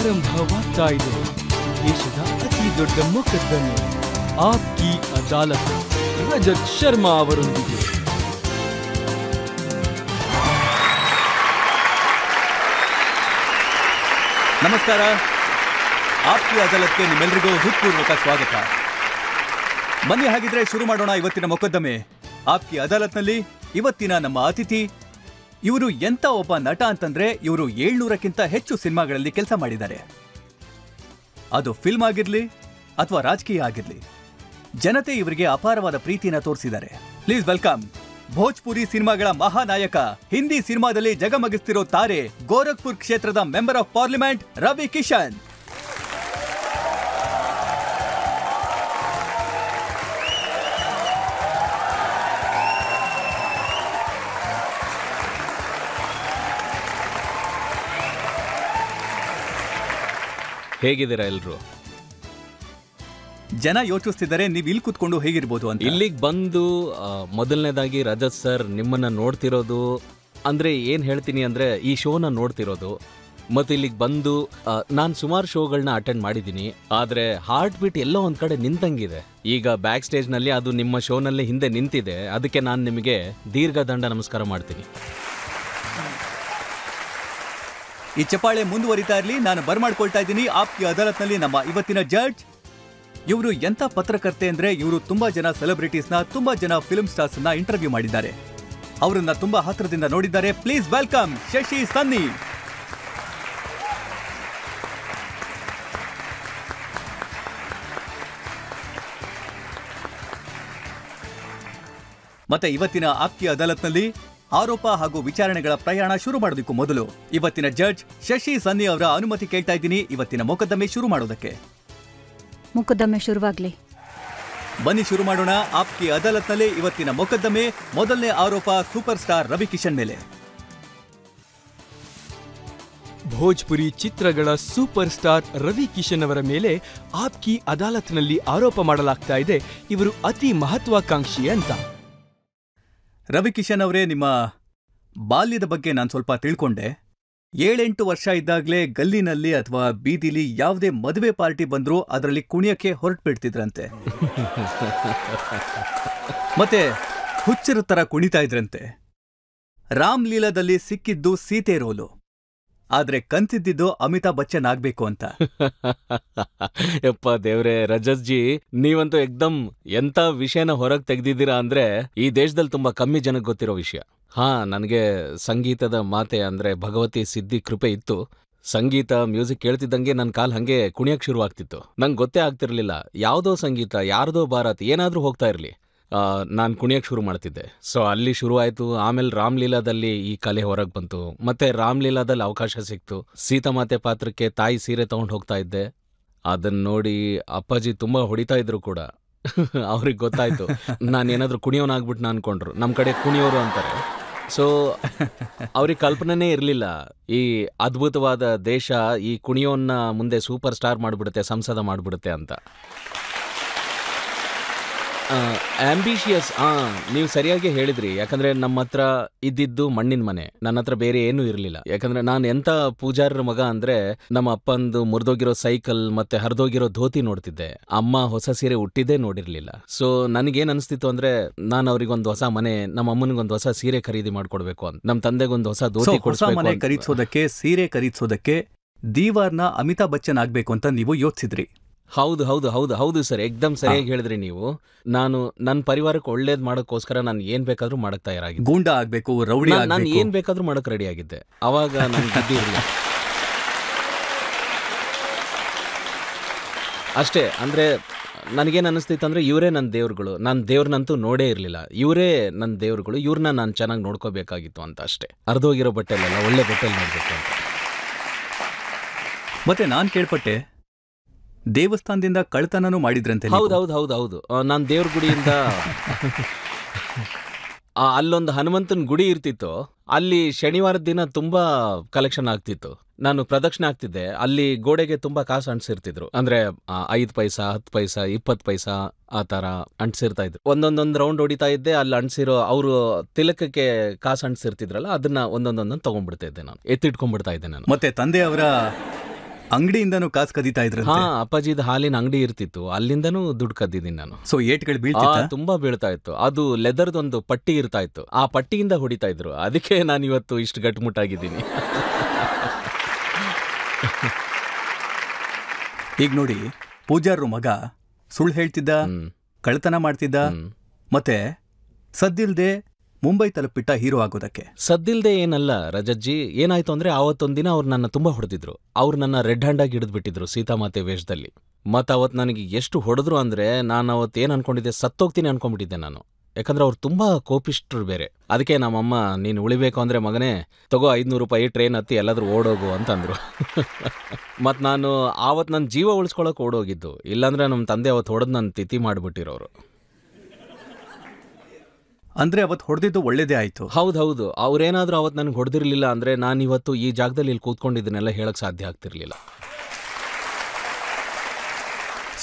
ಆರಂಭವಾಗ್ತಾ ಇದೆ ದೇಶದ ಅತಿ ದೊಡ್ಡ ಮೊಕದ್ದಮೆ ಆಪ್ಕಿ ಅದಾಲತ್ ರಜತ್ ಶರ್ಮಾ ಅವರೊಂದಿಗೆ. ನಮಸ್ಕಾರ. ಆಪ್ಕಿ ಅದಾಲತ್ಗೆ ನಿಮ್ಮೆಲ್ಲರಿಗೂ ಹೃತ್ಪೂರ್ವಕ ಸ್ವಾಗತ. ಬನ್ನಿ ಹಾಗಿದ್ರೆ ಶುರು ಮಾಡೋಣ ಇವತ್ತಿನ ಮೊಕದ್ದಮೆ. ಆಪ್ಕಿ ಅದಾಲತ್ನಲ್ಲಿ ಇವತ್ತಿನ ನಮ್ಮ ಅತಿಥಿ, ಇವರು ಎಂತ ಒಬ್ಬ ನಟ ಅಂತಂದ್ರೆ ಇವರು 700ಕ್ಕಿಂತ ಹೆಚ್ಚು ಸಿನಿಮಾಗಳಲ್ಲಿ ಕೆಲಸ ಮಾಡಿದ್ದಾರೆ. ಅದು ಫಿಲ್ಮ್ ಆಗಿರ್ಲಿ ಅಥವಾ ರಾಜಕೀಯ ಆಗಿರ್ಲಿ, ಜನತೆ ಇವರಿಗೆ ಅಪಾರವಾದ ಪ್ರೀತಿಯನ್ನ ತೋರಿಸಿದ್ದಾರೆ. ಪ್ಲೀಸ್ ವೆಲ್ಕಮ್ ಭೋಜ್ಪುರಿ ಸಿನಿಮಾಗಳ ಮಹಾನಾಯಕ, ಹಿಂದಿ ಸಿನಿಮಾದಲ್ಲಿ ಜಗಮಗಿಸ್ತಿರೋ ತಾರೆ, ಗೋರಖ್ಪುರ್ ಕ್ಷೇತ್ರದ member of parliament Ravi Kishan. ಹೇಗಿದ್ದೀರಾ ಎಲ್ರು? ಜನ ಯೋಚಿಸ್ತಿದ್ದಾರೆ ನೀವು ಇಲ್ಲಿ ಕೂತ್ಕೊಂಡು ಹೇಗಿರ್ಬೋದು ಅಂತ. ಇಲ್ಲಿಗೆ ಬಂದು ಮೊದಲನೇದಾಗಿ ರಜತ್ ಸರ್ ನಿಮ್ಮನ್ನ ನೋಡ್ತಿರೋದು ಅಂದ್ರೆ ಏನ್ ಹೇಳ್ತೀನಿ ಅಂದ್ರೆ ಈ ಶೋನ ನೋಡ್ತಿರೋದು, ಮತ್ತು ಇಲ್ಲಿಗೆ ಬಂದು ನಾನು ಸುಮಾರು ಶೋಗಳನ್ನ ಅಟೆಂಡ್ ಮಾಡಿದ್ದೀನಿ. ಆದ್ರೆ ಹಾರ್ಟ್ ಬೀಟ್ ಎಲ್ಲೋ ಒಂದ್ ಕಡೆ ನಿಂತಂಗಿದೆ. ಈಗ ಬ್ಯಾಕ್ ಸ್ಟೇಜ್ ನಲ್ಲಿ ಅದು ನಿಮ್ಮ ಶೋನಲ್ಲಿ ಹಿಂದೆ ನಿಂತಿದೆ. ಅದಕ್ಕೆ ನಾನು ನಿಮಗೆ ದೀರ್ಘದಂಡ ನಮಸ್ಕಾರ ಮಾಡ್ತೀನಿ. ಈ ಚಪ್ಪಾಳೆ ಮುಂದುವರಿತಾ ಇರಲಿ. ನಾನು ಬರ್ಮಾಡ್ಕೊಳ್ತಾ ಇದ್ದೀನಿ ಆಪ್ಕಿ ಅದಾಲತ್ನಲ್ಲಿ ನಮ್ಮ ಇವತ್ತಿನ ಜಡ್ಜ್. ಇವರು ಎಂತ ಪತ್ರಕರ್ತೆ ಅಂದ್ರೆ ಇವರು ತುಂಬಾ ಜನ ಸೆಲೆಬ್ರಿಟೀಸ್ನ, ತುಂಬಾ ಜನ ಫಿಲ್ಮ್ ಸ್ಟಾರ್ಸ್ ನ ಇಂಟರ್ವ್ಯೂ ಮಾಡಿದ್ದಾರೆ. ಅವರನ್ನ ತುಂಬಾ ಹತ್ರದಿಂದ ನೋಡಿದ್ದಾರೆ. ಪ್ಲೀಸ್ ವೆಲ್ಕಮ್ ಶಶಿ ಸನ್ನಿ. ಮತ್ತೆ ಇವತ್ತಿನ ಆಪ್ಕಿ ಅದಾಲತ್ನಲ್ಲಿ ಆರೋಪ ಹಾಗೂ ವಿಚಾರಣೆಗಳ ಪ್ರಯಾಣ ಶುರು ಮಾಡೋದಕ್ಕೂ ಮೊದಲು ಇವತ್ತಿನ ಜಡ್ಜ್ ಶಶಿ ಸನ್ನಿ ಅವರ ಅನುಮತಿ ಕೇಳ್ತಾ ಇದ್ದೀನಿ ಇವತ್ತಿನ ಮೊಕದ್ದಮೆ ಶುರು ಮಾಡೋದಕ್ಕೆ. ಮೊಕದ್ದಮೆ ಶುರುವಾಗ್ಲಿ. ಬನ್ನಿ ಶುರು ಮಾಡೋಣ. ಆಪ್ಕಿ ಅದಾಲತ್ನಲ್ಲಿ ಇವತ್ತಿನ ಮೊಕದ್ದಮೆ. ಮೊದಲನೇ ಆರೋಪ ಸೂಪರ್ ಸ್ಟಾರ್ ರವಿ ಕಿಶನ್ ಮೇಲೆ. ಭೋಜ್ಪುರಿ ಚಿತ್ರಗಳ ಸೂಪರ್ ಸ್ಟಾರ್ ರವಿ ಕಿಶನ್ ಅವರ ಮೇಲೆ ಆಪ್ಕಿ ಅದಾಲತ್ನಲ್ಲಿ ಆರೋಪ ಮಾಡಲಾಗ್ತಾ ಇದೆ ಇವರು ಅತಿ ಮಹತ್ವಾಕಾಂಕ್ಷಿ ಅಂತ. ರವಿ ಕಿಶನ್ ಅವರೇ, ನಿಮ್ಮ ಬಾಲ್ಯದ ಬಗ್ಗೆ ನಾನು ಸ್ವಲ್ಪ ತಿಳ್ಕೊಂಡೆ. 7-8 ವರ್ಷ ಇದ್ದಾಗಲೇ ಗಲ್ಲಿನಲ್ಲಿ ಅಥವಾ ಬೀದಿಲಿ ಯಾವುದೇ ಮದುವೆ ಪಾರ್ಟಿ ಬಂದ್ರು ಅದರಲ್ಲಿ ಕುಣಿಯಕ್ಕೆ ಹೊರಟ್ಬಿಡ್ತಿದ್ರಂತೆ. ಮತ್ತೆ ಹುಚ್ಚರ ತರ ಕುಣಿತಾ ಇದ್ರಂತೆ. ರಾಮ್ ಲೀಲಾದಲ್ಲಿ ಸಿಕ್ಕಿದ್ದು ಸೀತೆ ರೋಲು, ಆದ್ರೆ ಕಂತಿದ್ದಿದ್ದು ಅಮಿತಾಬ್ ಬಚ್ಚನ್ ಆಗ್ಬೇಕು ಅಂತ. ಯಪ್ಪ ದೇವ್ರೆ, ರಜತ್ ಜಿ ನೀವಂತೂ ಎಕ್ದಮ್ ಎಂತ ವಿಷಯನ ಹೊರಗೆ ತೆಗ್ದಿದ್ದೀರಾ ಅಂದ್ರೆ ಈ ದೇಶದಲ್ಲಿ ತುಂಬಾ ಕಮ್ಮಿ ಜನಕ್ಕೆ ಗೊತ್ತಿರೋ ವಿಷಯ. ನನಗೆ ಸಂಗೀತದ ಮಾತೆ ಅಂದ್ರೆ ಭಗವತಿ ಸಿದ್ಧಿ ಕೃಪೆ ಇತ್ತು. ಸಂಗೀತ ಮ್ಯೂಸಿಕ್ ಕೇಳ್ತಿದ್ದಂಗೆ ನನ್ನ ಕಾಲ್ ಹಂಗೆ ಕುಣಿಯಕ್ ಶುರು ಆಗ್ತಿತ್ತು. ನಂಗೆ ಗೊತ್ತೇ ಆಗ್ತಿರ್ಲಿಲ್ಲ ಯಾವುದೋ ಸಂಗೀತ, ಯಾರ್ದೋ ಭಾರತ್ ಏನಾದ್ರೂ ಹೋಗ್ತಾ ಇರ್ಲಿ, ನಾನು ಕುಣಿಯಕ್ಕೆ ಶುರು ಮಾಡ್ತಿದ್ದೆ. ಸೊ ಅಲ್ಲಿ ಶುರು ಆಯಿತು. ಆಮೇಲೆ ರಾಮ್ಲೀಲಾದಲ್ಲಿ ಈ ಕಲೆ ಹೊರಗೆ ಬಂತು. ಮತ್ತೆ ರಾಮ್ಲೀಲಾದಲ್ಲಿ ಅವಕಾಶ ಸಿಕ್ತು. ಸೀತಾಮಾತೆ ಪಾತ್ರಕ್ಕೆ ತಾಯಿ ಸೀರೆ ತಗೊಂಡು ಹೋಗ್ತಾ ಇದ್ದೆ. ಅದನ್ನ ನೋಡಿ ಅಪ್ಪಾಜಿ ತುಂಬಾ ಹೊಡಿತಾ ಇದ್ರು ಕೂಡ. ಅವ್ರಿಗೆ ಗೊತ್ತಾಯ್ತು ನಾನೇನಾದ್ರೂ ಕುಣಿಯೋನಾಗ್ಬಿಟ್ಟು ಅನ್ಕೊಂಡ್ರು. ನಮ್ಮ ಕಡೆ ಕುಣಿಯೋರು ಅಂತಾರೆ. ಸೊ ಅವ್ರಿಗೆ ಕಲ್ಪನೆನೇ ಇರಲಿಲ್ಲ ಈ ಅದ್ಭುತವಾದ ದೇಶ ಈ ಕುಣಿಯೋನ್ನ ಮುಂದೆ ಸೂಪರ್ ಸ್ಟಾರ್ ಮಾಡಿಬಿಡುತ್ತೆ, ಸಂಸದ ಮಾಡಿಬಿಡುತ್ತೆ ಅಂತ. ಆಂಬಿಷಿಯಸ್, ನೀವು ಸರಿಯಾಗಿ ಹೇಳಿದ್ರಿ. ಯಾಕಂದ್ರೆ ನಮ್ಮ ಹತ್ರ ಇದ್ದಿದ್ದು ಮಣ್ಣಿನ ಮನೆ, ನನ್ನ ಹತ್ರ ಬೇರೆ ಏನೂ ಇರಲಿಲ್ಲ. ಯಾಕಂದ್ರೆ ನಾನು ಎಂತ ಪೂಜಾರರ ಮಗ ಅಂದ್ರೆ ನಮ್ಮ ಅಪ್ಪಂದು ಮುರಿದೋಗಿರೋ ಸೈಕಲ್ ಮತ್ತೆ ಹರಿದೋಗಿರೋ ಧೋತಿ ನೋಡ್ತಿದ್ದೆ. ಅಮ್ಮ ಹೊಸ ಸೀರೆ ಉಟ್ಟಿದ್ದೇ ನೋಡಿರ್ಲಿಲ್ಲ. ಸೊ ನನಗೇನ್ ಅನಿಸ್ತಿತ್ತು ಅಂದ್ರೆ ನಾನು ಅವ್ರಿಗೊಂದು ಹೊಸ ಮನೆ, ನಮ್ಮ ಅಮ್ಮನಿಗೊಂದು ಹೊಸ ಸೀರೆ ಖರೀದಿ ಮಾಡ್ಕೊಡ್ಬೇಕು ಅಂತ, ನಮ್ಮ ತಂದೆಗೊಂದು ಹೊಸ ಧೋತಿ ಮನೆ ಖರೀದಿಸೋದಕ್ಕೆ, ಸೀರೆ ಖರೀದಿಸೋದಕ್ಕೆ ದೀವಾರ್ನ ಅಮಿತಾಬ್ ಬಚ್ಚನ್ ಆಗ್ಬೇಕು ಅಂತ ನೀವು ಯೋಚಿಸಿದ್ರಿ. ಹೌದು ಹೌದು ಹೌದು ಹೌದು ಸರ್, ಎಕ್ದಮ್ ಸರಿಯಾಗಿ ಹೇಳಿದ್ರಿ ನೀವು. ನಾನು ನನ್ನ ಪರಿವಾರಕ್ಕೆ ಒಳ್ಳೇದ್ ಮಾಡೋಕ್ಕೋಸ್ಕರ ನಾನು ಏನ್ ಬೇಕಾದ್ರೂ ಮಾಡಕ್ ತಯಾರಾಗಿದ್ದೆ. ಗೂಂಡ ಆಗ್ಬೇಕು, ರೌಡಿ, ನಾನು ಏನ್ ಬೇಕಾದ್ರೂ ಮಾಡಕ್ ರೆಡಿ ಆಗಿದ್ದೆ. ಅವಾಗ ನನ್ಗೆ ಇದ್ದಿರಲಿಲ್ಲ ಅಷ್ಟೇ. ಅಂದ್ರೆ ನನಗೇನು ಅನಿಸ್ತಿತ್ತು ಅಂದ್ರೆ ಇವರೇ ನನ್ನ ದೇವ್ರುಗಳು. ನಾನು ದೇವ್ರನ್ನಂತೂ ನೋಡೇ ಇರಲಿಲ್ಲ. ಇವರೇ ನನ್ನ ದೇವ್ರುಗಳು, ಇವ್ರನ್ನ ನಾನು ಚೆನ್ನಾಗಿ ನೋಡ್ಕೋಬೇಕಾಗಿತ್ತು ಅಂತ ಅಷ್ಟೇ. ಅರ್ಧೋಗಿರೋ ಬಟ್ಟೆಲ್ಲ ಒಳ್ಳೆ ಬಟ್ಟೆಲ್ಲಿ ನೋಡ್ಬೇಕು ಅಂತ. ಮತ್ತೆ ನಾನ್ ಕೇಳ್ಪಟ್ಟೆ ದೇವಸ್ಥಾನದಿಂದ ಕಳ್ತನೂ ಮಾಡಿದ್ರಂತೆ. ಹೌದು, ನಾನು ದೇವ್ರ ಗುಡಿಯಿಂದ ಅಲ್ಲೊಂದು ಹನುಮಂತನ ಗುಡಿ ಇರ್ತಿತ್ತು. ಅಲ್ಲಿ ಶನಿವಾರದ ದಿನ ತುಂಬಾ ಕಲೆಕ್ಷನ್ ಆಗ್ತಿತ್ತು. ನಾನು ಪ್ರದಕ್ಷಿಣೆ ಆಗ್ತಿದ್ದೆ. ಅಲ್ಲಿ ಗೋಡೆಗೆ ತುಂಬಾ ಕಾಸು ಅಂಟಿಸಿರ್ತಿದ್ರು. ಅಂದ್ರೆ 5 ಪೈಸಾ, 10 ಪೈಸಾ, 20 ಪೈಸಾ ಆ ತರ ಅಂಟಿಸಿರ್ತಾ ಇದ್ರು. ಒಂದೊಂದೊಂದು ರೌಂಡ್ ಹೊಡಿತಾ ಇದ್ದೆ. ಅಲ್ಲಿ ಅಂಟಿಸಿರೋ ಅವರು ತಿಲಕಕ್ಕೆ ಕಾಸು ಅಂಟಿಸಿರ್ತಿದ್ರಲ್ಲ, ಅದನ್ನ ಒಂದೊಂದೊಂದೊಂದು ತಗೊಂಡ್ಬಿಡ್ತಾ ಇದ್ದೆ. ನಾನು ಎತ್ತಿಟ್ಕೊಂಡ್ಬಿಡ್ತಾ ಇದ್ದೆ ನಾನು. ಮತ್ತೆ ತಂದೆಯವರ ಅಂಗಡಿಯಿಂದನೂ ಕಾಸು ಕದೀತಾ ಇದ್ರ? ಹಾ, ಅಪ್ಪಾಜಿದ ಹಾಲಿನ ಅಂಗಡಿ ಇರ್ತಿತ್ತು, ಅಲ್ಲಿಂದನೂ ದುಡ್ಡು ಕದ್ದಿದ್ದೀನಿ ನಾನು. ಸೊ ಏಟ್ಗಳು ಬೀಳ್ತಿತ್ತಾ? ತುಂಬಾ ಬೀಳ್ತಾ ಇತ್ತು. ಅದು ಲೆದರ್ದೊಂದು ಪಟ್ಟಿ ಇರ್ತಾ ಇತ್ತು, ಆ ಪಟ್ಟಿಯಿಂದ ಹೊಡಿತಾ ಇದ್ರು. ಅದಕ್ಕೆ ನಾನು ಇವತ್ತು ಇಷ್ಟು ಗಟ್ಟಿಮುಟ್ಟಾಗಿದ್ದೀನಿ. ಈಗ ನೋಡಿ, ಪೂಜಾರ್ರು ಮಗ ಸುಳ್ಳು ಹೇಳ್ತಿದ್ದ, ಕಳ್ತನ ಮಾಡ್ತಿದ್ದ, ಮತ್ತೆ ಸದ್ದಿಲ್ದೆ ಮುಂಬೈ ತಲುಪಿಟ್ಟ ಹೀರೋ ಆಗೋದಕ್ಕೆ. ಸದ್ದಿಲ್ದೆ ಏನಲ್ಲ ರಜಜ್ಜಿ, ಏನಾಯ್ತು ಅಂದ್ರೆ ಆವತ್ತೊಂದಿನ ಅವ್ರು ನನ್ನ ತುಂಬಾ ಹೊಡೆದಿದ್ರು. ಅವ್ರು ನನ್ನ ರೆಡ್ ಹ್ಯಾಂಡ್ ಆಗಿ ಹಿಡಿದ್ಬಿಟ್ಟಿದ್ರು ಸೀತಾಮಾತೆ ವೇಷದಲ್ಲಿ. ಮತ್ ಅವತ್ ನನಗೆ ಎಷ್ಟು ಹೊಡೆದ್ರು ಅಂದ್ರೆ ನಾನು ಅವತ್ ಏನ್ ಅನ್ಕೊಂಡಿದ್ದೆ, ಸತ್ತೋಗ್ತೀನಿ ಅನ್ಕೊಂಡ್ಬಿಟ್ಟಿದ್ದೆ ನಾನು. ಯಾಕಂದ್ರೆ ಅವ್ರು ತುಂಬಾ ಕೋಪಿಷ್ಟ್ರು ಬೇರೆ. ಅದಕ್ಕೆ ನಮ್ಮಮ್ಮ, ನೀನು ಉಳಿಬೇಕು ಅಂದ್ರೆ ಮಗನೇ ತಗೋ 500 ರೂಪಾಯಿ ಟ್ರೈನ್ ಹತ್ತಿ ಎಲ್ಲಾದ್ರೂ ಓಡೋಗು ಅಂತಂದ್ರು. ಮತ್ ನಾನು ಆವತ್ ನನ್ನ ಜೀವ ಉಳಿಸ್ಕೊಳಕ್ ಓಡೋಗಿದ್ದು, ಇಲ್ಲಾಂದ್ರೆ ನಮ್ಮ ತಂದೆ ಅವತ್ತು ಹೊಡೆದ್ ನನ್ನ ತಿಥಿ ಮಾಡ್ಬಿಟ್ಟಿರೋರು. ಅಂದ್ರೆ ಅವತ್ತು ಹೊಡೆದಿದ್ದು ಒಳ್ಳೇದೇ ಆಯ್ತು. ಹೌದೌದು, ಅವ್ರೇನಾದ್ರೂ ಅವತ್ತು ನನಗೆ ಹೊಡೆದಿರ್ಲಿಲ್ಲ ಅಂದ್ರೆ ನಾನು ಇವತ್ತು ಈ ಜಾಗದಲ್ಲಿ ಇಲ್ಲಿ ಕೂತ್ಕೊಂಡಿದ್ದನ್ನೆಲ್ಲ ಹೇಳಕ್ ಸಾಧ್ಯ ಆಗ್ತಿರ್ಲಿಲ್ಲ.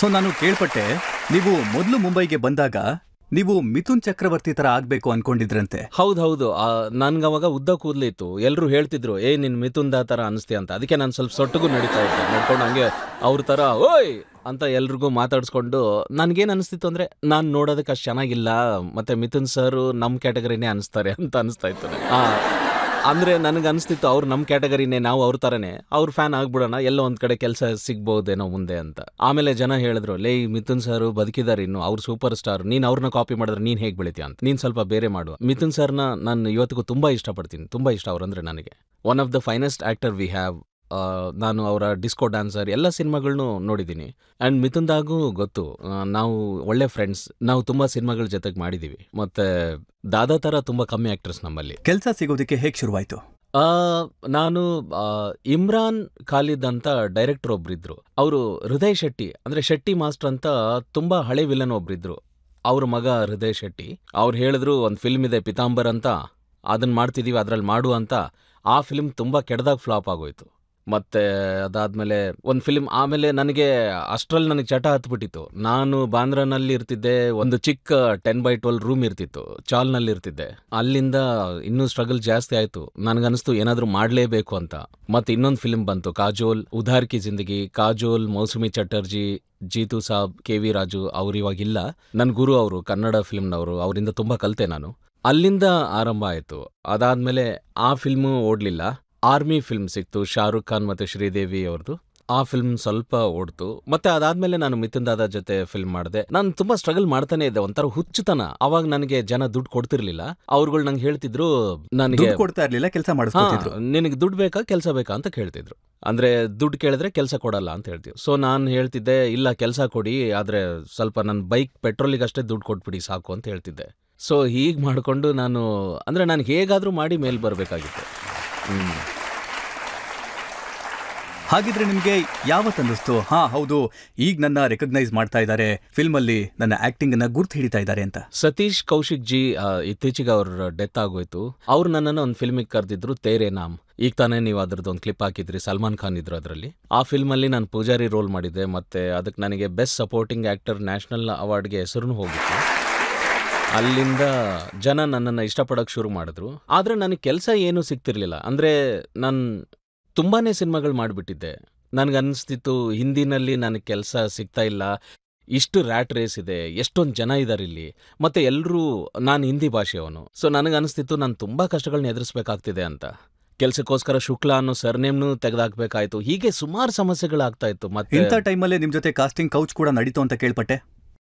ಸೊ ನಾನು ಕೇಳ್ಪಟ್ಟೆ, ನೀವು ಮೊದಲು ಮುಂಬೈಗೆ ಬಂದಾಗ ನೀವು ಮಿಥುನ್ ಚಕ್ರವರ್ತಿ ತರ ಆಗ್ಬೇಕು ಅನ್ಕೊಂಡಿದ್ರಂತೆ. ಹೌದೌದು, ನನ್ಗವಾಗ ಉದ್ದ ಕೂದ್ಲಿತ್ತು. ಎಲ್ರು ಹೇಳ್ತಿದ್ರು, ನಿನ್ ಮಿಥುನ್ ದಾ ತರ ಅನಿಸ್ತೀಯ ಅಂತ. ಅದಕ್ಕೆ ನಾನು ಸ್ವಲ್ಪ ಸೊಟ್ಟಗೂ ನಡೀತಾ ಇದ್ದೆ, ನಡ್ಕೊಂಡು ಹಂಗೆ ಅವ್ರ ತರ ಓಯ್ ಅಂತ ಎಲ್ರಿಗೂ ಮಾತಾಡ್ಸ್ಕೊಂಡು. ನನ್ಗೇನ್ ಅನಿಸ್ತಿತ್ತು ಅಂದ್ರೆ, ನಾನ್ ನೋಡೋದಕ್ಕೆ ಅಷ್ಟು ಚೆನ್ನಾಗಿಲ್ಲ, ಮತ್ತೆ ಮಿಥುನ್ ಸರ್ ನಮ್ ಕ್ಯಾಟಗರಿನೇ ಅನಿಸ್ತಾರೆ ಅಂತ ಅನಿಸ್ತಾ ಇತ್ತು. ಅಂದ್ರೆ ನನಗೆ ಅನಿಸ್ತಿತ್ತು ಅವ್ರು ನಮ್ಮ ಕ್ಯಾಟಗರಿನೇ, ನಾವು ಅವ್ರ ತರನೇ, ಅವ್ರ ಫ್ಯಾನ್ ಆಗ್ಬಿಡೋಣ, ಎಲ್ಲೋ ಒಂದ್ ಕಡೆ ಕೆಲಸ ಸಿಗ್ಬಹುದೇನೋ ಮುಂದೆ ಅಂತ. ಆಮೇಲೆ ಜನ ಹೇಳಿದ್ರು, ಲೇ ಮಿಥುನ್ ಸರ್ ಬದುಕಿದಾರೆ ಇನ್ನು, ಅವ್ರು ಸೂಪರ್ ಸ್ಟಾರ್, ನೀನ್ ಅವ್ರನ್ನ ಕಾಪಿ ಮಾಡಿದ್ರೆ ನೀನ್ ಹೇಗ್ ಬೆಳಿತೀಯ ಅಂತ, ನೀನ್ ಸ್ವಲ್ಪ ಬೇರೆ ಮಾಡುವ. ಮಿಥುನ್ ಸರ್ನ ನಾನು ಇವತ್ತಿಗೂ ತುಂಬಾ ಇಷ್ಟಪಡ್ತೀನಿ, ತುಂಬಾ ಇಷ್ಟ ಅವ್ರಂದ್ರೆ ನನಗೆ. One of the finest actor we have. ನಾನು ಅವರ ಡಿಸ್ಕೋ ಡ್ಯಾನ್ಸರ್ ಎಲ್ಲ ಸಿನಿಮಾಗಳನ್ನೂ ನೋಡಿದ್ದೀನಿ. ಅಂಡ್ ಮಿಥುನ್ ದಾಗೂ ಗೊತ್ತು, ನಾವು ಒಳ್ಳೆ ಫ್ರೆಂಡ್ಸ್, ನಾವು ತುಂಬಾ ಸಿನಿಮಾಗಳ ಜೊತೆಗೆ ಮಾಡಿದೀವಿ. ಮತ್ತೆ ದಾದಾ ತರ ತುಂಬಾ ಕಮ್ಮಿ ಆಕ್ಟರ್ಸ್ ನಮ್ಮಲ್ಲಿ. ಕೆಲಸ ಸಿಗೋದಕ್ಕೆ ಹೇಗೆ ಶುರುವಾಯ್ತು? ನಾನು ಇಮ್ರಾನ್ ಖಾಲಿದ್ ಅಂತ ಡೈರೆಕ್ಟರ್ ಒಬ್ರಿದ್ರು. ಅವರು ಹೃದಯ್ ಶೆಟ್ಟಿ, ಅಂದ್ರೆ ಶೆಟ್ಟಿ ಮಾಸ್ಟರ್ ಅಂತ ತುಂಬಾ ಹಳೆ ವಿಲನ್ ಒಬ್ರಿದ್ರು. ಅವ್ರ ಮಗ ಹೃದಯ್ ಶೆಟ್ಟಿ. ಅವ್ರು ಹೇಳಿದ್ರು, ಒಂದು ಫಿಲ್ಮ್ ಇದೆ ಪಿತಾಂಬರ್ ಅಂತ, ಅದನ್ನ ಮಾಡ್ತಿದೀವಿ, ಅದ್ರಲ್ಲಿ ಮಾಡು ಅಂತ. ಆ ಫಿಲ್ಮ್ ತುಂಬಾ ಕೆಟ್ಟದಾಗ ಫ್ಲಾಪ್ ಆಗೋಯ್ತು. ಮತ್ತೆ ಅದಾದ್ಮೇಲೆ ಒಂದು ಫಿಲ್ಮ್, ಆಮೇಲೆ ನನಗೆ ಅಷ್ಟ್ರಲ್ಲಿ ನನಗೆ ಚಟ ಹತ್ಬಿಟ್ಟಿತ್ತು. ನಾನು ಬಾಂದ್ರಾನಲ್ಲಿ ಇರ್ತಿದ್ದೆ, ಒಂದು ಚಿಕ್ಕ 10x12 ರೂಮ್ ಇರ್ತಿತ್ತು, ಚಾಲ್ನಲ್ಲಿ ಇರ್ತಿದ್ದೆ. ಅಲ್ಲಿಂದ ಇನ್ನೂ ಸ್ಟ್ರಗಲ್ ಜಾಸ್ತಿ ಆಯ್ತು. ನನಗನ್ನಿಸ್ತು ಏನಾದ್ರೂ ಮಾಡಲೇಬೇಕು ಅಂತ. ಮತ್ತೆ ಇನ್ನೊಂದು ಫಿಲ್ಮ್ ಬಂತು, ಕಾಜೋಲ್, ಉಧಾರ್ ಕಿ ಜಿಂದಗಿ. ಕಾಜೋಲ್, ಮೌಸುಮಿ ಚಟರ್ಜಿ, ಜೀತು ಸಾಬ್, KV ರಾಜು ಅವ್ರು ಇವಾಗಿಲ್ಲ. ನನ್ನ ಗುರು ಅವರು, ಕನ್ನಡ ಫಿಲ್ಮ್ನವರು, ಅವರಿಂದ ತುಂಬಾ ಕಲಿತೆ ನಾನು. ಅಲ್ಲಿಂದ ಆರಂಭ ಆಯ್ತು. ಅದಾದ್ಮೇಲೆ ಆ ಫಿಲ್ಮು ಓಡ್ಲಿಲ್ಲ. ಆರ್ಮಿ ಫಿಲ್ಮ್ ಸಿಕ್ತು, ಶಾರುಖ್ ಖಾನ್ ಮತ್ತೆ ಶ್ರೀದೇವಿ ಅವ್ರದ್ದು. ಆ ಫಿಲ್ಮ್ ಸ್ವಲ್ಪ ಓಡ್ತು. ಮತ್ತೆ ಅದಾದ್ಮೇಲೆ ನಾನು ಮಿಥುನ್ ದಾದಾ ಜೊತೆ ಫಿಲ್ಮ್ ಮಾಡಿದೆ. ನಾನು ತುಂಬಾ ಸ್ಟ್ರಗಲ್ ಮಾಡ್ತಾನೆ ಇದ್ದೆ, ಒಂಥರ ಹುಚ್ಚುತನ. ಅವಾಗ ನನಗೆ ಜನ ದುಡ್ಡು ಕೊಡ್ತಿರ್ಲಿಲ್ಲ. ಅವ್ರುಗಳು ನಂಗೆ ಹೇಳ್ತಿದ್ರು, ನನಗೆ ಕೊಡ್ತಾ ಇರ್ಲಿಲ್ಲ, ಕೆಲಸ ಮಾಡಿಸ್ಕೊತಿದ್ರು. ನಿನಗೆ ದುಡ್ಡು ಬೇಕಾ ಕೆಲಸ ಬೇಕಾ ಅಂತ ಕೇಳ್ತಿದ್ರು. ಅಂದ್ರೆ ದುಡ್ಡು ಕೇಳಿದ್ರೆ ಕೆಲಸ ಕೊಡಲ್ಲ ಅಂತ ಹೇಳ್ತೀವಿ. ಸೊ ನಾನು ಹೇಳ್ತಿದ್ದೆ, ಇಲ್ಲ ಕೆಲಸ ಕೊಡಿ, ಆದ್ರೆ ಸ್ವಲ್ಪ ನನ್ನ ಬೈಕ್ ಪೆಟ್ರೋಲಿಗಷ್ಟೇ ದುಡ್ಡು ಕೊಟ್ಬಿಡಿ ಸಾಕು ಅಂತ ಹೇಳ್ತಿದ್ದೆ. ಸೊ ಹೀಗೆ ಮಾಡಿಕೊಂಡು ನಾನು, ಅಂದ್ರೆ ನಾನು ಹೇಗಾದ್ರೂ ಮಾಡಿ ಮೇಲ್ ಬರಬೇಕಾಗಿತ್ತು. ಹಾಗಿದ್ರೆ ನಿಮ್ಗೆ ಯಾವತ್ತನ್ನಿಸ್ತು, ಹಾ ಹೌದು, ಈಗ ನನ್ನ ರೆಕಗ್ನೈಸ್ ಮಾಡ್ತಾ ಇದ್ದಾರೆ, ಫಿಲ್ಮಲ್ಲಿ ನನ್ನ ಆಕ್ಟಿಂಗ್ ಅನ್ನ ಗುರ್ತು ಹಿಡಿತಾ ಇದ್ದಾರೆ ಅಂತ? ಸತೀಶ್ ಕೌಶಿಕ್ ಜಿ ಇತ್ತೀಚೆಗೆ ಅವ್ರ ಡೆತ್ ಆಗೋಯ್ತು. ಅವ್ರು ನನ್ನನ್ನು ಒಂದು ಫಿಲ್ಮಿಗೆ ಕರೆದಿದ್ರು, ತೇರೆ ನಾಮ್. ಈಗ ತಾನೇ ನೀವು ಅದ್ರದ್ದು ಒಂದು ಕ್ಲಿಪ್ ಹಾಕಿದ್ರಿ, ಸಲ್ಮಾನ್ ಖಾನ್ ಇದ್ರು ಅದರಲ್ಲಿ. ಆ ಫಿಲ್ಮಲ್ಲಿ ನಾನು ಪೂಜಾರಿ ರೋಲ್ ಮಾಡಿದ್ದೆ. ಮತ್ತೆ ಅದಕ್ಕೆ ನನಗೆ ಬೆಸ್ಟ್ ಸಪೋರ್ಟಿಂಗ್ ಆಕ್ಟರ್ ನ್ಯಾಷನಲ್ ಅವಾರ್ಡ್ಗೆ ಹೆಸರು ಹೋಗಿತ್ತು. ಅಲ್ಲಿಂದ ಜನ ನನ್ನನ್ನು ಇಷ್ಟಪಡೋಕೆ ಶುರು ಮಾಡಿದ್ರು. ಆದ್ರೆ ನನಗೆ ಕೆಲಸ ಏನೂ ಸಿಗ್ತಿರ್ಲಿಲ್ಲ. ಅಂದ್ರೆ ನಾನು ತುಂಬಾನೇ ಸಿನಿಮಾಗಳು ಮಾಡಿಬಿಟ್ಟಿದ್ದೆ. ನನಗನ್ನಿಸ್ತಿತ್ತು, ಹಿಂದಿನಲ್ಲಿ ನನಗೆ ಕೆಲಸ ಸಿಗ್ತಾ ಇಲ್ಲ, ಇಷ್ಟು ರ್ಯಾಟ್ ರೇಸ್ ಇದೆ, ಎಷ್ಟೊಂದು ಜನ ಇದ್ದಾರೆ ಇಲ್ಲಿ, ಮತ್ತೆ ಎಲ್ಲರೂ, ನಾನು ಹಿಂದಿ ಭಾಷೆಯವನು. ಸೊ ನನಗನ್ನಿಸ್ತಿತ್ತು, ನಾನು ತುಂಬಾ ಕಷ್ಟಗಳನ್ನ ಎದುರಿಸ್ಬೇಕಾಗ್ತಿದೆ ಅಂತ. ಕೆಲಸಕ್ಕೋಸ್ಕರ ಶುಕ್ಲಾ ಅನ್ನೋ ಸರ್ನೇಮ್ನು ತೆಗೆದಾಕ್ಬೇಕಾಯ್ತು. ಹೀಗೆ ಸುಮಾರು ಸಮಸ್ಯೆಗಳಾಗ್ತಾ ಇತ್ತು. ಮತ್ತೆ ಇಂಥ ಟೈಮಲ್ಲೇ ನಿಮ್ ಜೊತೆ ಕಾಸ್ಟಿಂಗ್ ಕೌಚ್ ಕೂಡ ನಡೀತು ಅಂತ ಕೇಳ್ಪಟ್ಟೆ.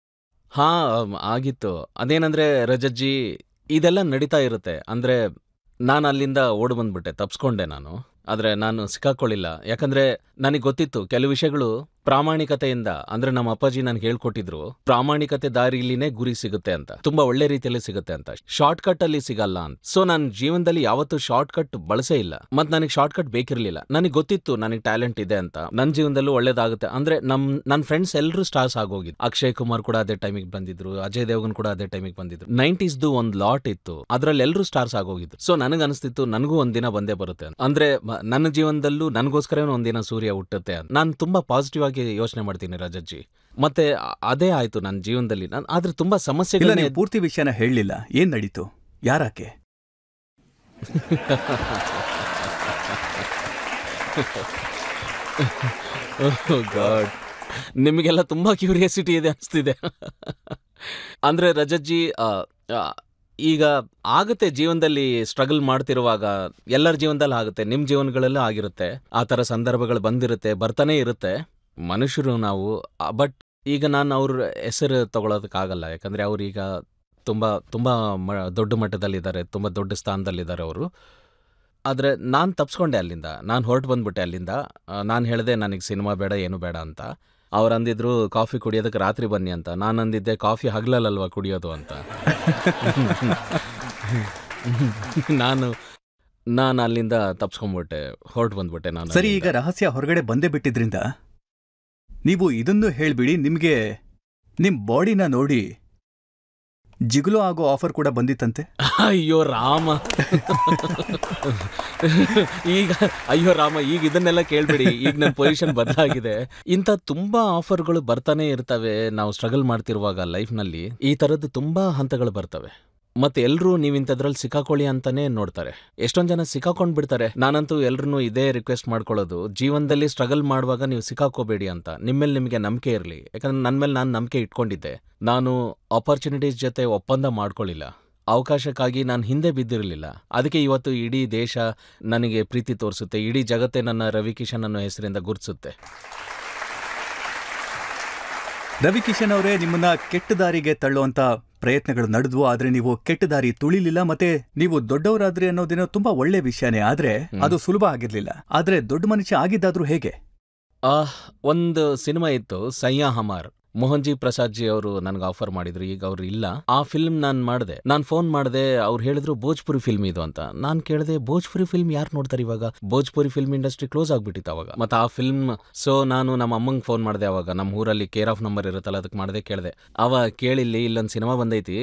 ಹಾ, ಆಗಿತ್ತು. ಅದೇನಂದ್ರೆ ರಜಜ್ಜಿ, ಇದೆಲ್ಲ ನಡೀತಾ ಇರುತ್ತೆ. ಅಂದ್ರೆ ನಾನು ಅಲ್ಲಿಂದ ಓಡ್ ಬಂದ್ಬಿಟ್ಟೆ, ತಪ್ಸ್ಕೊಂಡೆ ನಾನು. ಆದ್ರೆ ನಾನು ಸಿಕ್ಕಾಕೊಳ್ಳಿಲ್ಲ. ಯಾಕಂದ್ರೆ ನನಗೆ ಗೊತ್ತಿತ್ತು ಕೆಲವು ವಿಷಯಗಳು ಪ್ರಾಮಾಣಿಕತೆಯಿಂದ, ಅಂದ್ರೆ ನಮ್ಮ ಅಪ್ಪಾಜಿ ನನ್ಗೆ ಹೇಳ್ಕೊಟ್ಟಿದ್ರು, ಪ್ರಾಮಾಣಿಕತೆ ದಾರಿಲಿನೇ ಗುರಿ ಸಿಗುತ್ತೆ ಅಂತ, ತುಂಬಾ ಒಳ್ಳೆ ರೀತಿಯಲ್ಲಿ ಸಿಗುತ್ತೆ ಅಂತ, ಶಾರ್ಟ್ ಕಟ್ ಅಲ್ಲಿ ಸಿಗಲ್ಲ ಅಂತ. ಸೊ ನನ್ನ ಜೀವನದಲ್ಲಿ ಯಾವತ್ತೂ ಶಾರ್ಟ್ ಕಟ್ ಬಳಸೇ ಇಲ್ಲ. ಮತ್ ನನಗೆ ಶಾರ್ಟ್ ಕಟ್ ಬೇಕಿರ್ಲಿಲ್ಲ. ನನಗೆ ಗೊತ್ತಿತ್ತು ನನಗೆ ಟ್ಯಾಲೆಂಟ್ ಇದೆ ಅಂತ, ನನ್ನ ಜೀವನದಲ್ಲೂ ಒಳ್ಳೇದಾಗುತ್ತೆ. ಅಂದ್ರೆ ನನ್ನ ಫ್ರೆಂಡ್ಸ್ ಎಲ್ಲರೂ ಸ್ಟಾರ್ಸ್ ಆಗೋಗಿದ್ರು. ಅಕ್ಷಯ್ ಕುಮಾರ್ ಕೂಡ ಅದೇ ಟೈಮಿಗೆ ಬಂದಿದ್ರು, ಅಜಯ್ ದೇವಗನ್ ಕೂಡ ಅದೇ ಟೈಮಿಗೆ ಬಂದಿದ್ರು. 90s ಒಂದು ಲಾಟ್ ಇತ್ತು, ಅದ್ರಲ್ಲಿ ಎಲ್ಲರೂ ಸ್ಟಾರ್ಸ್ ಆಗೋಗಿದ್ರು. ಸೊ ನನಗೆ ಅನಿಸ್ತಿತ್ತು, ನನಗೂ ಒಂದಿನ ಬಂದೇ ಬರುತ್ತೆ ಅಂತ. ಅಂದ್ರೆ ನನ್ನ ಜೀವನದಲ್ಲೂ ನನಗೋಸ್ಕರ ಒಂದಿನ ಸೂರ್ಯ ಹುಟ್ಟುತ್ತೆ ಅಂತ ನಾನು ತುಂಬಾ ಪಾಸಿಟಿವ್ ಆಗಿ ಯೋಚನೆ ಮಾಡ್ತೀನಿ ರಜಜ್ಜಿ. ಮತ್ತೆ ಅದೇ ಆಯ್ತು ನನ್ನ ಜೀವನದಲ್ಲಿ. ನಾನು ಆದ್ರೆ ತುಂಬಾ ಸಮಸ್ಯೆಗಳನ್ನ, ಪೂರ್ತಿ ವಿಷಯನ ಹೇಳಲಿಲ್ಲ. ಏನ್ ನಡೀತು, ಯಾರಕ್ಕೆ? ಗಾಡ್, ನಿಮಗೆಲ್ಲ ತುಂಬಾ ಕ್ಯೂರಿಯಾಸಿಟಿ ಇದೆ ಅನಿಸ್ತಿದೆ. ಅಂದ್ರೆ ರಜತ್ಜಿ, ಈಗ ಆಗುತ್ತೆ ಜೀವನದಲ್ಲಿ ಸ್ಟ್ರಗಲ್ ಮಾಡ್ತಿರುವಾಗ, ಎಲ್ಲರ ಜೀವನದಲ್ಲಿ ಆಗುತ್ತೆ, ನಿಮ್ಮ ಜೀವನಗಳಲ್ಲೂ ಆಗಿರುತ್ತೆ, ಆ ಥರ ಸಂದರ್ಭಗಳು ಬಂದಿರುತ್ತೆ, ಬರ್ತಾನೆ ಇರುತ್ತೆ. ಮನುಷ್ಯರು ನಾವು. ಬಟ್ ಈಗ ನಾನು ಅವ್ರ ಹೆಸರು ತಗೊಳೋದಕ್ಕಾಗಲ್ಲ, ಯಾಕಂದರೆ ಅವ್ರೀಗ ತುಂಬ ತುಂಬ ದೊಡ್ಡ ಮಟ್ಟದಲ್ಲಿದ್ದಾರೆ, ತುಂಬ ದೊಡ್ಡ ಸ್ಥಾನದಲ್ಲಿದ್ದಾರೆ ಅವರು. ಆದರೆ ನಾನು ತಪ್ಸ್ಕೊಂಡೆ ಅಲ್ಲಿಂದ, ನಾನು ಹೊರಟು ಬಂದ್ಬಿಟ್ಟೆ ಅಲ್ಲಿಂದ. ನಾನು ಹೇಳಿದೆ ನನಗೆ ಸಿನಿಮಾ ಬೇಡ, ಏನು ಬೇಡ ಅಂತ. ಅವ್ರು ಅಂದಿದ್ರು ಕಾಫಿ ಕುಡಿಯೋದಕ್ಕೆ ರಾತ್ರಿ ಬನ್ನಿ ಅಂತ. ನಾನು ಅಂದಿದ್ದೆ ಕಾಫಿ ಹಗಲಲ್ವಾ ಕುಡಿಯೋದು ಅಂತ. ನಾನು ಅಲ್ಲಿಂದ ತಪ್ಸ್ಕೊಂಡ್ಬಿಟ್ಟೆ, ಹೊರಟು ಬಂದ್ಬಿಟ್ಟೆ ನಾನು. ಸರಿ, ಈಗ ರಹಸ್ಯ ಹೊರಗಡೆ ಬಂದೇ ಬಿಟ್ಟಿದ್ರಿಂದ ನೀವು ಇದನ್ನು ಹೇಳ್ಬಿಡಿ, ನಿಮಗೆ ನಿಮ್ಮ ಬಾಡಿನ ನೋಡಿ ಜಿಗುಲು ಆಗೋ ಆಫರ್ ಕೂಡ ಬಂದಿತ್ತಂತೆ. ಅಯ್ಯೋ ರಾಮ, ಈಗ ಇದನ್ನೆಲ್ಲ ಕೇಳ್ಬೇಡಿ. ಈಗ ನನ್ನ ಪೊಸಿಷನ್ ಬದಲಾಗಿದೆ. ಇಂಥ ತುಂಬಾ ಆಫರ್ಗಳು ಬರ್ತಾನೆ ಇರ್ತವೆ. ನಾವು ಸ್ಟ್ರಗಲ್ ಮಾಡ್ತಿರುವಾಗ ಲೈಫ್ನಲ್ಲಿ ಈ ಥರದ್ದು ತುಂಬಾ ಹಂತಗಳು ಬರ್ತವೆ. ಮತ್ತೆ ಎಲ್ಲರೂ ನೀವಿಂಥದ್ರಲ್ಲಿ ಸಿಕ್ಕಾಕೊಳ್ಳಿ ಅಂತಾನೆ ನೋಡ್ತಾರೆ. ಎಷ್ಟೊಂದು ಜನ ಸಿಕ್ಕಾಕೊಂಡ್ ಬಿಡ್ತಾರೆ. ನಾನಂತೂ ಎಲ್ರೂ ಇದೇ ರಿಕ್ವೆಸ್ಟ್ ಮಾಡ್ಕೊಳ್ಳೋದು, ಜೀವನದಲ್ಲಿ ಸ್ಟ್ರಗಲ್ ಮಾಡುವಾಗ ನೀವು ಸಿಕ್ಕಾಕೋಬೇಡಿ ಅಂತ. ನಿಮ್ಮೇಲೆ ನಿಮಗೆ ನಂಬಿಕೆ ಇರಲಿ. ಯಾಕಂದ್ರೆ ನನ್ನ ಮೇಲೆ ನಾನು ನಂಬಿಕೆ ಇಟ್ಕೊಂಡಿದ್ದೆ. ನಾನು ಆಪರ್ಚುನಿಟೀಸ್ ಜೊತೆ ಒಪ್ಪಂದ ಮಾಡ್ಕೊಳ್ಳಿಲ್ಲ, ಅವಕಾಶಕ್ಕಾಗಿ ನಾನು ಹಿಂದೆ ಬಿದ್ದಿರಲಿಲ್ಲ. ಅದಕ್ಕೆ ಇವತ್ತು ಇಡೀ ದೇಶ ನನಗೆ ಪ್ರೀತಿ ತೋರಿಸುತ್ತೆ, ಇಡೀ ಜಗತ್ತೇ ನನ್ನ ರವಿ ಕಿಶನ್ ಅನ್ನೋ ಹೆಸರಿಂದ ಗುರುತಿಸುತ್ತೆ. ರವಿ ಕಿಶನ್ ಅವರೇ, ನಿಮ್ಮನ್ನ ಕೆಟ್ಟ ದಾರಿಗೆ ತಳ್ಳುವಂತ ಪ್ರಯತ್ನಗಳು ನಡೆದ್ವು, ಆದ್ರೆ ನೀವು ಕೆಟ್ಟ ದಾರಿ ತುಳಿಲಿಲ್ಲ. ಮತ್ತೆ ನೀವು ದೊಡ್ಡವರಾದ್ರಿ ಅನ್ನೋದೇನೋ ತುಂಬಾ ಒಳ್ಳೆ ವಿಷಯನೇ, ಆದ್ರೆ ಅದು ಸುಲಭ ಆಗಿರ್ಲಿಲ್ಲ. ಆದ್ರೆ ದೊಡ್ಡ ಮನುಷ್ಯ ಆಗಿದ್ದಾದ್ರೂ ಹೇಗೆ? ಒಂದು ಸಿನಿಮಾ ಇತ್ತು, ಸಯ್ಯಾ ಹಮಾರ್. ಮೋಹನ್ಜಿ ಪ್ರಸಾದ್ ಜಿ ಅವರು ನನಗೆ ಆಫರ್ ಮಾಡಿದ್ರು, ಈಗ ಅವ್ರು ಇಲ್ಲ. ಆ ಫಿಲ್ಮ್ ನಾನು ಮಾಡಿದೆ. ನಾನು ಫೋನ್ ಮಾಡಿದೆ, ಅವ್ರು ಹೇಳಿದ್ರು ಭೋಜ್ಪುರಿ ಫಿಲ್ಮ್ ಇದು ಅಂತ. ನಾನು ಕೇಳಿದೆ, ಭೋಜ್ಪುರಿ ಫಿಲ್ಮ್ ಯಾರು ನೋಡ್ತಾರೆ ಇವಾಗ? ಭೋಜ್ಪುರಿ ಫಿಲ್ಮ್ ಇಂಡಸ್ಟ್ರಿ ಕ್ಲೋಸ್ ಆಗ್ಬಿಟ್ಟಿತ್ತು ಅವಾಗ. ಮತ್ತೆ ಆ ಫಿಲ್ಮ್, ಸೊ ನಾನು ನಮ್ಮ ಅಮ್ಮಂಗೆ ಫೋನ್ ಮಾಡಿದೆ. ಅವಾಗ ನಮ್ಮ ಊರಲ್ಲಿ ಕೇರ್ ಆಫ್ ನಂಬರ್ ಇರುತ್ತಲ್ಲ, ಅದಕ್ಕೆ ಮಾಡಿದೆ. ಕೇಳಿದೆ, ಅವ ಕೇಳಿಲ್ಲಿ ಇಲ್ಲೊಂದು ಸಿನಿಮಾ ಬಂದೈತಿ,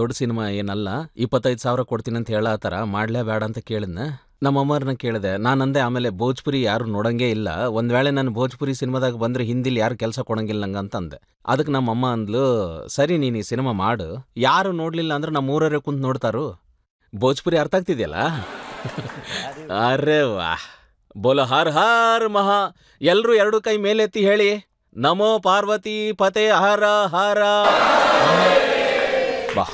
ದೊಡ್ಡ ಸಿನಿಮಾ ಏನಲ್ಲ, 25,000 ಕೊಡ್ತೀನಿ ಅಂತ ಹೇಳತ್ತಾರ, ಮಾಡ್ಲೇ ಬೇಡ ಅಂತ ಕೇಳಿದ್ನ. ನಮ್ಮಮ್ಮರನ್ನ ಕೇಳಿದೆ. ನಾನಂದೆ ಆಮೇಲೆ ಭೋಜ್ಪುರಿ ಯಾರು ನೋಡಂಗೇ ಇಲ್ಲ, ಒಂದ್ ವೇಳೆ ನಾನು ಭೋಜ್ಪುರಿ ಸಿನಿಮಾದಾಗ ಬಂದ್ರೆ ಹಿಂದಿಲಿ ಯಾರು ಕೆಲಸ ಕೊಡಂಗಿಲ್ಲ ನಂಗೆ ಅಂತ ಅಂದೆ. ಅದಕ್ಕೆ ನಮ್ಮಮ್ಮ ಅಂದ್ಲು, ಸರಿ ನೀನು ಈ ಸಿನಿಮಾ ಮಾಡು, ಯಾರು ನೋಡ್ಲಿಲ್ಲ ಅಂದ್ರೆ ನಮ್ಮ ಊರವರೇ ಕುಂತು ನೋಡ್ತಾರು. ಭೋಜ್ಪುರಿ ಅರ್ಥ ಆಗ್ತಿದ್ಯಲ್ಲ? ಅರೆ ವಾಹ್, ಬೋಲೋ ಹರ್ ಹರ್ ಮಹಾ. ಎಲ್ರು 2 ಕೈ ಮೇಲೆತ್ತಿ ಹೇಳಿ, ನಮೋ ಪಾರ್ವತಿ ಪತೆ ಹರ ಹರ. ಬಾ.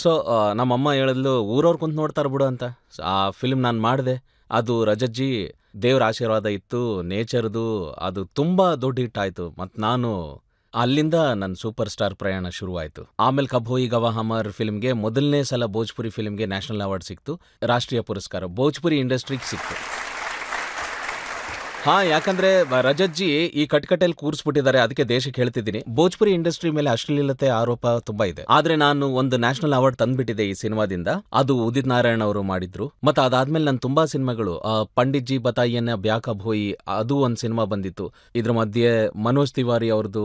ಸೊ ನಮ್ಮಮ್ಮ ಹೇಳಿದ್ಲು, ಊರವ್ರು ಕುಂತು ನೋಡ್ತಾರೆ ಬಿಡು ಅಂತ. ಆ ಫಿಲ್ಮ್ ನಾನು ಮಾಡಿದೆ. ಅದು ರಜತ್ಜಿ ದೇವ್ರ ಆಶೀರ್ವಾದ ಇತ್ತು, ನೇಚರ್ದು, ಅದು ತುಂಬ ದೊಡ್ಡ ಹಿಟ್ ಆಯಿತು. ಮತ್ತು ನಾನು ಅಲ್ಲಿಂದ ನನ್ನ ಸೂಪರ್ ಸ್ಟಾರ್ ಪ್ರಯಾಣ ಶುರುವಾಯಿತು. ಆಮೇಲೆ ಕಬ್ ಹೋಯಿ ಗವಾ ಹಮಾರ್ ಫಿಲ್ಮ್ಗೆ ಮೊದಲನೇ ಸಲ ಭೋಜ್ಪುರಿ ಫಿಲ್ಮ್ಗೆ ನ್ಯಾಷನಲ್ ಅವಾರ್ಡ್ ಸಿಕ್ತು, ರಾಷ್ಟ್ರೀಯ ಪುರಸ್ಕಾರ ಭೋಜ್ಪುರಿ ಇಂಡಸ್ಟ್ರಿಗೆ ಸಿಕ್ತು. ಯಾಕಂದ್ರೆ ರಜತ್ಜಿ ಈ ಕಟ್ಕಟೆಯಲ್ಲಿ ಕೂರಿಸ್ಬಿಟ್ಟಿದ್ದಾರೆ, ಅದಕ್ಕೆ ದೇಶಕ್ಕೆ ಹೇಳ್ತಿದ್ದೀನಿ. ಭೋಜ್ಪುರಿ ಇಂಡಸ್ಟ್ರಿ ಮೇಲೆ ಅಶ್ಲೀಲತೆ ಆರೋಪ ತುಂಬಾ ಇದೆ. ಆದ್ರೆ ನಾನು ಒಂದು ನ್ಯಾಷನಲ್ ಅವಾರ್ಡ್ ತಂದ್ಬಿಟ್ಟಿದೆ ಈ ಸಿನಿಮಾದಿಂದ. ಅದು ಉದಿತ್ ನಾರಾಯಣ್ ಅವರು ಮಾಡಿದ್ರು. ಮತ್ತೆ ಅದಾದ್ಮೇಲೆ ನಾನು ತುಂಬಾ ಸಿನಿಮಾಗಳು, ಪಂಡಿತ್ ಜಿ ಬತಾಯಿಯನ್ನ ಬ್ಯಾಕ್ ಅಬ್ ಹೋಯಿ, ಅದು ಒಂದು ಸಿನಿಮಾ ಬಂದಿತ್ತು. ಇದ್ರ ಮಧ್ಯೆ ಮನೋಜ್ ತಿವಾರಿ ಅವ್ರದ್ದು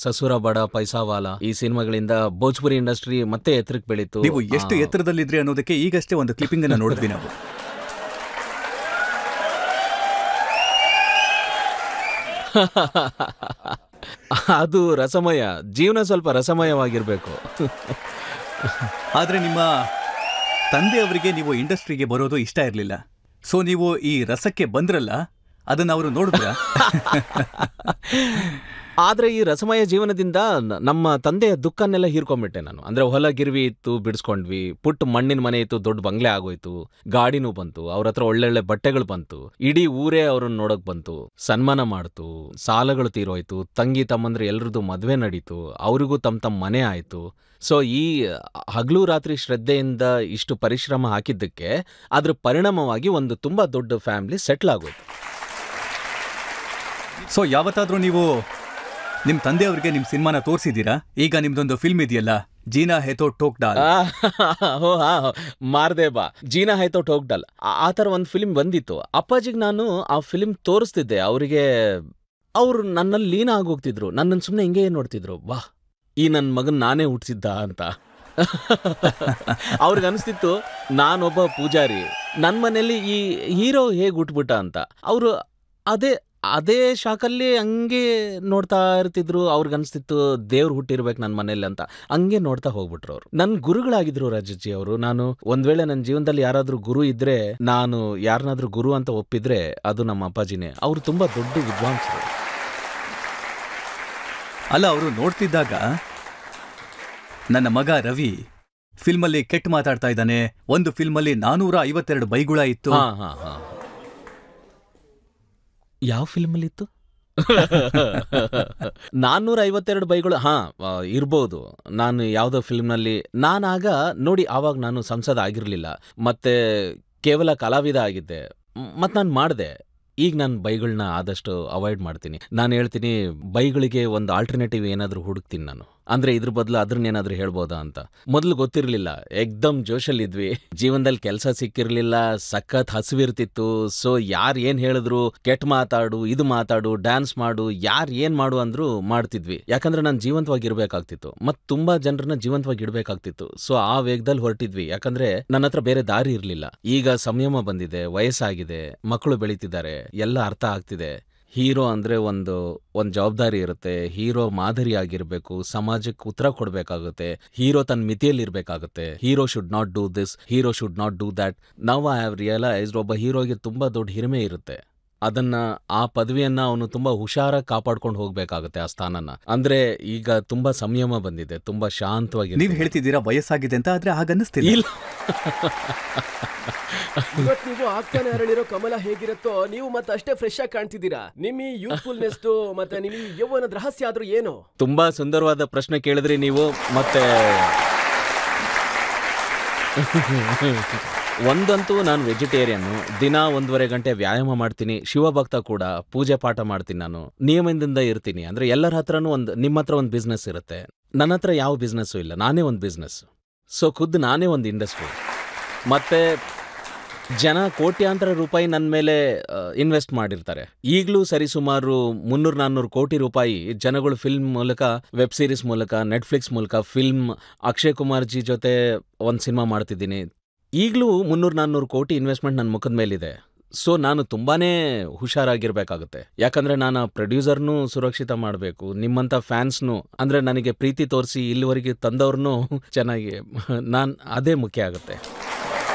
ಸಸುರ ಬಡ ಪೈಸಾವಾಲ, ಈ ಸಿನಿಮಾಗಳಿಂದ ಭೋಜ್ಪುರಿ ಇಂಡಸ್ಟ್ರಿ ಮತ್ತೆ ಎತ್ತರಕ್ಕೆ ಬೆಳೀತು. ನೀವು ಎಷ್ಟು ಎತ್ತರದಲ್ಲಿದ್ರಿ ಅನ್ನೋದಕ್ಕೆ ಈಗಷ್ಟೇ ಒಂದು ಕ್ಲಿಪ್ಪಿಂಗ್ ಅನ್ನ ನೋಡಿದ್ವಿ ನಾವು. ಅದು ರಸಮಯ, ಜೀವನ ಸ್ವಲ್ಪ ರಸಮಯವಾಗಿರ್ಬೇಕು. ಆದ್ರೆ ನಿಮ್ಮ ತಂದೆಯವರಿಗೆ ನೀವು ಇಂಡಸ್ಟ್ರಿಗೆ ಬರೋದು ಇಷ್ಟ ಇರಲಿಲ್ಲ. ಸೊ ನೀವು ಈ ರಸಕ್ಕೆ ಬಂದ್ರಲ್ಲ, ಅದನ್ನ ಅವರು ನೋಡಿದ್ರ? ಆದ್ರೆ ಈ ರಸಮಯ ಜೀವನದಿಂದ ನಮ್ಮ ತಂದೆಯ ದುಃಖನ್ನೆಲ್ಲ ಹೀರ್ಕೊಂಡ್ಬಿಟ್ಟೆ ನಾನು. ಅಂದ್ರೆ ಹೊಲ ಗಿರ್ವಿ ಇತ್ತು, ಬಿಡಿಸ್ಕೊಂಡ್ವಿ, ಪುಟ್ಟ ಮಣ್ಣಿನ ಮನೆ ಇತ್ತು, ದೊಡ್ಡ ಬಂಗ್ಲೆ ಆಗೋಯ್ತು, ಗಾಡಿನೂ ಬಂತು, ಅವ್ರ ಹತ್ರ ಒಳ್ಳೊಳ್ಳೆ ಬಟ್ಟೆಗಳು ಬಂತು, ಇಡೀ ಊರೇ ಅವ್ರನ್ನ ನೋಡಕ್ ಬಂತು, ಸನ್ಮಾನ ಮಾಡ್ತು, ಸಾಲಗಳು ತೀರೋಯ್ತು, ತಂಗಿ ತಮ್ಮಂದ್ರೆ ಎಲ್ರದ್ದು ಮದ್ವೆ ನಡೀತು, ಅವ್ರಿಗೂ ತಮ್ಮ ಮನೆ ಆಯ್ತು. ಸೊ ಈ ಹಗಲು ರಾತ್ರಿ ಶ್ರದ್ಧೆಯಿಂದ ಇಷ್ಟು ಪರಿಶ್ರಮ ಹಾಕಿದ್ದಕ್ಕೆ ಅದ್ರ ಪರಿಣಾಮವಾಗಿ ಒಂದು ತುಂಬಾ ದೊಡ್ಡ ಫ್ಯಾಮಿಲಿ ಸೆಟ್ಲ್ ಆಗೋಯ್ತು. ಸೊ ಯಾವತ್ತಾದ್ರೂ ನೀವು ನಿಮ್ ತಂದೆಯವ್ರಿಗೆ ನಿಮ್ ಸಿನಿಮಾನ ತೋರಿಸಿದ್ದೀರಾ? ಈಗ ನಿಮ್ದೊಂದು ಫಿಲ್ಮ್ ಇದೆಯಲ್ಲ, ಜೀನಾ ಹೈ ತೋ ಟೋಕ್ ಡಾಲ್. ಮಾರ್ದೆ ಬಾ, ಜೀನಾ ಹೈ ತೋ ಟೋಕ್ ಡಾಲ್, ಆ ಥರ ಒಂದು ಫಿಲ್ಮ್ ಬಂದಿತ್ತು. ಅಪ್ಪಾಜಿಗೆ ನಾನು ಆ ಫಿಲ್ಮ್ ತೋರಿಸ್ತಿದ್ದೆ. ಅವರಿಗೆ ಅವ್ರು ನನ್ನಲ್ಲಿ ಲೀನ ಆಗೋಗ್ತಿದ್ರು, ನನ್ನನ್ನು ಸುಮ್ಮನೆ ಹಿಂಗೆ ನೋಡ್ತಿದ್ರು. ವಾ, ಈ ನನ್ನ ಮಗನ್ ನಾನೇ ಹುಟ್ಟಿಸಿದ್ದ ಅಂತ. ಅವ್ರಿಗೆ ಅನಿಸ್ತಿತ್ತು ನಾನೊಬ್ಬ ಪೂಜಾರಿ, ನನ್ನ ಮನೇಲಿ ಈ ಹೀರೋ ಹೇಗೆ ಹುಟ್ಬಿಟ್ಟ ಅಂತ. ಅವರು ಅದೇ ಶಾಕಲ್ಲಿ ಹಂಗೆ ನೋಡ್ತಾ ಇರ್ತಿದ್ರು. ಅವ್ರಿಗನ್ಸ್ತಿತ್ತು ದೇವ್ರು ಹುಟ್ಟಿರ್ಬೇಕು ನನ್ನ ಮನೇಲಿ ಅಂತ. ಹಂಗೆ ನೋಡ್ತಾ ಹೋಗ್ಬಿಟ್ರು ಅವರು. ನನ್ನ ಗುರುಗಳಾಗಿದ್ರು ರಜತ್ಜಿ ಅವರು. ನಾನು ಒಂದ್ ವೇಳೆ ನನ್ನ ಜೀವನದಲ್ಲಿ ಯಾರಾದ್ರೂ ಗುರು ಇದ್ರೆ, ನಾನು ಯಾರನ್ನಾದ್ರೂ ಗುರು ಅಂತ ಒಪ್ಪಿದ್ರೆ ಅದು ನಮ್ಮ ಅಪ್ಪಾಜಿನೇ. ಅವರು ತುಂಬಾ ದೊಡ್ಡ ವಿದ್ವಾಂಸರು. ಅಲ್ಲ, ಅವರು ನೋಡ್ತಿದ್ದಾಗ ನನ್ನ ಮಗ ರವಿ ಫಿಲ್ಮಲ್ಲಿ ಕೆಟ್ಟ ಮಾತಾಡ್ತಾ ಇದ್ದಾನೆ, ಒಂದು ಫಿಲ್ಮಲ್ಲಿ 452 ಬೈಗುಳ ಇತ್ತು. ಯಾವ ಫಿಲ್ಮಲ್ಲಿ ಇತ್ತು? 452 ಬೈಗಳು ಇರ್ಬೋದು. ನಾನು ಯಾವುದೋ ಫಿಲ್ಮ್ನಲ್ಲಿ, ನಾನಾಗ ನೋಡಿ, ಆವಾಗ ನಾನು ಸಂಸದ ಆಗಿರಲಿಲ್ಲ, ಮತ್ತೆ ಕೇವಲ ಕಲಾವಿದ ಆಗಿದ್ದೆ. ಮತ್ತು ನಾನು ಮಾಡಿದೆ. ಈಗ ನಾನು ಬೈಗಳನ್ನ ಆದಷ್ಟು ಅವಾಯ್ಡ್ ಮಾಡ್ತೀನಿ. ನಾನು ಹೇಳ್ತೀನಿ, ಬೈಗಳಿಗೆ ಒಂದು ಆಲ್ಟರ್ನೇಟಿವ್ ಏನಾದರೂ ಹುಡುಕ್ತೀನಿ ನಾನು. ಅಂದ್ರೆ ಇದ್ರ ಬದಲು ಅದ್ರನ್ನೇನಾದ್ರೂ ಹೇಳ್ಬೋದಾ ಅಂತ. ಮೊದಲು ಗೊತ್ತಿರಲಿಲ್ಲ, ಎಕ್ದಮ್ ಜೋಶಲ್ಲಿದ್ವಿ. ಜೀವನದಲ್ಲಿ ಕೆಲಸ ಸಿಕ್ಕಿರ್ಲಿಲ್ಲ, ಸಖತ್ ಹಸಿವಿರ್ತಿತ್ತು. ಸೊ ಯಾರು ಏನ್ ಹೇಳಿದ್ರು, ಕೆಟ್ಟ ಮಾತಾಡು, ಇದು ಮಾತಾಡು, ಡ್ಯಾನ್ಸ್ ಮಾಡು, ಯಾರು ಏನ್ ಮಾಡು ಅಂದ್ರೂ ಮಾಡ್ತಿದ್ವಿ. ಯಾಕಂದ್ರೆ ನಾನು ಜೀವಂತವಾಗಿ ಇರ್ಬೇಕಾಗ್ತಿತ್ತು, ಮತ್ ತುಂಬಾ ಜನರನ್ನ ಜೀವಂತವಾಗಿ ಇಡ್ಬೇಕಾಗ್ತಿತ್ತು. ಸೊ ಆ ವೇಗದಲ್ಲಿ ಹೊರಟಿದ್ವಿ, ಯಾಕಂದ್ರೆ ನನ್ನ ಹತ್ರ ಬೇರೆ ದಾರಿ ಇರ್ಲಿಲ್ಲ. ಈಗ ಸಂಯಮ ಬಂದಿದೆ, ವಯಸ್ಸಾಗಿದೆ, ಮಕ್ಕಳು ಬೆಳೀತಿದ್ದಾರೆ, ಎಲ್ಲ ಅರ್ಥ ಆಗ್ತಿದೆ. ಹೀರೋ ಅಂದ್ರೆ ಒಂದು ಜವಾಬ್ದಾರಿ ಇರುತ್ತೆ. ಹೀರೋ ಮಾದರಿ ಆಗಿರ್ಬೇಕು, ಸಮಾಜಕ್ಕೆ ಉತ್ತರ ಕೊಡ್ಬೇಕಾಗುತ್ತೆ. ಹೀರೋ ತನ್ನ ಮಿತಿಯಲ್ಲಿ ಇರ್ಬೇಕಾಗುತ್ತೆ. Hero should not do this, hero should not do that. Now I have realised, ಒಬ್ಬ ಹೀರೋಗೆ ತುಂಬಾ ದೊಡ್ಡ ಹಿರಿಮೆ ಇರುತ್ತೆ. ಅದನ್ನ, ಆ ಪದವಿಯನ್ನ ಅವನು ತುಂಬಾ ಹುಷಾರಾಗಿ ಕಾಪಾಡ್ಕೊಂಡು ಹೋಗ್ಬೇಕಾಗುತ್ತೆ, ಆ ಸ್ಥಾನನ. ಅಂದ್ರೆ ಈಗ ತುಂಬಾ ಸಂಯಮ ಬಂದಿದೆ, ತುಂಬಾ ಶಾಂತವಾಗಿ. ನೀವು ಹೇಳ್ತಿದ್ದೀರಾ ವಯಸ್ಸಾಗಿದೆ ಅಂತ, ಆದ್ರೆ ಹಾಗನ್ನಿಸ್ತಿಲ್ಲ. ಇವತ್ತು ನೀವು ಆಗ್ತಾನೆ ಹರಳಿರೋ ಕಮಲ ಹೇಗಿರುತ್ತೋ, ನೀವು ಮತ್ತೆ ಅಷ್ಟೇ ಫ್ರೆಶ್ ಆಗಿ ಕಾಣ್ತಿದ್ದೀರಾ. ನಿಮ್ಮ ಈ ಯೂತ್ಫುಲ್ನೆಸ್ ಮತ್ತೆ ನಿಮ್ಮ ಈ ಯೌವನದ ರಹಸ್ಯ ಆದ್ರೂ ಏನು? ತುಂಬಾ ಸುಂದರವಾದ ಪ್ರಶ್ನೆ ಕೇಳಿದ್ರಿ ನೀವು. ಮತ್ತೆ ಒಂದಂತೂ ನಾನು ವೆಜಿಟೇರಿಯನ್ನು, ದಿನ 1.5 ಗಂಟೆ ವ್ಯಾಯಾಮ ಮಾಡ್ತೀನಿ, ಶಿವಭಕ್ತ ಕೂಡ, ಪೂಜೆ ಪಾಠ ಮಾಡ್ತೀನಿ, ನಾನು ನಿಯಮದಿಂದ ಇರ್ತೀನಿ. ಅಂದ್ರೆ ಎಲ್ಲರ ಹತ್ರನೂ ನಿಮ್ಮ ಹತ್ರ ಒಂದು ಬಿಸ್ನೆಸ್ ಇರುತ್ತೆ, ನನ್ನ ಹತ್ರ ಯಾವ ಬಿಸ್ನೆಸ್ಸು ಇಲ್ಲ, ನಾನೇ ಒಂದು ಬಿಸ್ನೆಸ್. ಸೊ ಖುದ್ದು ನಾನೇ ಒಂದು ಇಂಡಸ್ಟ್ರಿ. ಮತ್ತೆ ಜನ ಕೋಟ್ಯಾಂತರ ರೂಪಾಯಿ ನನ್ನ ಮೇಲೆ ಇನ್ವೆಸ್ಟ್ ಮಾಡಿರ್ತಾರೆ. ಈಗಲೂ ಸರಿಸುಮಾರು 300-400 ಕೋಟಿ ರೂಪಾಯಿ ಜನಗಳು ಫಿಲ್ಮ್ ಮೂಲಕ, ವೆಬ್ ಸೀರೀಸ್ ಮೂಲಕ, ನೆಟ್ಫ್ಲಿಕ್ಸ್ ಮೂಲಕ, ಫಿಲ್ಮ್ ಅಕ್ಷಯ್ ಕುಮಾರ್ ಜಿ ಜೊತೆ ಒಂದು ಸಿನಿಮಾ ಮಾಡ್ತಿದ್ದೀನಿ. ಈಗಲೂ 300-400 ಕೋಟಿ ಇನ್ವೆಸ್ಟ್ಮೆಂಟ್ ನನ್ನ ಮುಖದ ಮೇಲಿದೆ. ಸೊ ನಾನು ತುಂಬಾನೇ ಹುಷಾರಾಗಿರ್ಬೇಕಾಗುತ್ತೆ. ಯಾಕಂದ್ರೆ ನಾನು ಪ್ರೊಡ್ಯೂಸರ್ನೂ ಸುರಕ್ಷಿತ ಮಾಡಬೇಕು, ನಿಮ್ಮಂಥ ಫ್ಯಾನ್ಸ್ನು, ಅಂದ್ರೆ ನನಗೆ ಪ್ರೀತಿ ತೋರಿಸಿ ಇಲ್ಲಿವರೆಗೆ ತಂದವ್ರನ್ನೂ ಚೆನ್ನಾಗಿ, ಅದೇ ಮುಖ್ಯ ಆಗುತ್ತೆ.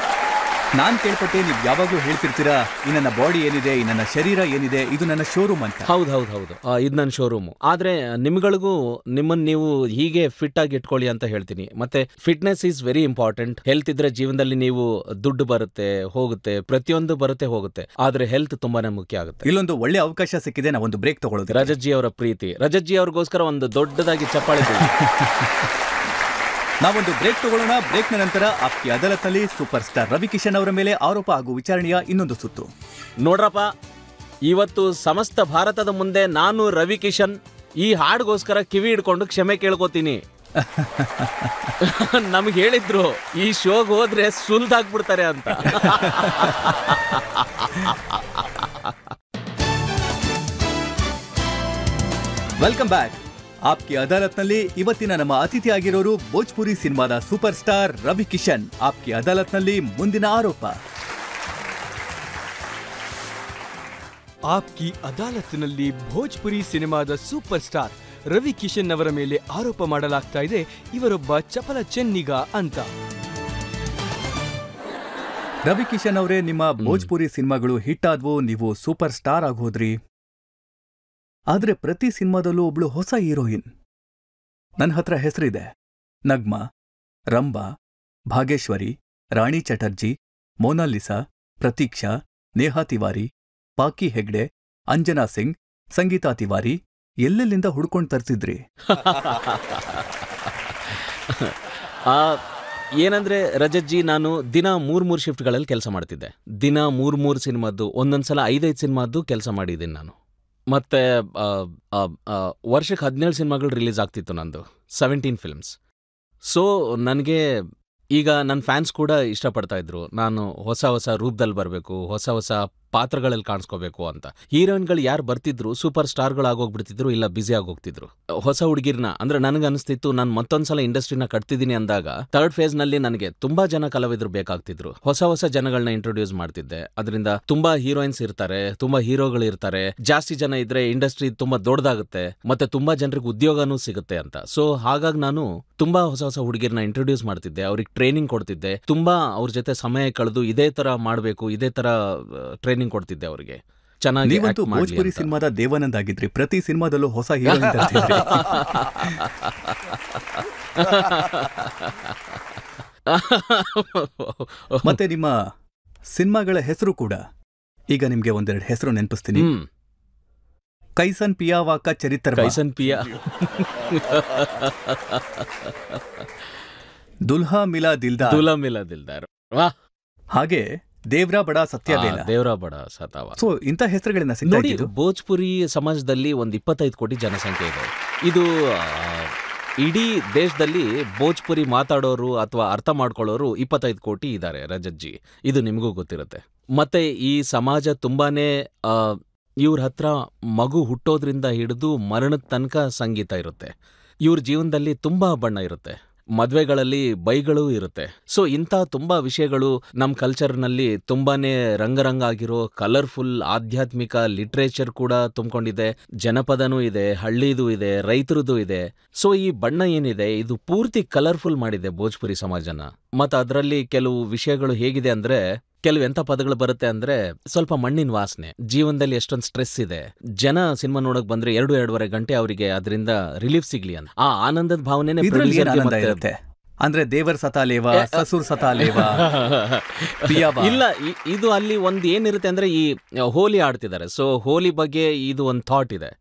ನಾನ್ ಕೇಳ್ಪಟ್ಟೆ, ನೀವು ಯಾವಾಗ್ಲೂ ಹೇಳ್ತಿರ್ತೀರಾ, ಈ ನನ್ನ ಬಾಡಿ ಏನಿದೆ, ಈ ನನ್ನ ಶರೀರ ಏನಿದೆ, ಇದು ನನ್ನ ಶೋರೂಮ್ ಅಂತ. ಹೌದು, ಇದು ನನ್ನ ಶೋರೂಮು. ಆದ್ರೆ ನಿಮ್ಗಳಿಗೂ ನಿಮ್ಮನ್ನ ನೀವು ಹೀಗೆ ಫಿಟ್ ಆಗಿ ಇಟ್ಕೊಳ್ಳಿ ಅಂತ ಹೇಳ್ತೀನಿ. ಮತ್ತೆ fitness is very important. Health ಇದ್ರೆ ಜೀವನದಲ್ಲಿ ನೀವು ದುಡ್ಡು ಬರುತ್ತೆ, ಹೋಗುತ್ತೆ, ಪ್ರತಿಯೊಂದು ಬರುತ್ತೆ, ಹೋಗುತ್ತೆ. ಆದ್ರೆ ಹೆಲ್ತ್ ತುಂಬಾನೇ ಮುಖ್ಯ ಆಗುತ್ತೆ. ಇಲ್ಲೊಂದು ಒಳ್ಳೆ ಅವಕಾಶ ಸಿಕ್ಕಿದೆ, ನಾವೊಂದು ಬ್ರೇಕ್ ತಗೊಳ್ಳೋದು. ರಜತ್ ಜಿ ಅವರ ಪ್ರೀತಿ, ರಜತ್ ಜಿ ಅವ್ರಿಗೋಸ್ಕರ ಒಂದು ದೊಡ್ಡದಾಗಿ ಚಪ್ಪಾಳೆ. ನಾವೊಂದು ಬ್ರೇಕ್ ತಗೊಳ್ಳೋಣ. ಬ್ರೇಕ್ನ ನಂತರ ಆಪ್ಕಿ ಅದಾಲತ್ನಲ್ಲಿ ಸೂಪರ್ ಸ್ಟಾರ್ ರವಿ ಕಿಶನ್ ಅವರ ಮೇಲೆ ಆರೋಪ ಹಾಗೂ ವಿಚಾರಣೆಯ ಇನ್ನೊಂದು ಸುತ್ತು. ನೋಡ್ರಪ್ಪ, ಇವತ್ತು ಸಮಸ್ತ ಭಾರತದ ಮುಂದೆ ನಾನು ರವಿ ಕಿಶನ್ ಈ ಹಾಡ್ಗೋಸ್ಕರ ಕಿವಿ ಹಿಡ್ಕೊಂಡು ಕ್ಷಮೆ ಕೇಳ್ಕೊತೀನಿ. ನಮ್ಗೆ ಹೇಳಿದ್ರು ಈ ಶೋಗ್ ಹೋದ್ರೆ ಸುಲ್ದಾಗ್ಬಿಡ್ತಾರೆ ಅಂತ. Welcome back. ಆಪ್ಕಿ ಅದಾಲತ್ನಲ್ಲಿ ಇವತ್ತಿನ ನಮ್ಮ ಅತಿಥಿ ಆಗಿರೋರು ಭೋಜ್ಪುರಿ ಸಿನಿಮಾದ ಸೂಪರ್ ಸ್ಟಾರ್ ರವಿ ಕಿಶನ್. ಆಪ್ಕಿ ಅದಾಲತ್ನಲ್ಲಿ ಮುಂದಿನ ಆರೋಪ. ಆಪ್ಕಿ ಅದಾಲತ್ನಲ್ಲಿ ಭೋಜ್ಪುರಿ ಸಿನಿಮಾದ ಸೂಪರ್ ಸ್ಟಾರ್ ರವಿ ಕಿಶನ್ ಅವರ ಮೇಲೆ ಆರೋಪ ಮಾಡಲಾಗ್ತಾ ಇದೆ, ಇವರೊಬ್ಬ ಚಪಲ ಚೆನ್ನಿಗ ಅಂತ. ರವಿ ಕಿಶನ್ ಅವರೇ, ನಿಮ್ಮ ಭೋಜ್ಪುರಿ ಸಿನಿಮಾಗಳು ಹಿಟ್ ಆದ್ವು, ನೀವು ಸೂಪರ್ ಸ್ಟಾರ್ ಆಗೋದ್ರಿ. ಆದ್ರೆ ಪ್ರತಿ ಸಿನಿಮಾದಲ್ಲೂ ಒಬ್ಳು ಹೊಸ ಹೀರೋಯಿನ್. ನನ್ನ ಹತ್ರ ಹೆಸರಿದೆ: ನಗ್ಮಾ, ರಂಬಾ, ಭಾಗೇಶ್ವರಿ, ರಾಣಿ ಚಟರ್ಜಿ, ಮೋನಾಲಿಸಾ, ಪ್ರತೀಕ್ಷಾ, ನೇಹಾ ತಿವಾರಿ, ಪಾಕಿ ಹೆಗ್ಡೆ, ಅಂಜನಾ ಸಿಂಗ್, ಸಂಗೀತಾ ತಿವಾರಿ. ಎಲ್ಲೆಲ್ಲಿಂದ ಹುಡ್ಕೊಂಡು ತರ್ತಿದ್ರಿ? ಏನಂದ್ರೆ ರಜತ್ ಜಿ, ನಾನು ದಿನ 3 ಶಿಫ್ಟ್ಗಳಲ್ಲಿ ಕೆಲಸ ಮಾಡ್ತಿದ್ದೆ. ದಿನ 3 ಸಿನಿಮಾದ್ದು, ಒಂದೊಂದ್ಸಲ 5 ಸಿನಿಮಾದ್ದು ಕೆಲಸ ಮಾಡಿದ್ದೀನಿ ನಾನು. ಮತ್ತೆ ವರ್ಷಕ್ಕೆ 17 ಸಿನಿಮಾಗಳು ರಿಲೀಸ್ ಆಗ್ತಿತ್ತು ನಂದು, 17 ಫಿಲ್ಮ್ಸ್. ಸೊ ನನಗೆ ಈಗ ನನ್ನ ಫ್ಯಾನ್ಸ್ ಕೂಡ ಇಷ್ಟಪಡ್ತಾ ಇದ್ರು, ನಾನು ಹೊಸ ರೂಪದಲ್ಲಿ ಬರಬೇಕು, ಹೊಸ ಪಾತ್ರಗಳಲ್ಲಿ ಕಾಣಿಸ್ಕೋಬೇಕು ಅಂತ. ಹೀರೋಯಿನ್ಗಳು ಯಾರು ಬರ್ತಿದ್ರು ಸೂಪರ್ ಸ್ಟಾರ್ಗಳು ಆಗೋಗ್ಬಿಡ್ತಿದ್ರು, ಇಲ್ಲ ಬ್ಯುಸಿ ಆಗೋಗ್ತಿದ್ರು. ಹೊಸ ಹುಡುಗಿರ್ನ ಅಂದ್ರೆ ನನಗನ್ನಿಸ್ತಿತ್ತು ನಾನು ಮತ್ತೊಂದ್ಸಲ ಇಂಡಸ್ಟ್ರಿನ ಕಟ್ತಿದ್ದೀನಿ ಅಂದಾಗ ಥರ್ಡ್ ಫೇಸ್ ನಲ್ಲಿ ನನಗೆ ತುಂಬಾ ಜನ ಕಲಾವಿದರು ಬೇಕಾಗ್ತಿದ್ರು. ಹೊಸ ಹೊಸ ಜನಗಳನ್ನ ಇಂಟ್ರೊಡ್ಯೂಸ್ ಮಾಡ್ತಿದ್ದೆ. ಅದರಿಂದ ತುಂಬಾ ಹೀರೋಯಿನ್ಸ್ ಇರ್ತಾರೆ, ತುಂಬಾ ಹೀರೋಗಳು ಇರ್ತಾರೆ. ಜಾಸ್ತಿ ಜನ ಇದ್ರೆ ಇಂಡಸ್ಟ್ರಿ ತುಂಬಾ ದೊಡ್ಡದಾಗುತ್ತೆ, ಮತ್ತೆ ತುಂಬಾ ಜನರಿಗೆ ಉದ್ಯೋಗನೂ ಸಿಗುತ್ತೆ ಅಂತ. ಸೊ ಹಾಗಾಗಿ ನಾನು ತುಂಬಾ ಹೊಸ ಹೊಸ ಹುಡುಗಿರ್ನ ಇಂಟ್ರೊಡ್ಯೂಸ್ ಮಾಡ್ತಿದ್ದೆ, ಅವ್ರಿಗೆ ಟ್ರೈನಿಂಗ್ ಕೊಡ್ತಿದ್ದೆ, ತುಂಬಾ ಅವ್ರ ಜೊತೆ ಸಮಯ ಕಳೆದು ಇದೇ ತರ ಮಾಡಬೇಕು, ಇದೇ ತರ ಟ್ರೈನಿಂಗ್ ಕೊಡ್ತಿದ್ದೆ ಅವ್ರಿಗೆ. ಚೆನ್ನಾಗಿ ನೀವಂತೂ ಭೋಜ್ಪುರಿ ಸಿನಿಮಾದ ದೇವಾನಂದ್ ಆಗಿದ್ರಿ. ಪ್ರತಿ ಸಿನಿಮಾದಲ್ಲೂ ಹೊಸ ಹೀರೋಯಿನ್ ತರ್ತಿದ್ರಿ. ಮತ್ತೆ ನಿಮ್ಮ ಸಿನಿಮಾಗಳ ಹೆಸರು ಕೂಡ, ಈಗ ನಿಮ್ಗೆ ಒಂದೆರಡು ಹೆಸರು ನೆನಪಿಸ್ತೀನಿ. ಕೈಸನ್ ಪಿಯಾವಾಕ ಚರಿತ್ರ, ಕೈಸನ್ ಪಿಯಾ, ದುಲ್ಹಾ ಮಿಲಾ ದಿಲ್ದಾರ್, ದುಲಾ ಮಿಲಾ ದಿಲ್ದಾರ್, ವಾಹ್, ಹಾಗೆ ದೇವ್ರಾ ಬಡ ಸತ್ಯವೇಲ, ದೇವ್ರಾ ಬಡ ಸತಾವ. ಸೊ ಇಂಥ ಹೆಸರುಗಳನ್ನ ಸಿಗ್ತಾ ನೋಡಿ, ಇದ್ದು. ಭೋಜ್ಪುರಿ ಸಮಾಜದಲ್ಲಿ ಒಂದು 25 ಕೋಟಿ ಜನಸಂಖ್ಯೆ ಇದೆ. ಇದು ಇಡೀ ದೇಶದಲ್ಲಿ ಭೋಜ್ಪುರಿ ಮಾತಾಡೋರು ಅಥವಾ ಅರ್ಥ ಮಾಡ್ಕೊಳ್ಳೋರು 25 ಕೋಟಿ ಇದ್ದಾರೆ ರಜತ್ಜಿ. ಇದು ನಿಮಗೂ ಗೊತ್ತಿರುತ್ತೆ. ಮತ್ತೆ ಈ ಸಮಾಜ ತುಂಬಾನೇ ಇವ್ರ ಹತ್ರ ಮಗು ಹುಟ್ಟೋದ್ರಿಂದ ಹಿಡಿದು ಮರಣದ ತನಕ ಸಂಗೀತ ಇರುತ್ತೆ. ಇವ್ರ ಜೀವನದಲ್ಲಿ ತುಂಬಾ ಬಣ್ಣ ಇರುತ್ತೆ, ಮದ್ವೆಗಳಲ್ಲಿ ಬೈಗಳೂ ಇರುತ್ತೆ. ಸೊ ಇಂಥ ತುಂಬಾ ವಿಷಯಗಳು ನಮ್ಮ ಕಲ್ಚರ್ನಲ್ಲಿ ತುಂಬಾನೇ ರಂಗರಂಗ ಆಗಿರೋ ಕಲರ್ಫುಲ್ ಆಧ್ಯಾತ್ಮಿಕ ಲಿಟ್ರೇಚರ್ ಕೂಡ ತುಂಬಿಕೊಂಡಿದೆ. ಜನಪದನೂ ಇದೆ, ಹಳ್ಳಿದೂ ಇದೆ, ರೈತರದ್ದು ಇದೆ. ಸೊ ಈ ಬಣ್ಣ ಏನಿದೆ ಇದು ಪೂರ್ತಿ ಕಲರ್ಫುಲ್ ಮಾಡಿದೆ ಭೋಜ್ಪುರಿ ಸಮಾಜನ. ಮತ್ತು ಅದರಲ್ಲಿ ಕೆಲವು ವಿಷಯಗಳು ಹೇಗಿದೆ ಅಂದ್ರೆ, ಕೆಲವು ಎಂಥ ಪದಗಳು ಬರುತ್ತೆ ಅಂದ್ರೆ, ಸ್ವಲ್ಪ ಮಣ್ಣಿನ ವಾಸನೆ, ಜೀವನದಲ್ಲಿ ಎಷ್ಟೊಂದು ಸ್ಟ್ರೆಸ್ ಇದೆ, ಜನ ಸಿನಿಮಾ ನೋಡಕ್ ಬಂದ್ರೆ 2-2.5 ಗಂಟೆ ಅವರಿಗೆ ಅದರಿಂದ ರಿಲೀಫ್ ಸಿಗ್ಲಿ ಅಂತ ಆ ಆನಂದದ ಭಾವನೆ ಇರುತ್ತೆ. ಅಂದ್ರೆ ದೇವರ್ ಸತಾಲೇವ, ಸಸುರ್ ಸತಾಲೇವ, ಇಲ್ಲ. ಇದು ಅಲ್ಲಿ ಒಂದು ಏನಿರುತ್ತೆ ಅಂದ್ರೆ, ಈ ಹೋಲಿ ಆಡ್ತಿದ್ದಾರೆ. ಸೊ ಹೋಲಿ ಬಗ್ಗೆ ಇದು ಒಂದು ಥಾಟ್ ಇದೆ.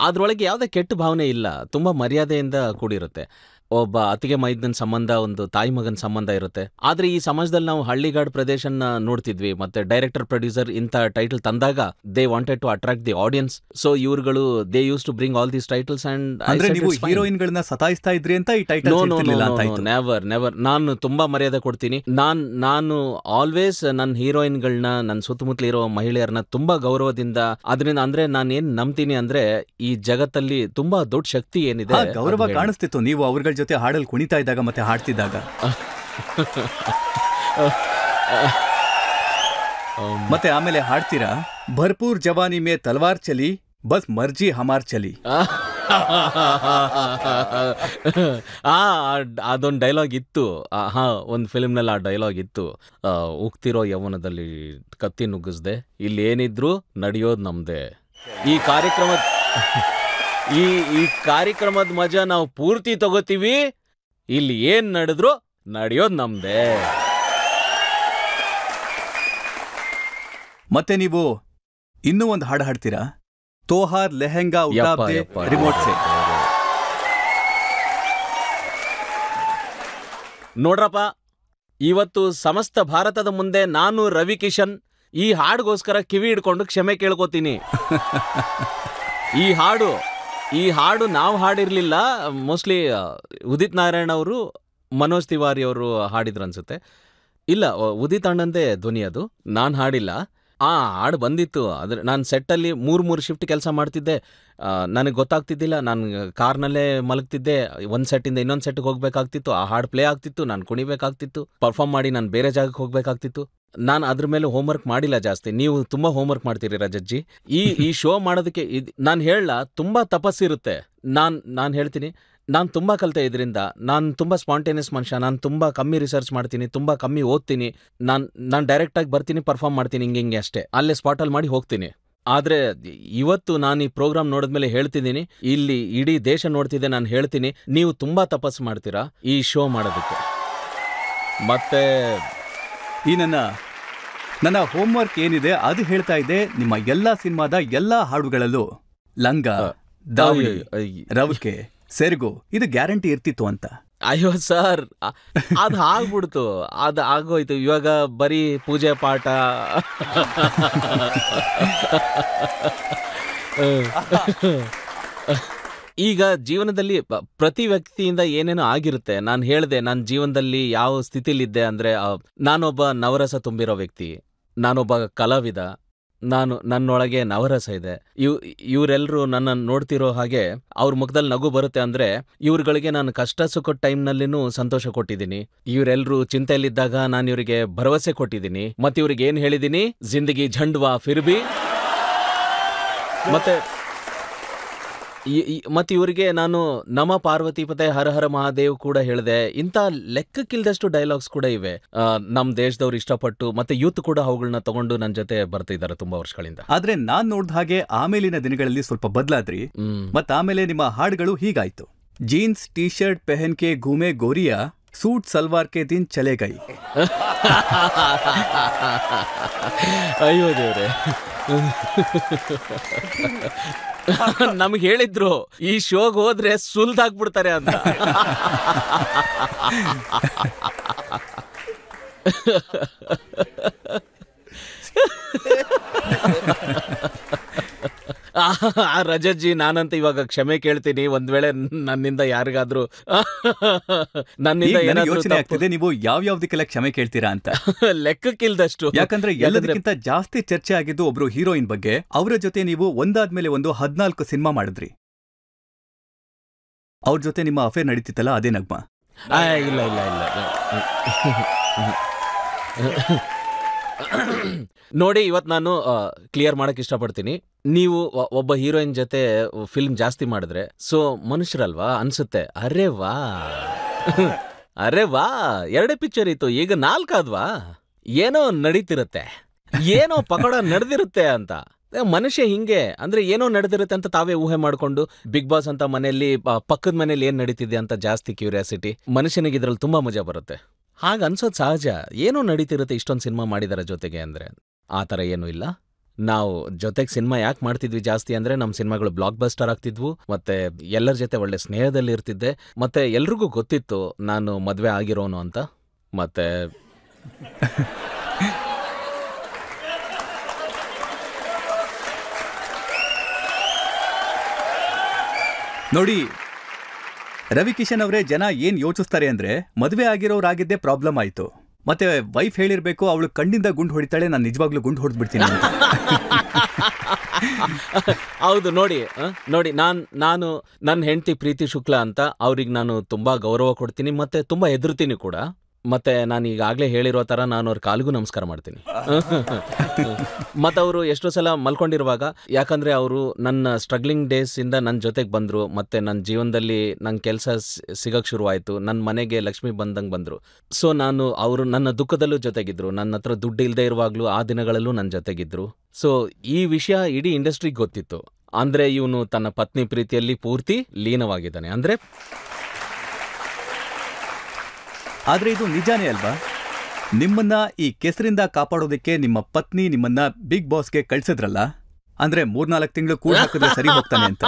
ಅದ್ರೊಳಗೆ ಯಾವುದೇ ಕೆಟ್ಟ ಭಾವನೆ ಇಲ್ಲ, ತುಂಬಾ ಮರ್ಯಾದೆಯಿಂದ ಕೂಡಿರುತ್ತೆ. ಒಬ್ಬ ಅತ್ತಿಗೆ ಮೈದನ ಸಂಬಂಧ, ಒಂದು ತಾಯಿ ಮಗನ ಸಂಬಂಧ ಇರುತ್ತೆ. ಆದ್ರೆ ಈ ಸಮಾಜದಲ್ಲಿ ನಾವು ಹಳ್ಳಿಗಾಡು ಪ್ರದೇಶನ ನೋಡ್ತಿದ್ವಿ. ಮತ್ತೆ ಡೈರೆಕ್ಟರ್ ಪ್ರೊಡ್ಯೂಸರ್ ಇಂಥ ಟೈಟಲ್ ತಂದಾಗ they wanted to attract the audience. So ಇವ್ರುಗಳು they use to bring all these titles and ನೀವು ಹೀರೋಯಿನ್ಗಳನ್ನ ಸತಾಯಿಸ್ತಾ ಇದ್ರಿ ಅಂತ ಈ ಟೈಟಲ್ ನೆವರ್. ನಾನು ತುಂಬಾ ಮರ್ಯಾದೆ ಕೊಡ್ತೀನಿ. ನಾನು ಆಲ್ವೇಸ್ ನನ್ನ ಹೀರೋಯಿನ್ಗಳನ್ನ, ನನ್ನ ಸುತ್ತಮುತ್ತಲ ಇರೋ ಮಹಿಳೆಯರನ್ನ ತುಂಬಾ ಗೌರವದಿಂದ, ಅದರಿಂದ ಅಂದ್ರೆ ನಾನು ಏನ್ ನಂಬ್ತೀನಿ ಅಂದ್ರೆ, ಈ ಜಗತ್ತಲ್ಲಿ ತುಂಬಾ ದೊಡ್ಡ ಶಕ್ತಿ ಏನಿದೆ, ಗೌರವ ಕಾಣಿಸ್ತಿತ್ತು ನೀವು ಅವ್ರಗಳ ಜೊತೆ ಹಾಡಲ್ ಕುಣಿತಾ ಇದ್ದಾಗ ಮತ್ತೆ ಹಾಡ್ತಿದ್ದಾಗ. ಮತ್ತೆ ಆಮೇಲೆ ಹಾಡ್ತೀರಾ, ಭರ್ಪೂರ್ ಜವಾನಿ ಮೇ ತಲ್ವಾರ್ ಚಲಿ, ಬಸ್ ಮರ್ಜಿ ಹಮಾರ್ ಚಲಿ. ಅದೊಂದು ಡೈಲಾಗ್ ಇತ್ತು. ಒಂದು ಫಿಲ್ಮ್ನಲ್ಲಿ ಆ ಡೈಲಾಗ್ ಇತ್ತು. ಉಗ್ತಿರೋ ಯೌವನದಲ್ಲಿ ಕತ್ತಿ ನುಗ್ಗಿಸ್ದೆ, ಇಲ್ಲಿ ಏನಿದ್ರು ನಡೆಯೋದು ನಮ್ದೆ. ಈ ಕಾರ್ಯಕ್ರಮದ ಮಜಾ ನಾವು ಪೂರ್ತಿ ತಗೋತೀವಿ, ಇಲ್ಲಿ ಏನ್ ನಡೆದ್ರು ನಡೆಯೋದು ನಮ್ದೆ. ಮತ್ತೆ ನೀವು ಇನ್ನೂ ಒಂದು ಹಾಡು ಹಾಡ್ತೀರಾ, ತೋಹಾರ್ ಲೆಹೆಂಗಾ ಉಡಾಬ್ದೆ ರಿಮೋಟ್ ಸೆ. ನೋಡ್ರಪ್ಪ, ಇವತ್ತು ಸಮಸ್ತ ಭಾರತದ ಮುಂದೆ ನಾನು ರವಿ ಕಿಶನ್ ಈ ಹಾಡ್ಗೋಸ್ಕರ ಕಿವಿ ಹಿಡ್ಕೊಂಡು ಕ್ಷಮೆ ಕೇಳ್ಕೊತೀನಿ. ಈ ಹಾಡು ನಾವು ಹಾಡಿರ್ಲಿಲ್ಲ, ಮೋಸ್ಟ್ಲಿ ಉದಿತ್ ನಾರಾಯಣ್ ಅವರು, ಮನೋಜ್ ತಿವಾರಿ ಅವರು ಹಾಡಿದ್ರು ಅನ್ಸುತ್ತೆ. ಇಲ್ಲ, ಉದಿತ್ ಅಣ್ಣಂದೇ ಧ್ವನಿ ಅದು, ನಾನು ಹಾಡಿಲ್ಲ. ಹಾಡು ಬಂದಿತ್ತು. ಆದರೆ ನಾನು ಸೆಟ್ಟಲ್ಲಿ 3 ಶಿಫ್ಟ್ ಕೆಲಸ ಮಾಡ್ತಿದ್ದೆ. ನನಗೆ ಗೊತ್ತಾಗ್ತಿದ್ದಿಲ್ಲ. ನಾನು ಕಾರ್ನಲ್ಲೇ ಮಲಗ್ತಿದ್ದೆ. ಒಂದು ಸೆಟ್ಟಿಂದ ಇನ್ನೊಂದು ಸೆಟ್ಗೆ ಹೋಗ್ಬೇಕಾಗ್ತಿತ್ತು. ಆ ಹಾಡು ಪ್ಲೇ ಆಗ್ತಿತ್ತು, ನಾನು ಕುಣಿಬೇಕಾಗ್ತಿತ್ತು, ಪರ್ಫಾರ್ಮ್ ಮಾಡಿ ನಾನು ಬೇರೆ ಜಾಗಕ್ಕೆ ಹೋಗ್ಬೇಕಾಗ್ತಿತ್ತು. ನಾನು ಅದ್ರ ಮೇಲೆ ಹೋಮ್ವರ್ಕ್ ಮಾಡಿಲ್ಲ ಜಾಸ್ತಿ. ನೀವು ತುಂಬಾ ಹೋಮ್ವರ್ಕ್ ಮಾಡ್ತೀರಿ ರಜತ್ಜಿ. ಈ ಶೋ ಮಾಡೋದಕ್ಕೆ ನಾನು ಹೇಳಲ್ಲ, ತುಂಬಾ ತಪಸ್ಸಿರುತ್ತೆ. ನಾನು ಹೇಳ್ತೀನಿ, ನಾನು ತುಂಬಾ ಕಲಿತೆ ಇದರಿಂದ. ನಾನು ತುಂಬಾ ಸ್ಪಾಂಟೇನಿಯಸ್ ಮನುಷ್ಯ. ನಾನು ತುಂಬಾ ಕಮ್ಮಿ ರಿಸರ್ಚ್ ಮಾಡ್ತೀನಿ, ತುಂಬಾ ಕಮ್ಮಿ ಓದ್ತೀನಿ. ನಾನು ಡೈರೆಕ್ಟಾಗಿ ಬರ್ತೀನಿ, ಪರ್ಫಾರ್ಮ್ ಮಾಡ್ತೀನಿ, ಹಿಂಗೆ ಅಷ್ಟೇ, ಅಲ್ಲೇ ಸ್ಪಾಟಲ್ಲಿ ಮಾಡಿ ಹೋಗ್ತೀನಿ. ಆದರೆ ಇವತ್ತು ನಾನು ಈ ಪ್ರೋಗ್ರಾಮ್ ನೋಡಿದ್ಮೇಲೆ ಹೇಳ್ತಿದ್ದೀನಿ, ಇಲ್ಲಿ ಇಡೀ ದೇಶ ನೋಡ್ತಿದ್ದೆ, ನಾನು ಹೇಳ್ತೀನಿ, ನೀವು ತುಂಬಾ ತಪಸ್ಸು ಮಾಡ್ತೀರಾ ಈ ಶೋ ಮಾಡೋದಕ್ಕೆ. ಮತ್ತೆ ಈ ನನ್ನ ಹೋಮ್ವರ್ಕ್ ಏನಿದೆ ಅದು ಹೇಳ್ತಾ ಇದೆ, ನಿಮ್ಮ ಎಲ್ಲಾ ಸಿನಿಮಾದ ಎಲ್ಲಾ ಹಾಡುಗಳಲ್ಲೂ ಲಂಗ, ದಾವಳಿ, ರವಿಕೆ, ಸೆರಗು ಇದು ಗ್ಯಾರಂಟಿ ಇರ್ತಿತ್ತು ಅಂತ. ಅಯ್ಯೋ ಸರ್, ಅದು ಆಗ್ಬಿಡ್ತು, ಅದು ಆಗೋಯ್ತು. ಇವಾಗ ಬರೀ ಪೂಜೆ ಪಾಠ. ಈಗ ಜೀವನದಲ್ಲಿ ಪ್ರತಿ ವ್ಯಕ್ತಿಯಿಂದ ಏನೇನೋ ಆಗಿರುತ್ತೆ. ನಾನು ಹೇಳಿದೆ, ನನ್ನ ಜೀವನದಲ್ಲಿ ಯಾವ ಸ್ಥಿತಿಲಿದ್ದೆ ಅಂದರೆ, ನಾನೊಬ್ಬ ನವರಸ ತುಂಬಿರೋ ವ್ಯಕ್ತಿ, ನಾನೊಬ್ಬ ಕಲಾವಿದ, ನನ್ನೊಳಗೆ ನವರಸ ಇದೆ. ಇವರೆಲ್ಲರೂ ನನ್ನನ್ನು ನೋಡ್ತಿರೋ ಹಾಗೆ ಅವ್ರ ಮುಖದಲ್ಲಿ ನಗು ಬರುತ್ತೆ ಅಂದ್ರೆ ಇವ್ರುಗಳಿಗೆ ನಾನು ಕಷ್ಟ ಸುಖದ ಟೈಮ್ನಲ್ಲಿನೂ ಸಂತೋಷ ಕೊಟ್ಟಿದ್ದೀನಿ. ಇವರೆಲ್ಲರೂ ಚಿಂತೆಯಲ್ಲಿದ್ದಾಗ ನಾನು ಇವರಿಗೆ ಭರವಸೆ ಕೊಟ್ಟಿದ್ದೀನಿ. ಮತ್ತೆ ಇವ್ರಿಗೆ ಏನ್ ಹೇಳಿದ್ದೀನಿ, ಜಿಂದಗಿ ಝಂಡ್ವಾ ಫಿರ್ಬಿ. ಮತ್ತೆ ಇವರಿಗೆ ನಾನು ನಮ ಪಾರ್ವತಿಪತೆ ಹರ ಹರ ಮಹಾದೇವ್ ಕೂಡ ಹೇಳಿದೆ. ಇಂಥ ಲೆಕ್ಕಕ್ಕಿಲ್ದಷ್ಟು ಡೈಲಾಗ್ಸ್ ಕೂಡ ಇವೆ. ನಮ್ ದೇಶದವ್ರು ಇಷ್ಟಪಟ್ಟು ಮತ್ತೆ ಯೂತ್ ಕೂಡ ಅವುಗಳನ್ನ ತಗೊಂಡು ನನ್ನ ಜೊತೆ ಬರ್ತಿದ್ದಾರೆ ತುಂಬಾ ವರ್ಷಗಳಿಂದ. ಆದ್ರೆ ನಾನ್ ನೋಡ್ದ ಹಾಗೆ ಆಮೇಲಿನ ದಿನಗಳಲ್ಲಿ ಸ್ವಲ್ಪ ಬದಲಾದ್ರಿ. ಮತ್ತ ಆಮೇಲೆ ನಿಮ್ಮ ಹಾಡುಗಳು ಹೀಗಾಯ್ತು: ಜೀನ್ಸ್ ಟಿ ಶರ್ಟ್ ಪೆಹನ್ ಕೆ ಘೂಮೆ ಗೋರಿಯಾ, ಸೂಟ್ ಸಲ್ವಾರ್ ಕೆ ದಿನ್ ಚಲೆ ಗೈ. ಅಯ್ಯೋ ದೇವ್ರೆ, ನಮ್ಗೆ ಹೇಳಿದ್ರು ಈ ಶೋಗ್ ಹೋದ್ರೆ ಸುಲ್ದಾಕ್ಬಿಡ್ತಾರೆ ಅಂತ. ರಜಜ್ಜಿ, ನಾನಂತ ಇವಾಗ ಕ್ಷಮೆ ಕೇಳ್ತೀನಿ. ಒಂದ್ ವೇಳೆ ನನ್ನಿಂದ ಯಾರಿಗಾದ್ರೂ ಯೋಚನೆ ಆಗ್ತಿದೆ ನೀವು ಯಾವ್ಯಾವ್ದಕ್ಕೆಲ್ಲ ಕ್ಷಮೆ ಕೇಳ್ತೀರಾ ಅಂತ. ಲೆಕ್ಕಕ್ಕಿಲ್ದಷ್ಟು. ಯಾಕಂದ್ರೆ ಎಲ್ಲದಕ್ಕಿಂತ ಜಾಸ್ತಿ ಚರ್ಚೆ ಆಗಿದ್ದು ಒಬ್ರು ಹೀರೋಯಿನ್ ಬಗ್ಗೆ. ಅವರ ಜೊತೆ ನೀವು ಒಂದಾದ್ಮೇಲೆ ಒಂದು 14 ಸಿನಿಮಾ ಮಾಡಿದ್ರಿ. ಅವ್ರ ಜೊತೆ ನಿಮ್ಮ ಅಫೇರ್ ನಡೀತಿತ್ತಲ್ಲ, ಅದೇ ನಗ್ಮಾ? ಇಲ್ಲ. ನೋಡಿ, ಇವತ್ತು ನಾನು ಕ್ಲಿಯರ್ ಮಾಡಕ್ ಇಷ್ಟಪಡ್ತೀನಿ. ನೀವು ಒಬ್ಬ ಹೀರೋಯಿನ್ ಜೊತೆ ಫಿಲ್ಮ್ ಜಾಸ್ತಿ ಮಾಡಿದ್ರೆ ಮನುಷ್ಯರಲ್ವಾ ಅನ್ಸುತ್ತೆ, ಅರೆ ವಾ 2 ಪಿಕ್ಚರ್ ಇತ್ತು, ಈಗ 4 ಆದ್ವಾ, ಏನೋ ನಡೀತಿರುತ್ತೆ, ಏನೋ ಪಕೋಡ ನಡೆದಿರುತ್ತೆ ಅಂತ. ಮನುಷ್ಯ ಹಿಂಗೆ ಅಂದ್ರೆ ಏನೋ ನಡೆದಿರುತ್ತೆ ಅಂತ ತಾವೇ ಊಹೆ ಮಾಡ್ಕೊಂಡು ಬಿಗ್ ಬಾಸ್ ಅಂತ ಮನೆಯಲ್ಲಿ ಪಕ್ಕದ ಮನೇಲಿ ಏನ್ ನಡೀತಿದೆ ಅಂತ ಜಾಸ್ತಿ ಕ್ಯೂರಿಯಾಸಿಟಿ. ಮನುಷ್ಯನಿಗೆ ಇದ್ರಲ್ಲಿ ತುಂಬಾ ಮಜಾ ಬರುತ್ತೆ. ಹಾಗ ಅನ್ಸೋದು ಸಹಜ. ಏನೋ ನಡೀತಿರುತ್ತೆ ಇಷ್ಟೊಂದು ಸಿನಿಮಾ ಮಾಡಿದಾರ ಜೊತೆಗೆ ಅಂದ್ರೆ. ಆ ಥರ ಏನೂ ಇಲ್ಲ. ನಾವು ಜೊತೆಗೆ ಸಿನಿಮಾ ಯಾಕೆ ಮಾಡ್ತಿದ್ವಿ ಜಾಸ್ತಿ ಅಂದ್ರೆ ನಮ್ಮ ಸಿನಿಮಾಗಳು ಬ್ಲಾಕ್ ಬಸ್ಟರ್ ಆಗ್ತಿದ್ವು, ಮತ್ತೆ ಎಲ್ಲರ ಜೊತೆ ಒಳ್ಳೆ ಸ್ನೇಹದಲ್ಲಿ ಇರ್ತಿದ್ದೆ, ಮತ್ತೆ ಎಲ್ರಿಗೂ ಗೊತ್ತಿತ್ತು ನಾನು ಮದುವೆ ಆಗಿರೋನು ಅಂತ. ಮತ್ತೆ ನೋಡಿ ರವಿ ಕಿಶನ್ ಅವರೇ, ಜನ ಏನ್ ಯೋಚಿಸ್ತಾರೆ ಅಂದ್ರೆ ಮದುವೆ ಆಗಿರೋರಾಗಿದ್ದೇ ಪ್ರಾಬ್ಲಮ್ ಆಯ್ತು. ಮತ್ತೆ ವೈಫ್ ಹೇಳಿರ್ಬೇಕು, ಅವಳು ಕಣ್ಣಿಂದ ಗುಂಡು ಹೊಡಿತಾಳೆ, ನಾನು ನಿಜವಾಗ್ಲೂ ಗುಂಡು ಹೊಡೆದ್ಬಿಡ್ತೀನಿ ಅಂತ. ಹೌದು. ನೋಡಿ ನಾನು ನನ್ನ ಹೆಂಡತಿ ಪ್ರೀತಿ ಶುಕ್ಲಾ ಅಂತ, ಅವ್ರಿಗೆ ನಾನು ತುಂಬಾ ಗೌರವ ಕೊಡ್ತೀನಿ ಮತ್ತೆ ತುಂಬಾ ಹೆದರ್ತೀನಿ ಕೂಡ. ಮತ್ತೆ ನಾನು ಈಗಾಗಲೇ ಹೇಳಿರೋ ಥರ ನಾನು ಅವ್ರ ಕಾಲಿಗೂ ನಮಸ್ಕಾರ ಮಾಡ್ತೀನಿ. ಮತ್ತು ಅವರು ಎಷ್ಟೋ ಸಲ ಮಲ್ಕೊಂಡಿರುವಾಗ, ಯಾಕಂದರೆ ಅವರು ನನ್ನ ಸ್ಟ್ರಗ್ಲಿಂಗ್ ಡೇಸಿಂದ ನನ್ನ ಜೊತೆಗೆ ಬಂದರು, ಮತ್ತು ನನ್ನ ಜೀವನದಲ್ಲಿ ನಂಗೆ ಕೆಲಸ ಸಿಗಕ್ಕೆ ಶುರುವಾಯಿತು, ನನ್ನ ಮನೆಗೆ ಲಕ್ಷ್ಮಿ ಬಂದಂಗೆ ಬಂದರು. ಅವರು ನನ್ನ ದುಃಖದಲ್ಲೂ ಜೊತೆಗಿದ್ರು, ನನ್ನ ಹತ್ರ ದುಡ್ಡು ಇಲ್ಲದೆ ಇರುವಾಗಲೂ ಆ ದಿನಗಳಲ್ಲೂ ನನ್ನ ಜೊತೆಗಿದ್ರು. ಈ ವಿಷಯ ಇಡೀ ಇಂಡಸ್ಟ್ರಿಗೆ ಗೊತ್ತಿತ್ತು. ಅಂದರೆ ಇವನು ತನ್ನ ಪತ್ನಿ ಪ್ರೀತಿಯಲ್ಲಿ ಪೂರ್ತಿ ಲೀನವಾಗಿದ್ದಾನೆ ಅಂದರೆ. ಆದ್ರೆ ಇದು ನಿಜಾನೇ ಅಲ್ವಾ? ನಿಮ್ಮನ್ನ ಈ ಕೆಸರಿಂದ ಕಾಪಾಡೋದಕ್ಕೆ ನಿಮ್ಮ ಪತ್ನಿ ನಿಮ್ಮನ್ನ ಬಿಗ್ ಬಾಸ್ಗೆ ಕಳ್ಸಿದ್ರಲ್ಲ, ಅಂದ್ರೆ 3-4 ತಿಂಗಳು ಕೂಡ ಹಾಕಿದ್ರೆ ಸರಿ ಹೋಗ್ತಾನೆ ಅಂತ.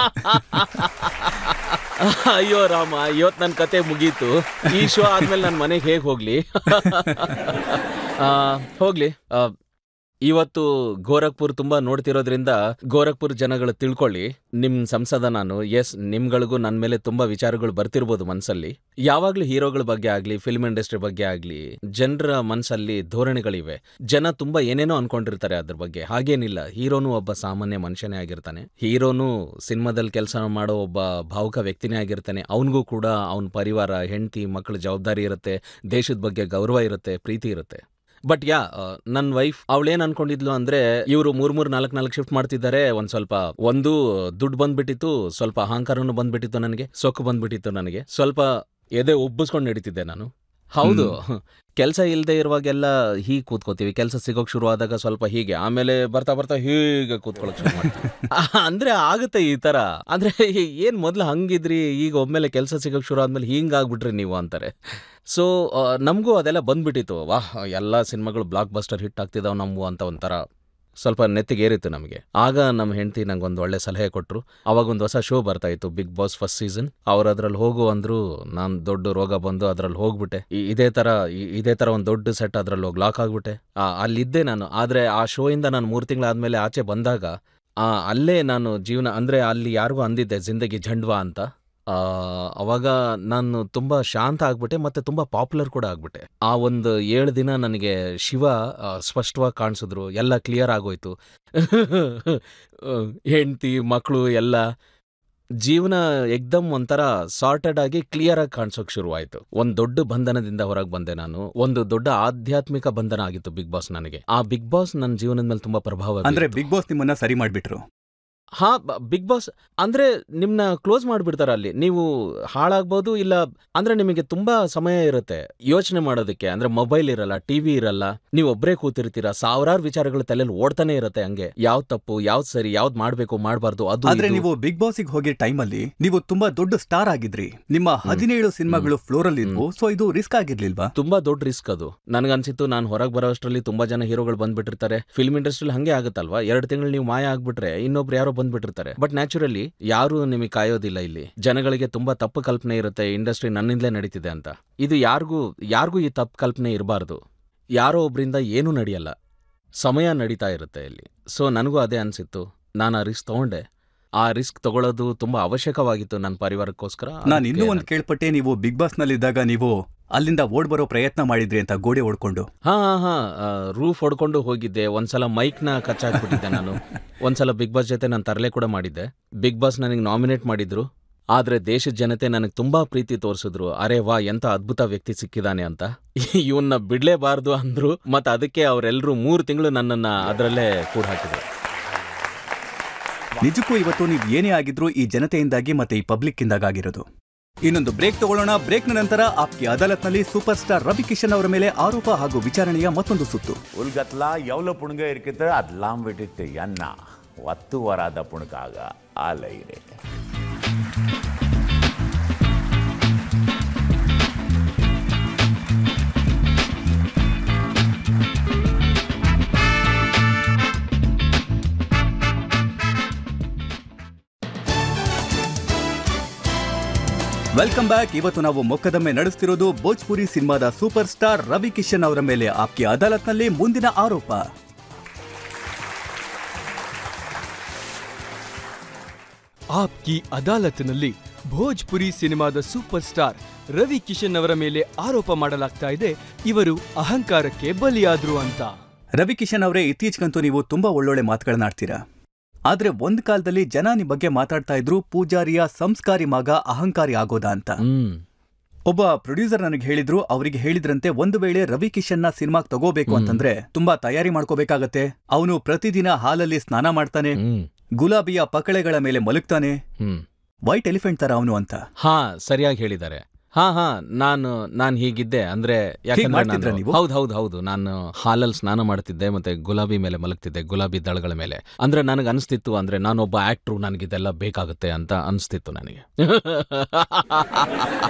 ಅಯ್ಯೋ ರಾಮ, ಇವತ್ತು ನನ್ನ ಕತೆ ಮುಗೀತು. ಈ ಶೋ ಆದ್ಮೇಲೆ ನನ್ನ ಮನೆಗೆ ಹೇಗೆ ಹೋಗ್ಲಿ? ಇವತ್ತು ಗೋರಖ್ಪುರ್ ತುಂಬಾ ನೋಡ್ತಿರೋದ್ರಿಂದ ಗೋರಖ್ಪುರ್ ಜನಗಳು ತಿಳ್ಕೊಳ್ಳಿ, ನಿಮ್ ಸಂಸದ ನಾನು. ಎಸ್, ನಿಮ್ಗಳಿಗೂ ನನ್ನ ಮೇಲೆ ತುಂಬಾ ವಿಚಾರಗಳು ಬರ್ತಿರ್ಬೋದು ಮನ್ಸಲ್ಲಿ. ಯಾವಾಗ್ಲೂ ಹೀರೋಗಳ ಬಗ್ಗೆ ಆಗ್ಲಿ, ಫಿಲ್ಮ್ ಇಂಡಸ್ಟ್ರಿ ಬಗ್ಗೆ ಆಗ್ಲಿ, ಜನರ ಮನ್ಸಲ್ಲಿ ಧೋರಣೆಗಳಿವೆ. ಜನ ತುಂಬಾ ಏನೇನೋ ಅನ್ಕೊಂಡಿರ್ತಾರೆ ಅದ್ರ ಬಗ್ಗೆ. ಹಾಗೇನಿಲ್ಲ, ಹೀರೋನು ಒಬ್ಬ ಸಾಮಾನ್ಯ ಮನುಷ್ಯನೇ ಆಗಿರ್ತಾನೆ. ಹೀರೋನು ಸಿನಿಮಾದಲ್ಲಿ ಕೆಲಸ ಮಾಡೋ ಒಬ್ಬ ಭಾವುಕ ವ್ಯಕ್ತಿನೇ ಆಗಿರ್ತಾನೆ. ಅವನಿಗೂ ಕೂಡ ಅವನ ಪರಿವಾರ, ಹೆಂಡತಿ, ಮಕ್ಕಳ ಜವಾಬ್ದಾರಿ ಇರುತ್ತೆ, ದೇಶದ ಬಗ್ಗೆ ಗೌರವ ಇರುತ್ತೆ, ಪ್ರೀತಿ ಇರುತ್ತೆ. ಬಟ್ ನನ್ನ ವೈಫ್ ಅವಳೇನ್ ಅನ್ಕೊಂಡಿದ್ಲು ಅಂದ್ರೆ, ಇವರು 3-4 ಶಿಫ್ಟ್ ಮಾಡ್ತಿದ್ದಾರೆ, ಒಂದು ದುಡ್ಡು ಬಂದ್ಬಿಟ್ಟಿತ್ತು, ಸ್ವಲ್ಪ ಅಹಂಕಾರನು ಬಂದ್ಬಿಟ್ಟಿತ್ತು, ನನಗೆ ಸೊಕ್ಕು ಬಂದ್ಬಿಟ್ಟಿತ್ತು, ನನಗೆ ಸ್ವಲ್ಪ ಎದೆ ಉಬ್ಬಿಸ್ಕೊಂಡು ನಡೀತಿದ್ದೆ ನಾನು. ಹೌದು, ಕೆಲಸ ಇಲ್ಲದೆ ಇರುವಾಗೆಲ್ಲ ಹೀಗೆ ಕೂತ್ಕೋತೀವಿ, ಕೆಲಸ ಸಿಗೋಕ್ ಶುರು ಆದಾಗ ಸ್ವಲ್ಪ ಹೀಗೆ, ಆಮೇಲೆ ಬರ್ತಾ ಬರ್ತಾ ಹೀಗೆ ಕೂತ್ಕೊಳಕ್ ಶುರು ಮಾಡ್ತೀವಿ. ಅಂದ್ರೆ ಆಗುತ್ತೆ ಈ ತರ. ಅಂದ್ರೆ ಏನ್ ಮೊದ್ಲು ಹಂಗಿದ್ರಿ, ಈಗ ಒಮ್ಮೆಲೆ ಕೆಲಸ ಸಿಗೋಕ್ ಶುರು ಆದ್ಮೇಲೆ ಹಿಂಗಾಗ್ಬಿಟ್ರಿ ನೀವು ಅಂತಾರೆ. ನಮಗೂ ಅದೆಲ್ಲ ಬಂದ್ಬಿಟ್ಟಿತ್ತು. ವಾಹ್, ಎಲ್ಲ ಸಿನಿಮಾಗಳು ಬ್ಲಾಕ್ ಬಸ್ಟರ್ ಹಿಟ್ ಆಗ್ತಿದಾವ್ ನಮಗೂ ಅಂತ ಒಂಥರ ಸ್ವಲ್ಪ ನೆತ್ತಿಗೇರಿತ್ತು ನಮಗೆ. ಆಗ ನಮ್ಮ ಹೆಂಡತಿ ನಂಗೆ ಒಂದು ಒಳ್ಳೆ ಸಲಹೆ ಕೊಟ್ಟರು. ಅವಾಗ ಒಂದು ಹೊಸ ಶೋ ಬರ್ತಾ ಇತ್ತು, ಬಿಗ್ ಬಾಸ್ ಫಸ್ಟ್ ಸೀಸನ್. ಅವ್ರು ಅದ್ರಲ್ಲಿ ಹೋಗು ಅಂದ್ರು. ನಾನು ದೊಡ್ಡ ರೋಗ ಬಂದು ಅದ್ರಲ್ಲಿ ಹೋಗ್ಬಿಟ್ಟೆ. ಇದೇ ತರ ಒಂದು ದೊಡ್ಡ ಸೆಟ್ ಅದ್ರಲ್ಲಿ ಹೋಗಿ ಲಾಕ್ ಆಗ್ಬಿಟ್ಟೆ. ಅಲ್ಲಿದ್ದೆ ನಾನು. ಆದ್ರೆ ಆ ಶೋ ಇಂದ ನಾನು 3 ತಿಂಗಳಾದ್ಮೇಲೆ ಆಚೆ ಬಂದಾಗ ಅಲ್ಲೇ ನಾನು ಜೀವನ ಅಂದ್ರೆ ಅಲ್ಲಿ ಯಾರಿಗೂ ಅಂದಿದ್ದೆ ಜಿಂದಗಿ ಝಂಡ್ವಾ ಅಂತ. ಅವಾಗ ನಾನು ತುಂಬಾ ಶಾಂತ ಆಗ್ಬಿಟ್ಟೆ ಮತ್ತೆ ತುಂಬಾ ಪಾಪ್ಯುಲರ್ ಕೂಡ ಆಗ್ಬಿಟ್ಟೆ. ಆ ಒಂದು 7 ದಿನ ನನಗೆ ಶಿವ ಸ್ಪಷ್ಟವಾಗಿ ಕಾಣಿಸಿದ್ರು, ಎಲ್ಲ ಕ್ಲಿಯರ್ ಆಗೋಯ್ತು. ಹೆಂಡ್ತಿ ಮಕ್ಕಳು ಎಲ್ಲ ಜೀವನ ಎಕ್ದಮ್ ಒಂಥರ ಸಾರ್ಟೆಡ್ ಆಗಿ ಕ್ಲಿಯರ್ ಆಗಿ ಕಾಣಿಸೋಕ್ ಶುರುವಾಯ್ತು. ಒಂದ್ ದೊಡ್ಡ ಬಂಧನದಿಂದ ಹೊರಗೆ ಬಂದೆ ನಾನು. ಒಂದು ದೊಡ್ಡ ಆಧ್ಯಾತ್ಮಿಕ ಬಂಧನ ಆಗಿತ್ತು ಬಿಗ್ ಬಾಸ್ ನನಗೆ. ಆ ಬಿಗ್ ಬಾಸ್ ನನ್ನ ಜೀವನದ ಮೇಲೆ ತುಂಬಾ ಪ್ರಭಾವ. ಅಂದ್ರೆ ಬಿಗ್ ಬಾಸ್ ನಿಮ್ಮನ್ನ ಸರಿ ಮಾಡ್ಬಿಟ್ರು? ಹಾ, ಬಿಗ್ ಬಾಸ್ ಅಂದ್ರೆ ನಿಮ್ನ ಕ್ಲೋಸ್ ಮಾಡ್ಬಿಡ್ತಾರ. ಅಲ್ಲಿ ನೀವು ಹಾಳಾಗ್ಬೋದು, ಇಲ್ಲ ಅಂದ್ರೆ ನಿಮಗೆ ತುಂಬಾ ಸಮಯ ಇರುತ್ತೆ ಯೋಚನೆ ಮಾಡೋದಕ್ಕೆ. ಅಂದ್ರೆ ಮೊಬೈಲ್ ಇರಲ್ಲ, ಟಿವಿ ಇರಲ್ಲ, ನೀವು ಒಬ್ಬರೇ ಕೂತಿರ್ತೀರಾ, ಸಾವಿರಾರು ವಿಚಾರಗಳು ತಲೆಯಲ್ಲಿ ಓಡ್ತಾನೆ ಇರುತ್ತೆ. ಹಂಗೆ ಯಾವ್ದ್ ತಪ್ಪು, ಯಾವ್ದ್ ಸರಿ, ಯಾವ್ದ್ ಮಾಡ್ಬೇಕು, ಮಾಡ್ಬಾರ್ದು. ಅದು ಆದ್ರೆ ನೀವು ಬಿಗ್ ಬಾಸ್ಗೆ ಹೋಗಿರೋ ಟೈಮಲ್ಲಿ ನೀವು ತುಂಬಾ ದೊಡ್ಡ ಸ್ಟಾರ್ ಆಗಿದ್ರಿ. ನಿಮ್ಮ 17 ಸಿನಿಮಾಗಳು ಫ್ಲೋರ್ ಅಲ್ಲಿ ಇದ್ವು. ಸೊ ಇದು ರಿಸ್ಕ್ ಆಗಿರ್ಲಿಲ್ವಾ? ತುಂಬಾ ದೊಡ್ಡ ರಿಸ್ಕ್ ಅದು. ನನ್ಗನ್ಸಿತ್ತು ನಾನು ಹೊರಗೆ ಬರೋ ಅಷ್ಟರಲ್ಲಿ ತುಂಬಾ ಜನ ಹೀರೋಗಳು ಬಂದ್ಬಿಟ್ಟಿರ್ತಾರೆ. ಫಿಲ್ಮ್ ಇಂಡಸ್ಟ್ರಿಯಲ್ಲಿ ಹಂಗೆ ಆಗುತ್ತಲ್ವಾ, 2 ತಿಂಗಳು ನೀವು ಮಾಯ ಆಗ್ಬಿಟ್ರೆ ಇನ್ನೊಬ್ರು ಯಾರೋ ಬಂದ್ಬಿಟ್ಟಿರ್ತಾರೆ. ಬಟ್ ನ್ಯಾಚುರಲಿ ಯಾರು ನಿಮಗೆ ಕಾಯೋದಿಲ್ಲ. ಇಲ್ಲಿ ಜನಗಳಿಗೆ ತುಂಬಾ ತಪ್ಪು ಕಲ್ಪನೆ ಇರುತ್ತೆ, ಇಂಡಸ್ಟ್ರಿ ನನ್ನಿಂದಲೇ ನಡೀತಿದೆ ಅಂತ. ಇದು ಯಾರಿಗೂ ಈ ತಪ್ಪು ಕಲ್ಪನೆ ಇರಬಾರ್ದು. ಯಾರೋ ಒಬ್ರಿಂದ ಏನೂ ನಡೆಯಲ್ಲ, ಸಮಯ ನಡೀತಾ ಇರುತ್ತೆ ಇಲ್ಲಿ. ಸೊ ನನಗೂ ಅದೇ ಅನ್ಸಿತ್ತು, ನಾನು ಆ ರಿಸ್ಕ್ ತಗೊಂಡೆ. ಆ ರಿಸ್ಕ್ ತಗೊಳ್ಳೋದು ತುಂಬಾ ಅವಶ್ಯಕವಾಗಿತ್ತು ನನ್ನ ಪರಿವಾರಕ್ಕೋಸ್ಕರ. ನಾನು ಇನ್ನೂ ಒಂದು ಕೇಳ್ಪಟ್ಟೆ, ನೀವು ಬಿಗ್ ಬಾಸ್ ನಲ್ಲಿದ್ದಾಗ ನೀವು ಅಲ್ಲಿಂದ ಓಡ್ ಬರೋ ಪ್ರಯತ್ನ ಮಾಡಿದ್ರಿ ಅಂತ, ಗೋಡೆ ಓಡ್ಕೊಂಡು. ಹಾ, ರೂಫ್ ಹೊಡ್ಕೊಂಡು ಹೋಗಿದ್ದೆ. ಒಂದ್ಸಲ ಮೈಕ್ನ ಕಚ್ಚಾಕ್ಬಿಟ್ಟಿದ್ದೆ ನಾನು. ಒಂದ್ಸಲ ಬಿಗ್ ಬಾಸ್ ಜೊತೆ ನಾನು ತರಲೆ ಕೂಡ ಮಾಡಿದ್ದೆ. ಬಿಗ್ ಬಾಸ್ ನನಗೆ ನಾಮಿನೇಟ್ ಮಾಡಿದ್ರು. ಆದ್ರೆ ದೇಶದ ಜನತೆ ನನಗೆ ತುಂಬಾ ಪ್ರೀತಿ ತೋರಿಸಿದ್ರು. ಅರೆ ವಾ, ಎಂತ ಅದ್ಭುತ ವ್ಯಕ್ತಿ ಸಿಕ್ಕಿದಾನೆ ಅಂತ. ಇವನ್ನ ಬಿಡ್ಲೇಬಾರ್ದು ಅಂದ್ರು. ಮತ್ತೆ ಅದಕ್ಕೆ ಅವರೆಲ್ಲರೂ 3 ತಿಂಗಳು ನನ್ನನ್ನ ಅದರಲ್ಲೇ ಕೂಡ ಹಾಕಿದ್ರು. ನಿಜಕ್ಕೂ ಇವತ್ತು ನೀವು ಏನೇ ಆಗಿದ್ರು ಈ ಜನತೆಯಿಂದಾಗಿ ಮತ್ತೆ ಈ ಪಬ್ಲಿಕ್ ಇಂದಾಗಿ ಆಗಿರೋದು. ಇನ್ನೊಂದು ಬ್ರೇಕ್ ತಗೊಳ್ಳೋಣ. ಬ್ರೇಕ್ನ ನಂತರ ಆಪ್ಕಿ ಅದಾಲತ್ನಲ್ಲಿ ಸೂಪರ್ ಸ್ಟಾರ್ ರವಿ ಕಿಶನ್ ಅವರ ಮೇಲೆ ಆರೋಪ ಹಾಗೂ ವಿಚಾರಣೆಯ ಮತ್ತೊಂದು ಸುತ್ತು. ಉಲ್ಗತ್ಲಾ ಎವ್ಲ ಪುಣ್ಗ ಇರ್ಕಿದ್ರೆ ಅದ್ಲಾಂ ಬಿಟ್ಟಿತ್ತು ಎನ್ನ 10 ವರಾದ ಪುಣ್ಕಾಗ ಆಲೈರೆ. Welcome back. ಇವತ್ತು ನಾವು ಮೊಕದ್ದಮೆ ನಡೆಸ್ತಿರೋದು ಭೋಜ್ಪುರಿ ಸಿನಿಮಾದ ಸೂಪರ್ ಸ್ಟಾರ್ ರವಿ ಕಿಶನ್ ಅವರ ಮೇಲೆ ಆಪ್ಕಿ ಅದಾಲತ್ನಲ್ಲಿ ಮುಂದಿನ ಆರೋಪ. ಆಪ್ಕಿ ಅದಾಲತ್ನಲ್ಲಿ ಭೋಜ್ಪುರಿ ಸಿನಿಮಾದ ಸೂಪರ್ ಸ್ಟಾರ್ ರವಿ ಕಿಶನ್ ಅವರ ಮೇಲೆ ಆರೋಪ ಮಾಡಲಾಗ್ತಾ ಇದೆ, ಇವರು ಅಹಂಕಾರಕ್ಕೆ ಬಲಿಯಾದ್ರು ಅಂತ. ರವಿ ಕಿಶನ್ ಅವರೇ, ಇತ್ತೀಚೆಗಂತೂ ನೀವು ತುಂಬಾ ಒಳ್ಳೊಳ್ಳೆ ಮಾತುಗಳನ್ನಾಡ್ತೀರಾ. ಆದ್ರೆ ಒಂದ್ ಕಾಲದಲ್ಲಿ ಜನ ನಿಮ್ ಬಗ್ಗೆ ಮಾತಾಡ್ತಾ ಇದ್ರು, ಪೂಜಾರಿಯ ಸಂಸ್ಕಾರಿ ಮಗ ಅಹಂಕಾರಿ ಆಗೋದಾ ಅಂತ. ಒಬ್ಬ ಪ್ರೊಡ್ಯೂಸರ್ ನನಗೆ ಹೇಳಿದ್ರು, ಅವರಿಗೆ ಹೇಳಿದ್ರಂತೆ ಒಂದು ವೇಳೆ ರವಿ ಕಿಶನ್ನ ಸಿನಿಮಾಗ್ ತಗೋಬೇಕು ಅಂತಂದ್ರೆ ತುಂಬಾ ತಯಾರಿ ಮಾಡ್ಕೋಬೇಕಾಗತ್ತೆ. ಅವನು ಪ್ರತಿದಿನ ಹಾಲಲ್ಲಿ ಸ್ನಾನ ಮಾಡ್ತಾನೆ, ಗುಲಾಬಿಯ ಪಕಳೆಗಳ ಮೇಲೆ ಮಲಗ್ತಾನೆ, ವೈಟ್ ಎಲಿಫೆಂಟ್ ತರ ಅವನು ಅಂತ. ಹಾ, ಸರಿಯಾಗಿ ಹೇಳಿದ್ದಾರೆ. ಹಾ, ನಾನು ಹೀಗಿದ್ದೆ. ಅಂದ್ರೆ ಹೌದು, ನಾನು ಹಾಲಲ್ಲಿ ಸ್ನಾನ ಮಾಡ್ತಿದ್ದೆ, ಮತ್ತೆ ಗುಲಾಬಿ ಮೇಲೆ ಮಲಗ್ತಿದ್ದೆ, ಗುಲಾಬಿ ದಳಗಳ ಮೇಲೆ. ಅಂದ್ರೆ ನನಗೆ ಅನಿಸ್ತಿತ್ತು, ಅಂದ್ರೆ ನಾನೊಬ್ಬ ಆಕ್ಟ್ರು, ನನಗಿದೆಲ್ಲ ಬೇಕಾಗುತ್ತೆ ಅಂತ ಅನಿಸ್ತಿತ್ತು ನನಗೆ.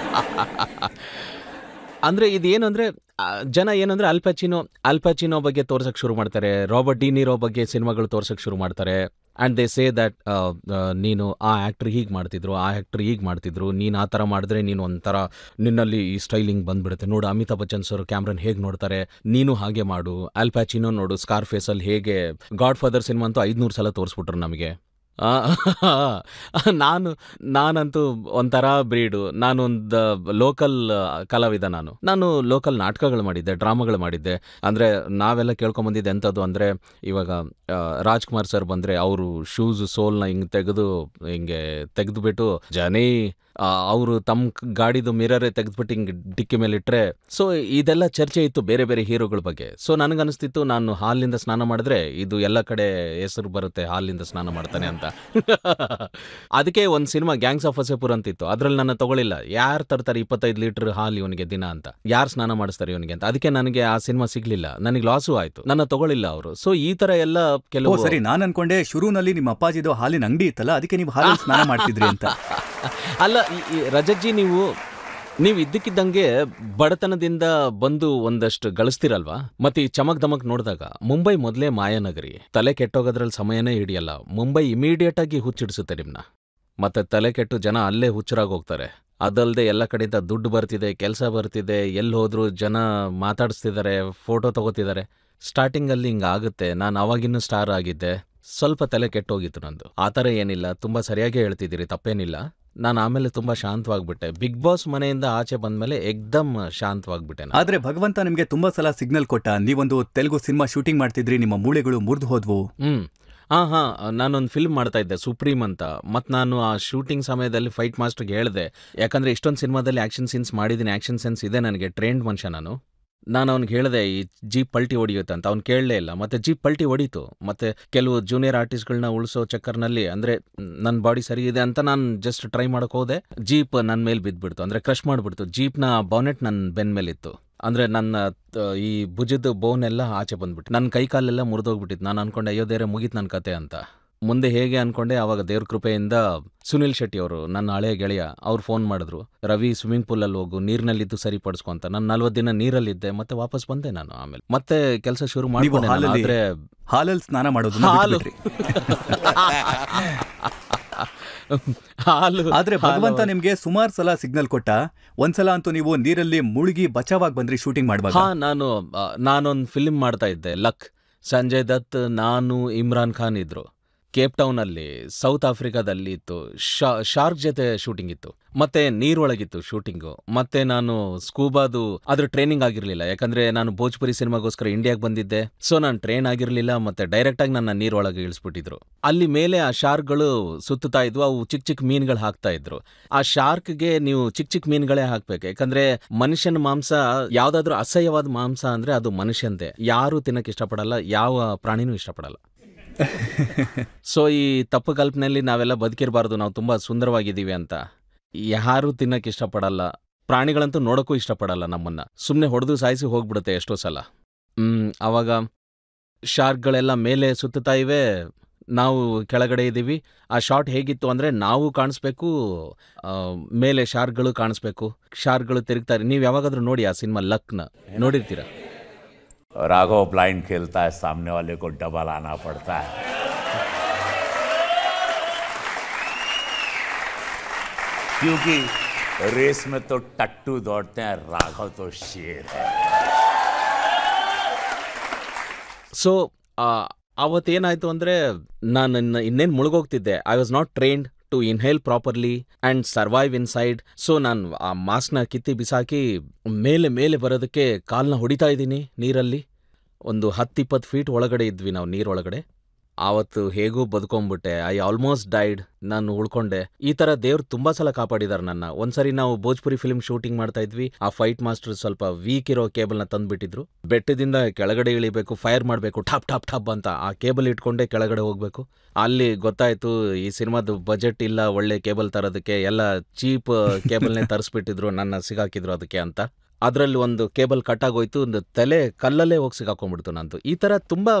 ಅಂದ್ರೆ ಇದೇನು ಅಂದ್ರೆ ಜನ ಏನಂದ್ರೆ ಅಲ್ಪಾಚಿನೋ ಬಗ್ಗೆ ತೋರ್ಸಕ್ ಶುರು ಮಾಡ್ತಾರೆ, ರಾಬರ್ಟ್ ಡಿ ನೀರೋ ಬಗ್ಗೆ ಸಿನಿಮಾಗಳು ತೋರ್ಸಕ್ ಶುರು ಮಾಡ್ತಾರೆ. ಆ್ಯಂಡ್ ದೇ ಸೇ ದಟ್ ನೀನು ಆ ಆ್ಯಕ್ಟ್ರ್ ಹೀಗೆ ಮಾಡ್ತಿದ್ರು, ಆ ಆ್ಯಕ್ಟ್ರ್ ಹೀಗೆ ಮಾಡ್ತಿದ್ರು, ನೀನು ಆ ಥರ ಮಾಡಿದ್ರೆ ನೀನು ಒಂಥರ ನಿನ್ನಲ್ಲಿ ಈ ಸ್ಟೈಲಿಂಗ್ ಬಂದ್ಬಿಡುತ್ತೆ. ನೋಡು ಅಮಿತಾಬ್ ಬಚ್ಚನ್ ಸರ್ ಕ್ಯಾಮ್ರನ್ ಹೇಗೆ ನೋಡ್ತಾರೆ, ನೀನು ಹಾಗೆ ಮಾಡು. ಆಲ್ಪ್ಯಾಚಿನೋ ನೋಡು, ಸ್ಕಾರ್ ಫೇಸಲ್ಲಿ ಹೇಗೆ. ಗಾಡ್ ಫಾದರ್ ಸಿನಿಮಾ ಅಂತೂ 500 ಸಲ ತೋರಿಸ್ಬಿಟ್ರು ನಮಗೆ. ನಾನಂತೂ ಒಂಥರ ಬ್ರೀಡು. ನಾನೊಂದು ಲೋಕಲ್ ಕಲಾವಿದ. ನಾನು ಲೋಕಲ್ ನಾಟಕಗಳು ಮಾಡಿದ್ದೆ, ಡ್ರಾಮಾಗಳು ಮಾಡಿದ್ದೆ. ಅಂದರೆ ನಾವೆಲ್ಲ ಕೇಳ್ಕೊಂಬಂದಿದ್ದೆ ಎಂಥದ್ದು ಅಂದರೆ, ಇವಾಗ ರಾಜ್ಕುಮಾರ್ ಸರ್ ಬಂದರೆ ಅವರು ಶೂಸ್ ಸೋಲ್ನ ಹಿಂಗೆ ತೆಗೆದುಬಿಟ್ಟು ಜನೇ ಅವರು ತಮ್ಮ ಗಾಡಿದು ಮಿರರೇ ತೆಗೆದ್ಬಿಟ್ಟು ಹಿಂಗೆ ಡಿಕ್ಕಿ ಮೇಲೆ ಇಟ್ಟರೆ. ಸೊ ಇದೆಲ್ಲ ಚರ್ಚೆ ಇತ್ತು ಬೇರೆ ಬೇರೆ ಹೀರೋಗಳ ಬಗ್ಗೆ. ಸೊ ನನಗನ್ನಿಸ್ತಿತ್ತು, ನಾನು ಹಾಲಿಂದ ಸ್ನಾನ ಮಾಡಿದ್ರೆ ಇದು ಎಲ್ಲ ಕಡೆ ಹೆಸರು ಬರುತ್ತೆ, ಹಾಲಿಂದ ಸ್ನಾನ ಮಾಡ್ತಾನೆ ಅಂತ. ಅದಕ್ಕೆ ಒಂದು ಸಿನಿಮಾ ಗ್ಯಾಂಗ್ಸ್ ಆಫ್ ವಸೇಪುರ್ ಅಂತಿತ್ತು, ಅದರಲ್ಲಿ ನನ್ನ ತಗೊಳ್ಳಿಲ್ಲ. ಯಾರು ತರ್ತಾರೆ 25 ಲೀಟರ್ ಹಾಲು ಇವನಿಗೆ ದಿನ ಅಂತ, ಯಾರು ಸ್ನಾನ ಮಾಡಿಸ್ತಾರೆ ಇವನಿಗೆ ಅಂತ. ಅದಕ್ಕೆ ನನಗೆ ಆ ಸಿನಿಮಾ ಸಿಗ್ಲಿಲ್ಲ, ನನಗೆ ಲಾಸು ಆಯ್ತು, ನನ್ನ ತಗೊಳ್ಳಿಲ್ಲ ಅವರು. ಸೊ ಈ ತರ ಎಲ್ಲ ಕೆಲವು. ಸರಿ, ನಾನು ಅನ್ಕೊಂಡೆ ಶುರುನಲ್ಲಿ ನಿಮ್ಮ ಅಪ್ಪಾಜಿದು ಹಾಲಿನ ಅಂಗಡಿ ಇತ್ತಲ್ಲ, ಅದಕ್ಕೆ ನೀವು ಹಾಲು ಸ್ನಾನ ಮಾಡ್ತಿದ್ರಿ ಅಂತ. ಅಲ್ಲ ರಜತ್ಜಿ, ನೀವು ಇದ್ದಕ್ಕಿದ್ದಂಗೆ ಬಡತನದಿಂದ ಬಂದು ಒಂದಷ್ಟು ಗಳಿಸ್ತಿರಲ್ವಾ. ಮತ್ತೆ ಈ ಚಮಕ್ ದಮಕ್ ನೋಡಿದಾಗ ಮುಂಬೈ ಮೊದಲೇ ಮಾಯಾನಗರಿ, ತಲೆ ಕೆಟ್ಟೋಗೋದ್ರಲ್ಲಿ ಸಮಯನೇ ಹಿಡಿಯಲ್ಲ. ಮುಂಬೈ ಇಮಿಡಿಯೇಟ್ ಆಗಿ ಹುಚ್ಚಿಡಿಸುತ್ತೆ ನಿಮ್ನ. ಮತ್ತೆ ತಲೆ ಕೆಟ್ಟು ಜನ ಅಲ್ಲೇ ಹುಚ್ಚರಾಗಿ ಹೋಗ್ತಾರೆ. ಅದಲ್ಲದೆ ಎಲ್ಲ ಕಡೆಯಿಂದ ದುಡ್ಡು ಬರ್ತಿದೆ, ಕೆಲಸ ಬರ್ತಿದೆ, ಎಲ್ಲಿ ಹೋದ್ರು ಜನ ಮಾತಾಡಿಸ್ತಿದ್ದಾರೆ, ಫೋಟೋ ತಗೋತಿದ್ದಾರೆ. ಸ್ಟಾರ್ಟಿಂಗಲ್ಲಿ ಹಿಂಗಾಗುತ್ತೆ. ನಾನು ಅವಾಗಿನ್ನೂ ಸ್ಟಾರ್ ಆಗಿದ್ದೆ, ಸ್ವಲ್ಪ ತಲೆ ಕೆಟ್ಟೋಗಿತ್ತು ನಂದು. ಆ ಥರ ಏನಿಲ್ಲ, ತುಂಬ ಸರಿಯಾಗಿ ಹೇಳ್ತಿದ್ದೀರಿ, ತಪ್ಪೇನಿಲ್ಲ. ನಾನು ಆಮೇಲೆ ತುಂಬಾ ಶಾಂತವಾಗ್ಬಿಟ್ಟೆ. ಬಿಗ್ ಬಾಸ್ ಮನೆಯಿಂದ ಆಚೆ ಬಂದ್ಮೇಲೆ ಎಕ್ದಮ್ ಶಾಂತವಾಗ್ಬಿಟ್ಟೆ ನಾನು. ಆದ್ರೆ ಭಗವಂತ ನಿಮ್ಗೆ ತುಂಬಾ ಸಲ ಸಿಗ್ನಲ್ ಕೊಟ್ಟ. ನೀವೊಂದು ತೆಲುಗು ಸಿನಿಮಾ ಶೂಟಿಂಗ್ ಮಾಡ್ತಿದ್ರಿ, ನಿಮ್ಮ ಮೂಳೆಗಳು ಮುರಿದು ಹೋದ್ವು. ಹಾ ನಾನೊಂದು ಫಿಲ್ಮ್ ಮಾಡ್ತಾ ಇದ್ದೆ ಸುಪ್ರೀಂ ಅಂತ. ಮತ್ತು ನಾನು ಆ ಶೂಟಿಂಗ್ ಸಮಯದಲ್ಲಿ ಫೈಟ್ ಮಾಸ್ಟರ್ಗೆ ಹೇಳಿದೆ, ಯಾಕಂದ್ರೆ ಇಷ್ಟೊಂದು ಸಿನಿಮಾದಲ್ಲಿ ಆಕ್ಷನ್ ಸೀನ್ಸ್ ಮಾಡಿದ್ದೀನಿ, ಆಕ್ಷನ್ ಸೆನ್ಸ್ ಇದೆ ನನಗೆ, ಟ್ರೈನ್ಡ್ ಮನುಷ್ಯ ನಾನು ಅವ್ನಿಗೆ ಹೇಳಿದೆ ಈ ಜೀಪ್ ಪಲ್ಟಿ ಹೊಡಿಯುತ್ತೆ ಅಂತ. ಅವ್ನು ಕೇಳಲೇ ಇಲ್ಲ. ಮತ್ತೆ ಜೀಪ್ ಪಲ್ಟಿ ಹೊಡೀತು. ಮತ್ತೆ ಕೆಲವು ಜೂನಿಯರ್ ಆರ್ಟಿಸ್ಟ್ಗಳನ್ನ ಉಳಿಸೋ ಚಕ್ಕರ್ನಲ್ಲಿ ಅಂದ್ರೆ ನನ್ನ ಬಾಡಿ ಸರಿ ಇದೆ ಅಂತ ನಾನು ಜಸ್ಟ್ ಟ್ರೈ ಮಾಡಕ್ ಹೋದೆ. ಜೀಪ್ ನನ್ನ ಮೇಲೆ ಬಿದ್ದುಬಿಡ್ತು, ಅಂದ್ರೆ ಕ್ರಶ್ ಮಾಡಿಬಿಡ್ತು. ಜೀಪ್ನ ಬಾನೆಟ್ ನನ್ನ ಬೆನ್ ಮೇಲಿತ್ತು. ಅಂದ್ರೆ ನನ್ನ ಈ ಭುಜದ ಬೋನ್ ಎಲ್ಲ ಆಚೆ ಬಂದ್ಬಿಟ್ಟು ನನ್ನ ಕೈ ಕಾಲೆಲ್ಲ ಮುರಿದೋಗ್ಬಿಟ್ಟಿತ್ತು. ನಾನು ಅನ್ಕೊಂಡೆ ಅಯ್ಯೋ ದೇವ್ರೆ ಮುಗೀತು ನನ್ನ ಕತೆ ಅಂತ. ಮುಂದೆ ಹೇಗೆ ಅನ್ಕೊಂಡೆ, ಆವಾಗ ದೇವ್ರ ಕೃಪೆಯಿಂದ ಸುನಿಲ್ ಶೆಟ್ಟಿ ಅವರು, ನನ್ನ ಹಳೆಯ ಗೆಳೆಯ, ಅವ್ರು ಫೋನ್ ಮಾಡಿದ್ರು, ರವಿ ಸ್ವಿಮ್ಮಿಂಗ್ ಪೂಲಲ್ಲಿ ಹೋಗು, ನೀರಿನಲ್ಲಿದ್ದು ಸರಿಪಡಿಸ್ಕೊ ಅಂತ. ನಾನು 40 ದಿನ ನೀರಲ್ಲಿದ್ದೆ, ಮತ್ತೆ ವಾಪಸ್ ಬಂದೆ ನಾನು. ಆಮೇಲೆ ಮತ್ತೆ ಕೆಲಸ ಶುರು ಮಾಡಿಕೊಂಡೆ. ಆದ್ರೆ ಹಾಲಲ್ಲಿ ಸ್ನಾನ ಮಾಡೋದು ಆದ್ರೆ ಭಗವಂತ ನಿಮ್ಗೆ ಸುಮಾರು ಸಲ ಸಿಗ್ನಲ್ ಕೊಟ್ಟ. ಒಂದ್ಸಲ ಅಂತೂ ನೀವು ನೀರಲ್ಲಿ ಮುಳುಗಿ ಬಚಾವಾಗಿ ಬಂದ್ರಿ ಶೂಟಿಂಗ್ ಮಾಡುವಾಗ. ನಾನೊಂದು ಫಿಲ್ಮ್ ಮಾಡ್ತಾ ಇದ್ದೆ, ಲಕ್. ಸಂಜಯ್ ದತ್, ನಾನು, ಇಮ್ರಾನ್ ಖಾನ್ ಇದ್ರು. ಕೇಪ್ ಟೌನ್ ಅಲ್ಲಿ, ಸೌತ್ ಆಫ್ರಿಕಾದಲ್ಲಿ ಇತ್ತು. ಶಾರ್ಕ್ ಜೊತೆ ಶೂಟಿಂಗ್ ಇತ್ತು, ಮತ್ತೆ ನೀರೊಳಗಿತ್ತು ಶೂಟಿಂಗು. ಮತ್ತೆ ನಾನು ಸ್ಕೂಬಾದು ಅದ್ರ ಟ್ರೈನಿಂಗ್ ಆಗಿರ್ಲಿಲ್ಲ, ಯಾಕಂದ್ರೆ ನಾನು ಭೋಜ್ಪುರಿ ಸಿನಿಮಾಗೋಸ್ಕರ ಇಂಡಿಯಾಗೆ ಬಂದಿದ್ದೆ. ಸೊ ನಾನು ಟ್ರೈನ್ ಆಗಿರ್ಲಿಲ್ಲ. ಮತ್ತೆ ಡೈರೆಕ್ಟ್ ಆಗಿ ನನ್ನ ನೀರೊಳಗೆ ಇಳಿಸ್ಬಿಟ್ಟಿದ್ರು. ಅಲ್ಲಿ ಮೇಲೆ ಆ ಶಾರ್ಕ್ಗಳು ಸುತ್ತಾ ಇದ್ವು, ಅವು ಚಿಕ್ಕ ಚಿಕ್ಕ ಮೀನುಗಳು ಹಾಕ್ತಾ ಇದ್ರು. ಆ ಶಾರ್ಕ್ಗೆ ನೀವು ಚಿಕ್ಕ ಚಿಕ್ಕ ಮೀನುಗಳೇ ಹಾಕ್ಬೇಕು, ಯಾಕಂದ್ರೆ ಮನುಷ್ಯನ ಮಾಂಸ ಯಾವ್ದಾದ್ರು ಅಸಹ್ಯವಾದ ಮಾಂಸ ಅಂದ್ರೆ ಅದು ಮನುಷ್ಯಂದೇ. ಯಾರು ತಿನ್ನಕ್ಕೆ ಇಷ್ಟಪಡಲ್ಲ, ಯಾವ ಪ್ರಾಣಿನೂ ಇಷ್ಟಪಡಲ್ಲ. ಸೊ ಈ ತಪ್ಪು ಕಲ್ಪನೆಯಲ್ಲಿ ನಾವೆಲ್ಲ ಬದುಕಿರಬಾರ್ದು, ನಾವು ತುಂಬಾ ಸುಂದರವಾಗಿದ್ದೀವಿ ಅಂತ. ಯಾರು ತಿನ್ನಕ್ಕೆ ಇಷ್ಟಪಡಲ್ಲ, ಪ್ರಾಣಿಗಳಂತೂ ನೋಡೋಕ್ಕೂ ಇಷ್ಟಪಡಲ್ಲ ನಮ್ಮನ್ನ. ಸುಮ್ಮನೆ ಹೊಡೆದು ಸಾಯಿಸಿ ಹೋಗ್ಬಿಡುತ್ತೆ ಎಷ್ಟೋ ಸಲ. ಆವಾಗ ಶಾರ್ಕ್ಗಳೆಲ್ಲ ಮೇಲೆ ಸುತ್ತಾ ಇವೆ, ನಾವು ಕೆಳಗಡೆ ಇದ್ದೀವಿ. ಆ ಶಾಟ್ ಹೇಗಿತ್ತು ಅಂದ್ರೆ, ನಾವು ಕಾಣಿಸ್ಬೇಕು, ಮೇಲೆ ಶಾರ್ಕ್ಗಳು ಕಾಣಿಸ್ಬೇಕು, ಶಾರ್ಕ್ಗಳು ತಿರುಗ್ತಾರೆ. ನೀವು ಯಾವಾಗಾದ್ರೂ ನೋಡಿ ಆ ಸಿನಿಮಾ ಲಕ್ನ ನೋಡಿರ್ತೀರಾ? राघव ब्लाइंड खेलता है, सामने वाले को डबल आना पड़ता है. क्योंकि रेस में तो टट्टू दौड़ते हैं, राघव तो शेर है. ಸೊ ಅವತ್ತೇನಾಯ್ತು ಅಂದ್ರೆ, ನಾನು ಇನ್ನೇನು ಮುಳುಗೋಗ್ತಿದ್ದೆ. I was not trained to inhale properly and survive inside. So ನಾನು ಆ ಮಾಸ್ಕ್ನ ಕಿತ್ತಿ ಬಿಸಾಕಿ ಮೇಲೆ ಬರೋದಕ್ಕೆ ಕಾಲ್ನ ಹೊಡಿತಾ ಇದ್ದೀನಿ ನೀರಲ್ಲಿ. ಒಂದು 10-20 ಫೀಟ್ ಒಳಗಡೆ ಇದ್ವಿ ನಾವು ನೀರೊಳಗಡೆ. ಆವತ್ತು ಹೇಗೂ ಬದುಕೊಂಡ್ಬಿಟ್ಟೆ. I almost died. ನಾನು ಉಳ್ಕೊಂಡೆ. ಈ ಥರ ದೇವ್ರು ತುಂಬಾ ಸಲ ಕಾಪಾಡಿದಾರೆ ನನ್ನ. ಒಂದ್ಸರಿ ನಾವು ಭೋಜ್ಪುರಿ ಫಿಲ್ಮ್ ಶೂಟಿಂಗ್ ಮಾಡ್ತಾ ಇದ್ವಿ. ಆ ಫೈಟ್ ಮಾಸ್ಟರ್ ಸ್ವಲ್ಪ ವೀಕ್ ಇರೋ ಕೇಬಲ್ನ ತಂದ್ಬಿಟ್ಟಿದ್ರು. ಬೆಟ್ಟದಿಂದ ಕೆಳಗಡೆ ಇಳಿಬೇಕು, ಫೈರ್ ಮಾಡಬೇಕು, ಠಾಪ್ ಠಾಪ್ ಠಾಪ್ ಅಂತ. ಆ ಕೇಬಲ್ ಇಟ್ಕೊಂಡೆ ಕೆಳಗಡೆ ಹೋಗ್ಬೇಕು. ಅಲ್ಲಿ ಗೊತ್ತಾಯ್ತು ಈ ಸಿನಿಮಾದ ಬಜೆಟ್ ಇಲ್ಲ ಒಳ್ಳೆ ಕೇಬಲ್ ತರೋದಕ್ಕೆ, ಎಲ್ಲ ಚೀಪ್ ಕೇಬಲ್ನೇ ತರಿಸ್ಬಿಟ್ಟಿದ್ರು, ನನ್ನ ಸಿಗಾಕಿದ್ರು ಅದಕ್ಕೆ ಅಂತ. ಅದರಲ್ಲಿ ಒಂದು ಕೇಬಲ್ ಕಟ್ಟಾಗೋಯ್ತು, ಒಂದು ತಲೆ ಕಲ್ಲಲ್ಲೇ ಹೋಗಿ ಸಿಗಾಕೊಂಡ್ಬಿಡ್ತು ನಂದು. ಈ ಥರ ತುಂಬಾ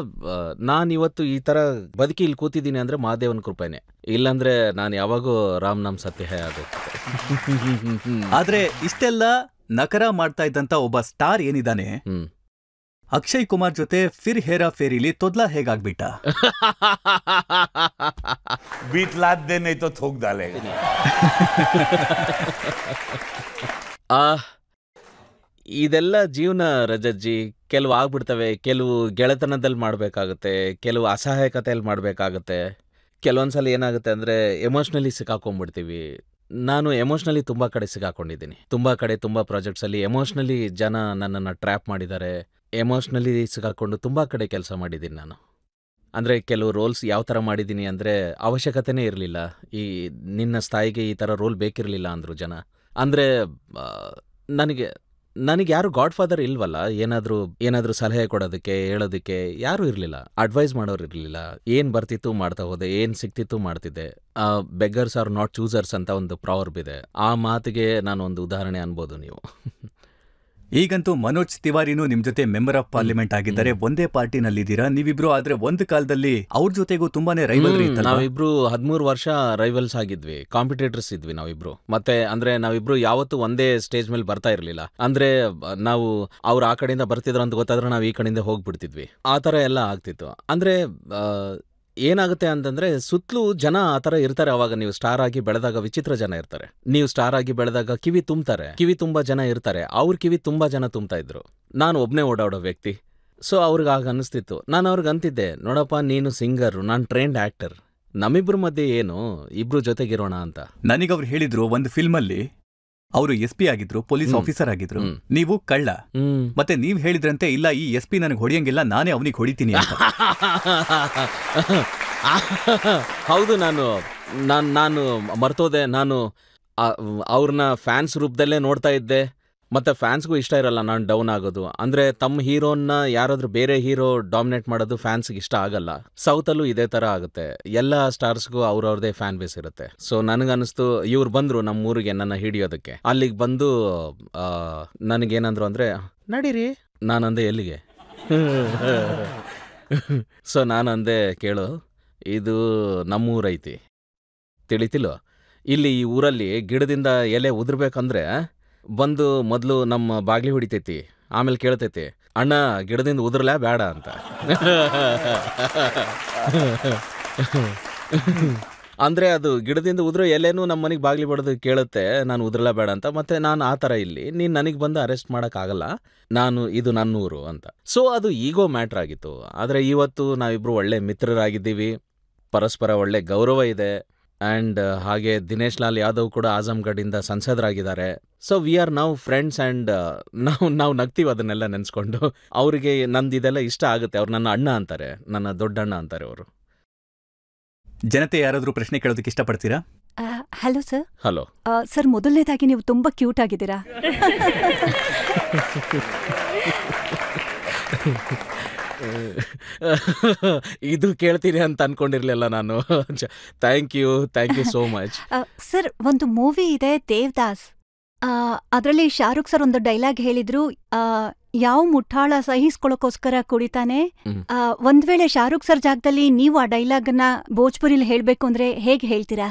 ನಾನಿವತ್ತು ಈ ಥರ ಬದುಕಿ ಇಲ್ಲಿ ಕೂತಿದ್ದೀನಿ ಅಂದರೆ ಮಹಾದೇವನ ಕೃಪೆನೆ. ಇಲ್ಲಾಂದ್ರೆ ನಾನು ಯಾವಾಗೂ ರಾಮನಾಮ್ ಸತ್ಯ ಅದು. ಆದ್ರೆ ಇಷ್ಟೆಲ್ಲ ನಕರ ಮಾಡ್ತಾ ಇದ್ದಂತ ಒಬ್ಬ ಸ್ಟಾರ್ ಏನಿದ್ದಾನೆ, ಅಕ್ಷಯ್ ಕುಮಾರ್ ಜೊತೆ ಫಿರ್ ಹೇರಾ ಫೇರಿಲಿ ತೊದ್ಲಾ ಹೇಗಾಗ್ಬಿಟ್ಟ? बीतलात दे नहीं तो थूक डालेगा. ಇದೆಲ್ಲ ಜೀವನ ರಜಜ್ಜಿ. ಕೆಲವು ಆಗ್ಬಿಡ್ತವೆ, ಕೆಲವು ಗೆಳೆತನದಲ್ಲಿ ಮಾಡಬೇಕಾಗುತ್ತೆ, ಕೆಲವು ಅಸಹಾಯಕತೆಯಲ್ಲಿ ಮಾಡಬೇಕಾಗುತ್ತೆ. ಕೆಲವೊಂದ್ಸಲ ಏನಾಗುತ್ತೆ ಅಂದರೆ ಎಮೋಷ್ನಲಿ ಸಿಕ್ಕಾಕೊಂಡ್ಬಿಡ್ತೀವಿ. ನಾನು ಎಮೋಷ್ನಲಿ ತುಂಬ ಕಡೆ ಸಿಕ್ಕಾಕೊಂಡಿದ್ದೀನಿ. ತುಂಬ ಕಡೆ ತುಂಬ ಪ್ರಾಜೆಕ್ಟ್ಸಲ್ಲಿ ಎಮೋಷ್ನಲಿ ಜನ ನನ್ನನ್ನು ಟ್ರ್ಯಾಪ್ ಮಾಡಿದ್ದಾರೆ. ಎಮೋಷ್ನಲಿ ಸಿಕ್ಕಾಕೊಂಡು ತುಂಬ ಕಡೆ ಕೆಲಸ ಮಾಡಿದ್ದೀನಿ ನಾನು. ಅಂದರೆ ಕೆಲವು ರೋಲ್ಸ್ ಯಾವ ಥರ ಮಾಡಿದ್ದೀನಿ ಅಂದರೆ ಅವಶ್ಯಕತೆನೇ ಇರಲಿಲ್ಲ. ಈ ನಿನ್ನ ಸ್ಥಾಯಿಗೆ ಈ ಥರ ರೋಲ್ ಬೇಕಿರಲಿಲ್ಲ ಅಂದರು ಜನ. ಅಂದರೆ ನನಗೆ ಯಾರು ಗಾಡ್ ಫಾದರ್ ಇಲ್ವಲ್ಲ, ಏನಾದರೂ ಸಲಹೆ ಕೊಡೋದಕ್ಕೆ ಹೇಳೋದಕ್ಕೆ ಯಾರೂ ಇರಲಿಲ್ಲ, ಅಡ್ವೈಸ್ ಮಾಡೋರು ಇರಲಿಲ್ಲ. ಏನು ಬರ್ತಿತ್ತು ಮಾಡ್ತಾ ಹೋದೆ, ಏನು ಸಿಕ್ತಿತ್ತು ಮಾಡ್ತಿದ್ದೆ. ಬೆಗ್ಗರ್ಸ್ ಆರ್ ನಾಟ್ ಚೂಸರ್ಸ್ ಅಂತ ಒಂದು ಪ್ರಾವರ್ಬ್ ಇದೆ. ಆ ಮಾತಿಗೆ ನಾನು ಒಂದು ಉದಾಹರಣೆ ಅನ್ಬೋದು ನೀವು. ಈಗಂತೂ ಮನೋಜ್ ತಿವಾರಿನೂ ನಿಮ್ ಜೊತೆ ಮೆಂಬರ್ ಆಫ್ ಪಾರ್ಲಿಮೆಂಟ್ ಆಗಿದ್ದಾರೆ. ಒಂದೇ ಪಾರ್ಟಿನಲ್ಲಿದ್ದೀರಾ ನೀವಿಬ್ರು. ಆದ್ರೆ ಒಂದು ಕಾಲದಲ್ಲಿ ಅವ್ರ ಜೊತೆಗೂ ತುಂಬಾನೇ ರೈವಲ್ರಿ ಇತ್ತು. ನಾವಿಬ್ರು 13 ವರ್ಷ ರೈವಲ್ಸ್ ಆಗಿದ್ವಿ, ಕಾಂಪಿಟೇಟರ್ಸ್ ಇದ್ವಿ ನಾವಿಬ್ರು. ಮತ್ತೆ ಅಂದ್ರೆ ನಾವಿಬ್ರು ಯಾವತ್ತೂ ಒಂದೇ ಸ್ಟೇಜ್ ಮೇಲೆ ಬರ್ತಾ ಇರ್ಲಿಲ್ಲ. ಅಂದ್ರೆ ನಾವು ಅವ್ರು ಆ ಕಡೆಯಿಂದ ಬರ್ತಿದ್ರು ಅಂತ ಗೊತ್ತಾದ್ರೆ ನಾವು ಈ ಕಡೆಯಿಂದ ಹೋಗ್ಬಿಡ್ತಿದ್ವಿ. ಆ ಥರ ಎಲ್ಲ ಆಗ್ತಿತ್ತು. ಅಂದ್ರೆ ಏನಾಗುತ್ತೆ ಅಂತಂದ್ರೆ ಸುತ್ತಲೂ ಜನ ಆ ಥರ ಇರ್ತಾರೆ. ಅವಾಗ ನೀವು ಸ್ಟಾರ್ ಆಗಿ ಬೆಳೆದಾಗ ವಿಚಿತ್ರ ಜನ ಇರ್ತಾರೆ. ನೀವು ಸ್ಟಾರ್ ಆಗಿ ಬೆಳೆದಾಗ ಕಿವಿ ತುಂಬಾ ಜನ ಇರ್ತಾರೆ. ಅವ್ರ ಕಿವಿ ತುಂಬಾ ಜನ ತುಂಬ್ತಾ ಇದ್ರು. ನಾನು ಒಬ್ನೇ ಓಡಾಡೋ ವ್ಯಕ್ತಿ. ಸೊ ಅವ್ರಿಗೆ ಆಗ ಅನಿಸ್ತಿತ್ತು. ನಾನು ಅವ್ರಿಗೆ ಅಂತಿದ್ದೆ, ನೋಡಪ್ಪ ನೀನು ಸಿಂಗರು, ನಾನು ಟ್ರೈನ್ಡ್ ಆ್ಯಕ್ಟರ್, ನಮ್ಮಿಬ್ರ ಮಧ್ಯೆ ಏನು, ಇಬ್ರು ಜೊತೆಗಿರೋಣ ಅಂತ. ನನಗವ್ರು ಹೇಳಿದ್ರು ಒಂದು ಫಿಲ್ಮಲ್ಲಿ ಅವರು SP ಆಗಿದ್ರು, ಪೊಲೀಸ್ ಆಫೀಸರ್ ಆಗಿದ್ರು, ನೀವು ಕಳ್ಳ. ಮತ್ತೆ ನೀವ್ ಹೇಳಿದ್ರಂತೆ ಇಲ್ಲ ಈ SP ನನಗೆ ಹೊಡಿಯಂಗಿಲ್ಲ, ನಾನೇ ಅವನಿಗೆ ಹೊಡಿತೀನಿ ಅಂತ. ಹೌದು, ನಾನು ಮರ್ತೋದೆ. ನಾನು ಅವ್ರನ್ನ ಫ್ಯಾನ್ಸ್ ರೂಪದಲ್ಲೇ ನೋಡ್ತಾ ಇದ್ದೆ. ಮತ್ತೆ ಫ್ಯಾನ್ಸ್ಗೂ ಇಷ್ಟ ಇರಲ್ಲ ನಾನು ಡೌನ್ ಆಗೋದು. ಅಂದ್ರೆ ತಮ್ಮ ಹೀರೋನ್ನ ಯಾರಾದ್ರೂ ಬೇರೆ ಹೀರೋ ಡಾಮಿನೇಟ್ ಮಾಡೋದು ಫ್ಯಾನ್ಸ್ಗೆ ಇಷ್ಟ ಆಗಲ್ಲ. ಸೌತಲ್ಲೂ ಇದೇ ತರ ಆಗುತ್ತೆ. ಎಲ್ಲ ಸ್ಟಾರ್ಸ್ಗೂ ಅವ್ರವ್ರದೇ ಫ್ಯಾನ್ ಬೇಸ್ ಇರುತ್ತೆ. ಸೊ ನನಗನ್ನಿಸ್ತು ಇವ್ರು ಬಂದ್ರು ನಮ್ಮ ಊರಿಗೆ ನನ್ನ ಹಿಡಿಯೋದಕ್ಕೆ. ಅಲ್ಲಿಗೆ ಬಂದು ನನಗೇನಂದ್ರು ಅಂದ್ರೆ ನಡೀರಿ. ನಾನಂದೆ ಎಲ್ಲಿಗೆ? ಸೊ ನಾನಂದೆ ಕೇಳು, ಇದು ನಮ್ಮೂರೈತಿ ತಿಳಿತಿಲ್ಲೋ. ಇಲ್ಲಿ ಈ ಊರಲ್ಲಿ ಗಿಡದಿಂದ ಎಲೆ ಉದುರ್ಬೇಕಂದ್ರೆ ಬಂದು ಮೊದಲು ನಮ್ಮ ಬಾಗ್ಲಿ ಹೊಡಿತೈತಿ, ಆಮೇಲೆ ಕೇಳ್ತೈತಿ ಅಣ್ಣ ಗಿಡದಿಂದ ಉದುರ್ಲಾ ಬೇಡ ಅಂತ. ಅಂದ್ರೆ ಅದು ಗಿಡದಿಂದ ಉದುರೋ ಎಲೆನೂ ನಮ್ಮ ಮನೆಗೆ ಬಾಗ್ಲಿ ಬಡ್ದು ಕೇಳುತ್ತೆ ನಾನು ಉದುರ್ಲಾ ಬೇಡ ಅಂತ. ಮತ್ತೆ ನಾನು ಆ ಥರ ಇಲ್ಲಿ ನೀನು ನನಗೆ ಬಂದು ಅರೆಸ್ಟ್ ಮಾಡೋಕ್ಕಾಗಲ್ಲ, ಇದು ನನ್ನೂರು ಅಂತ. ಸೊ ಅದು ಈಗೋ ಮ್ಯಾಟ್ರ್ ಆಗಿತ್ತು. ಆದರೆ ಇವತ್ತು ನಾವಿಬ್ರು ಒಳ್ಳೆ ಮಿತ್ರರಾಗಿದ್ದೀವಿ, ಪರಸ್ಪರ ಒಳ್ಳೆ ಗೌರವ ಇದೆ. ಆ್ಯಂಡ್ ಹಾಗೆ ದಿನೇಶ್ ಲಾಲ್ ಯಾದವ್ ಕೂಡ ಆಜಮ್ಗಢಿಂದ ಸಂಸದರಾಗಿದ್ದಾರೆ. So we are now friends. And ನಾವು ನಗ್ತೀವಿ ಅದನ್ನೆಲ್ಲ ನೆನೆಸ್ಕೊಂಡು. ಅವರಿಗೆ ನಂದು ಇದೆಲ್ಲ ಇಷ್ಟ ಆಗುತ್ತೆ. ಅವ್ರು ನನ್ನ ಅಣ್ಣ ಅಂತಾರೆ, ನನ್ನ ದೊಡ್ಡಣ್ಣ ಅಂತಾರೆ ಅವರು. ಜನತೆ ಯಾರಾದರೂ ಪ್ರಶ್ನೆ ಕೇಳೋದಕ್ಕೆ ಇಷ್ಟಪಡ್ತೀರಾ? Hello sir. ಹಲೋ ಸರ್, ಮೊದಲನೇದಾಗಿ ನೀವು ತುಂಬಾ ಕ್ಯೂಟ್ ಆಗಿದ್ದೀರಾ. ಇದು ಕೇಳ್ತೀನಿ ಅಂತ ಅನ್ಕೊಂಡಿರ್ಲಿಲ್ಲ ನಾನು. Thank you so much. Sir, ಒಂದು ಮೂವಿ ಇದೆ ದೇವದಾಸ್. ಅದರಲ್ಲಿ ಶಾರುಖ್ ಸರ್ ಒಂದು ಡೈಲಾಗ್ ಹೇಳಿದ್ರು, ಯಾವ ಮುಠಾಳ ಸಹಿಸ್ಕೊಳ್ಳೋಕೋಸ್ಕರ ಕುಡಿತಾನೆ. ಒಂದ್ ವೇಳೆ ಶಾರುಖ್ ಸರ್ ಜಾಗದಲ್ಲಿ ನೀವು ಆ ಡೈಲಾಗ್ನ ಭೋಜ್ಪುರಿಲಿ ಹೇಳ್ಬೇಕು ಅಂದ್ರೆ ಹೇಗೆ ಹೇಳ್ತೀರಾ?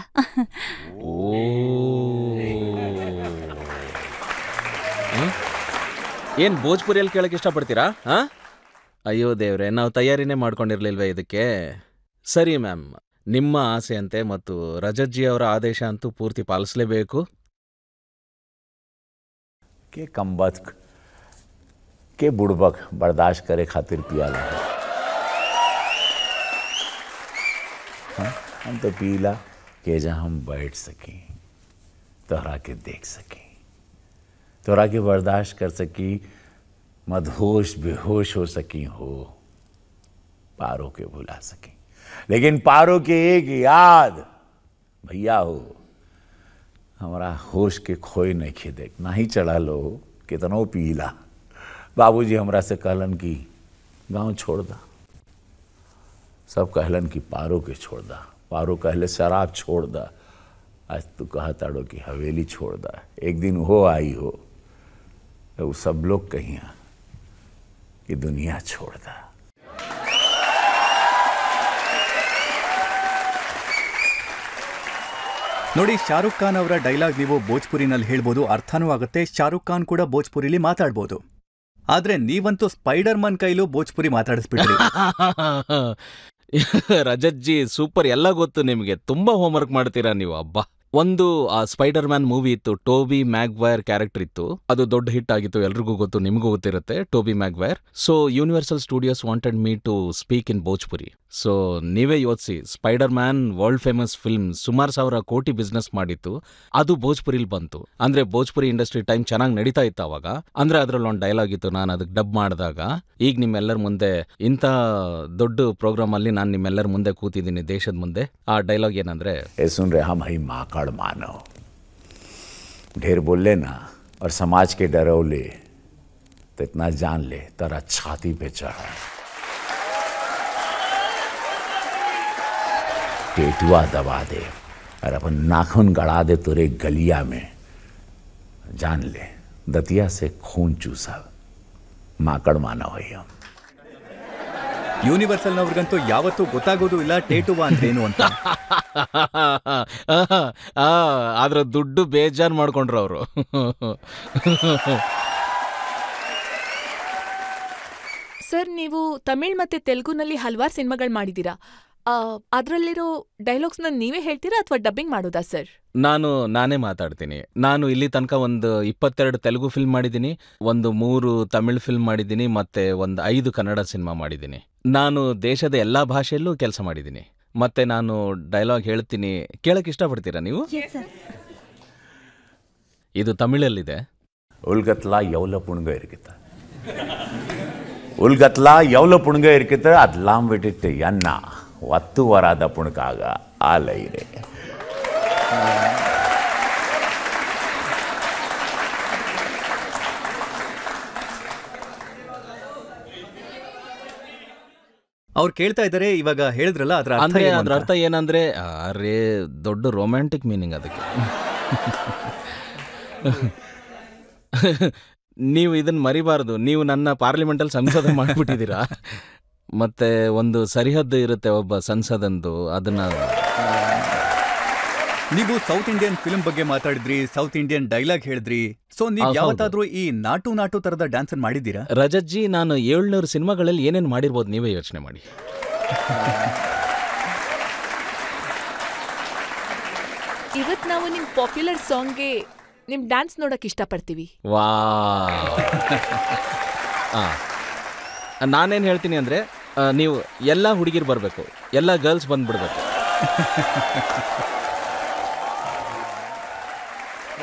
ಏನ್ ಭೋಜ್ಪುರಿಯಲ್ಲಿ ಕೇಳಕ್ ಇಷ್ಟಪಡ್ತೀರಾ? ಅಯ್ಯೋ ದೇವ್ರೆ, ನಾವು ತಯಾರಿನೇ ಮಾಡ್ಕೊಂಡಿರ್ಲಿಲ್ವೇ ಇದಕ್ಕೆ. ಸರಿ ಮ್ಯಾಮ್, ನಿಮ್ಮ ಆಸೆಯಂತೆ ಮತ್ತು ರಜತ್ಜಿ ಅವರ ಆದೇಶ ಅಂತೂ ಪೂರ್ತಿ ಪಾಲಿಸಲೇಬೇಕು. के कमबख्त के बुड़बक बर्दाश्त करे खातिर पियाला है। हम तो पीला के जहाँ हम बैठ सकें, तोहरा के देख सकें, तोहरा के बर्दाश्त कर सकी, मदहोश बेहोश हो सकी हो, पारो के भुला सकें। लेकिन पारो के एक याद भैया हो, हमारा होश के खोए नहीं खे देख ना ही चढ़ा लो कितनो पीला। बाबूजी हमरा से कहलन कि गांव छोड़ दा, सब कहलन कि पारो के छोड़ दा, पारो कहले शराब छोड़ दा, आज तू कहा ताड़ो कि हवेली छोड़ दा। एक दिन हो आई हो तो सब लोग कहिया कि दुनिया छोड़ दा। ನೋಡಿ, ಶಾರುಖ್ ಖಾನ್ ಅವರ ಡೈಲಾಗ್ ನೀವು ಭೋಜ್ಪುರಿನಲ್ಲಿ ಹೇಳ್ಬೋದು, ಅರ್ಥನೂ ಆಗುತ್ತೆ. ಶಾರುಖ್ ಖಾನ್ ಕೂಡ ಭೋಜ್ಪುರಿಲಿ ಮಾತಾಡ್ಬೋದು. ಆದ್ರೆ ನೀವಂತೂ ಸ್ಪೈಡರ್ ಮನ್ ಕೈಲೂ ಭೋಜ್ಪುರಿ ಮಾತಾಡಿಸ್ಬಿಟ್ರಿ. ರಜತ್ಜಿ ಸೂಪರ್, ಎಲ್ಲ ಗೊತ್ತು ನಿಮಗೆ. ತುಂಬಾ ಹೋಮ್ವರ್ಕ್ ಮಾಡ್ತೀರಾ ನೀವು. ಅಬ್ಬಾ, ಒಂದು ಸ್ಪೈಡರ್ ಮ್ಯಾನ್ ಮೂವಿ ಇತ್ತು, ಟೋಬಿ ಮ್ಯಾಗ್ವೈರ್ ಕ್ಯಾರೆಕ್ಟರ್ ಇತ್ತು. ಅದು ದೊಡ್ಡ ಹಿಟ್ ಆಗಿತ್ತು, ಎಲ್ರಿಗೂ ಗೊತ್ತು, ನಿಮಗೂ ಗೊತ್ತಿರುತ್ತೆ Toby Maguire. So Universal Studios wanted me to speak in Bhojpuri. So ನೀವೇ ಯೋಚಿಸಿ, spider man world famous film, ಸುಮಾರು 1,000 ಕೋಟಿ ಬಿಸ್ನೆಸ್ ಮಾಡಿತ್ತು, ಅದು ಭೋಜ್ಪುರಿಲಿ ಬಂತು. ಅಂದ್ರೆ ಭೋಜ್ಪುರಿ ಇಂಡಸ್ಟ್ರಿ ಟೈಮ್ ಚೆನ್ನಾಗಿ ನಡೀತಾ ಇತ್ತು ಅವಾಗ. ಅಂದ್ರೆ ಅದ್ರಲ್ಲಿ ಒಂದು ಡೈಲಾಗ್ ಇತ್ತು, ನಾನು ಅದಕ್ಕೆ ಡಬ್ ಮಾಡಿದಾಗ. ಈಗ ನಿಮ್ಮೆಲ್ಲರ ಮುಂದೆ ಇಂಥ ದೊಡ್ಡ ಪ್ರೋಗ್ರಾಮ್ ಅಲ್ಲಿ ನಾನು ನಿಮ್ಮೆಲ್ಲರ ಮುಂದೆ ಕೂತಿದ್ದೀನಿ, ದೇಶದ ಮುಂದೆ. ಆ ಡೈಲಾಗ್ ಏನಂದ್ರೆ, सुन रहे हम ही माकड़ मानव, ढेर बोले ना और समाज के डरौले, तो इतना जान ले तेरा छाती पे चढ़ा पेटुआ दबा दे और अपन नाखून गड़ा दे तेरे गलिया में, जान ले दतिया से खून चूसा माकड़ मानव है हम। ಯೂನಿವರ್ಸಲ್ನವ್ರಿಗಂತೂ ಯಾವತ್ತೂ ಗೊತ್ತಾಗೋದು ಇಲ್ಲ ಟೇಟುವಾ ಅಂದ್ರೇನು ಅಂತ. ಆದ್ರ ದುಡ್ಡು ಬೇಜಾನ್ ಮಾಡ್ಕೊಂಡ್ರು ಅವರು. ಸರ್, ನೀವು ತಮಿಳ್ ಮತ್ತೆ ತೆಲುಗುನಲ್ಲಿ ಹಲವಾರು ಸಿನಿಮಾಗಳು ಮಾಡಿದ್ದೀರಾ. ಅದರಲ್ಲಿರೋ ಡೈಲಾಗ್ಸ್ನ ನೀವೇ ಹೇಳ್ತೀರಾ ಅಥವಾ ಡಬ್ಬಿಂಗ್ ಮಾಡೋದಾ ಸರ್? ನಾನೇ ಮಾತಾಡ್ತೀನಿ. ನಾನು ಇಲ್ಲಿ ತನಕ ಒಂದು 22 ತೆಲುಗು ಫಿಲ್ಮ್ ಮಾಡಿದ್ದೀನಿ, ಒಂದು 3 ತಮಿಳ್ ಫಿಲ್ಮ್ ಮಾಡಿದ್ದೀನಿ, ಮತ್ತೆ ಒಂದು 5 ಕನ್ನಡ ಸಿನಿಮಾ ಮಾಡಿದ್ದೀನಿ. ನಾನು ದೇಶದ ಎಲ್ಲಾ ಭಾಷೆಯಲ್ಲೂ ಕೆಲಸ ಮಾಡಿದ್ದೀನಿ. ಮತ್ತೆ ನಾನು ಡೈಲಾಗ್ ಹೇಳ್ತೀನಿ, ಕೇಳಕ್ ಇಷ್ಟಪಡ್ತೀರಾ ನೀವು? ಇದು ತಮಿಳಲ್ಲಿದೆ. ಉಲ್ಗತ್ಲಾ ಎವಲ ಪುಣ್ಗ ಇರ್ಕಿತ್ತ, ಉಲ್ಗತ್ಲಾ ಎವಲ ಪುಣ್ಗ ಇರ್ಕಿತ್ತ, ಅದೆல்லாம் ಬಿಟ್ಟಿಟ್ಟು ಎನ್ನ ಒತ್ತು ವರಾದ ಪುಣ್ಕಾಗ ಆಲೈರೆ. ಅವ್ರು ಕೇಳ್ತಾ ಇದ್ದಾರೆ, ಇವಾಗ ಹೇಳಿದ್ರಲ್ಲ ಅದ್ರ ಅರ್ಥ ಅಂದ್ರೆ ಏನು ಅದ್ರ ಅಂತ? ಅರ್ಥ ಏನಂದ್ರೆ, ಅರೇ ದೊಡ್ಡ ರೊಮ್ಯಾಂಟಿಕ್ ಮೀನಿಂಗ್ ಅದಕ್ಕೆ. ನೀವು ಇದನ್ನ ಮರಿಬಾರ್ದು. ನೀವು ನನ್ನ ಪಾರ್ಲಿಮೆಂಟಲ್ಲಿ ಸಂಸದ ಮಾಡಿಬಿಟ್ಟಿದ್ದೀರಾ. ಮತ್ತೆ ಒಂದು ಸರಿಹದ್ದು ಇರುತ್ತೆ ಒಬ್ಬ ಸಂಸದಂದು, ಅದನ್ನ. ನೀವು ಸೌತ್ ಇಂಡಿಯನ್ ಫಿಲ್ಮ್ ಬಗ್ಗೆ ಮಾತಾಡಿದ್ರಿ, ಸೌತ್ ಇಂಡಿಯನ್ ಡೈಲಾಗ್ ಹೇಳಿದ್ರಿ. ಸೊ ನೀವು ಹೌದು. ಯಾವತ್ತಾದ್ರೂ ಈ ನಾಟು ತರದ ಡ್ಯಾನ್ಸ್ ಮಾಡಿದ್ದೀರಾ? ರಜತ್ಜಿ, ನಾನು 700 ಸಿನಿಮಾಗಳಲ್ಲಿ ಏನೇನು ಮಾಡಿರ್ಬೋದು ನೀವೇ ಯೋಚನೆ ಮಾಡಿ. ಇವತ್ ನಾವು ನಿಮ್ ಪಾಪ್ಯುಲರ್ ಸಾಂಗ್ಗೆ ನಿಮ್ ಡ್ಯಾನ್ಸ್ ನೋಡಕ್ ಇಷ್ಟಪಡ್ತೀವಿ. ವಾ ನಾನೇನು ಹೇಳ್ತೀನಿ ಅಂದರೆ, ನೀವು ಎಲ್ಲ ಹುಡುಗಿರು ಬರಬೇಕು, ಎಲ್ಲ ಗರ್ಲ್ಸ್ ಬಂದ್ಬಿಡ್ಬೇಕು.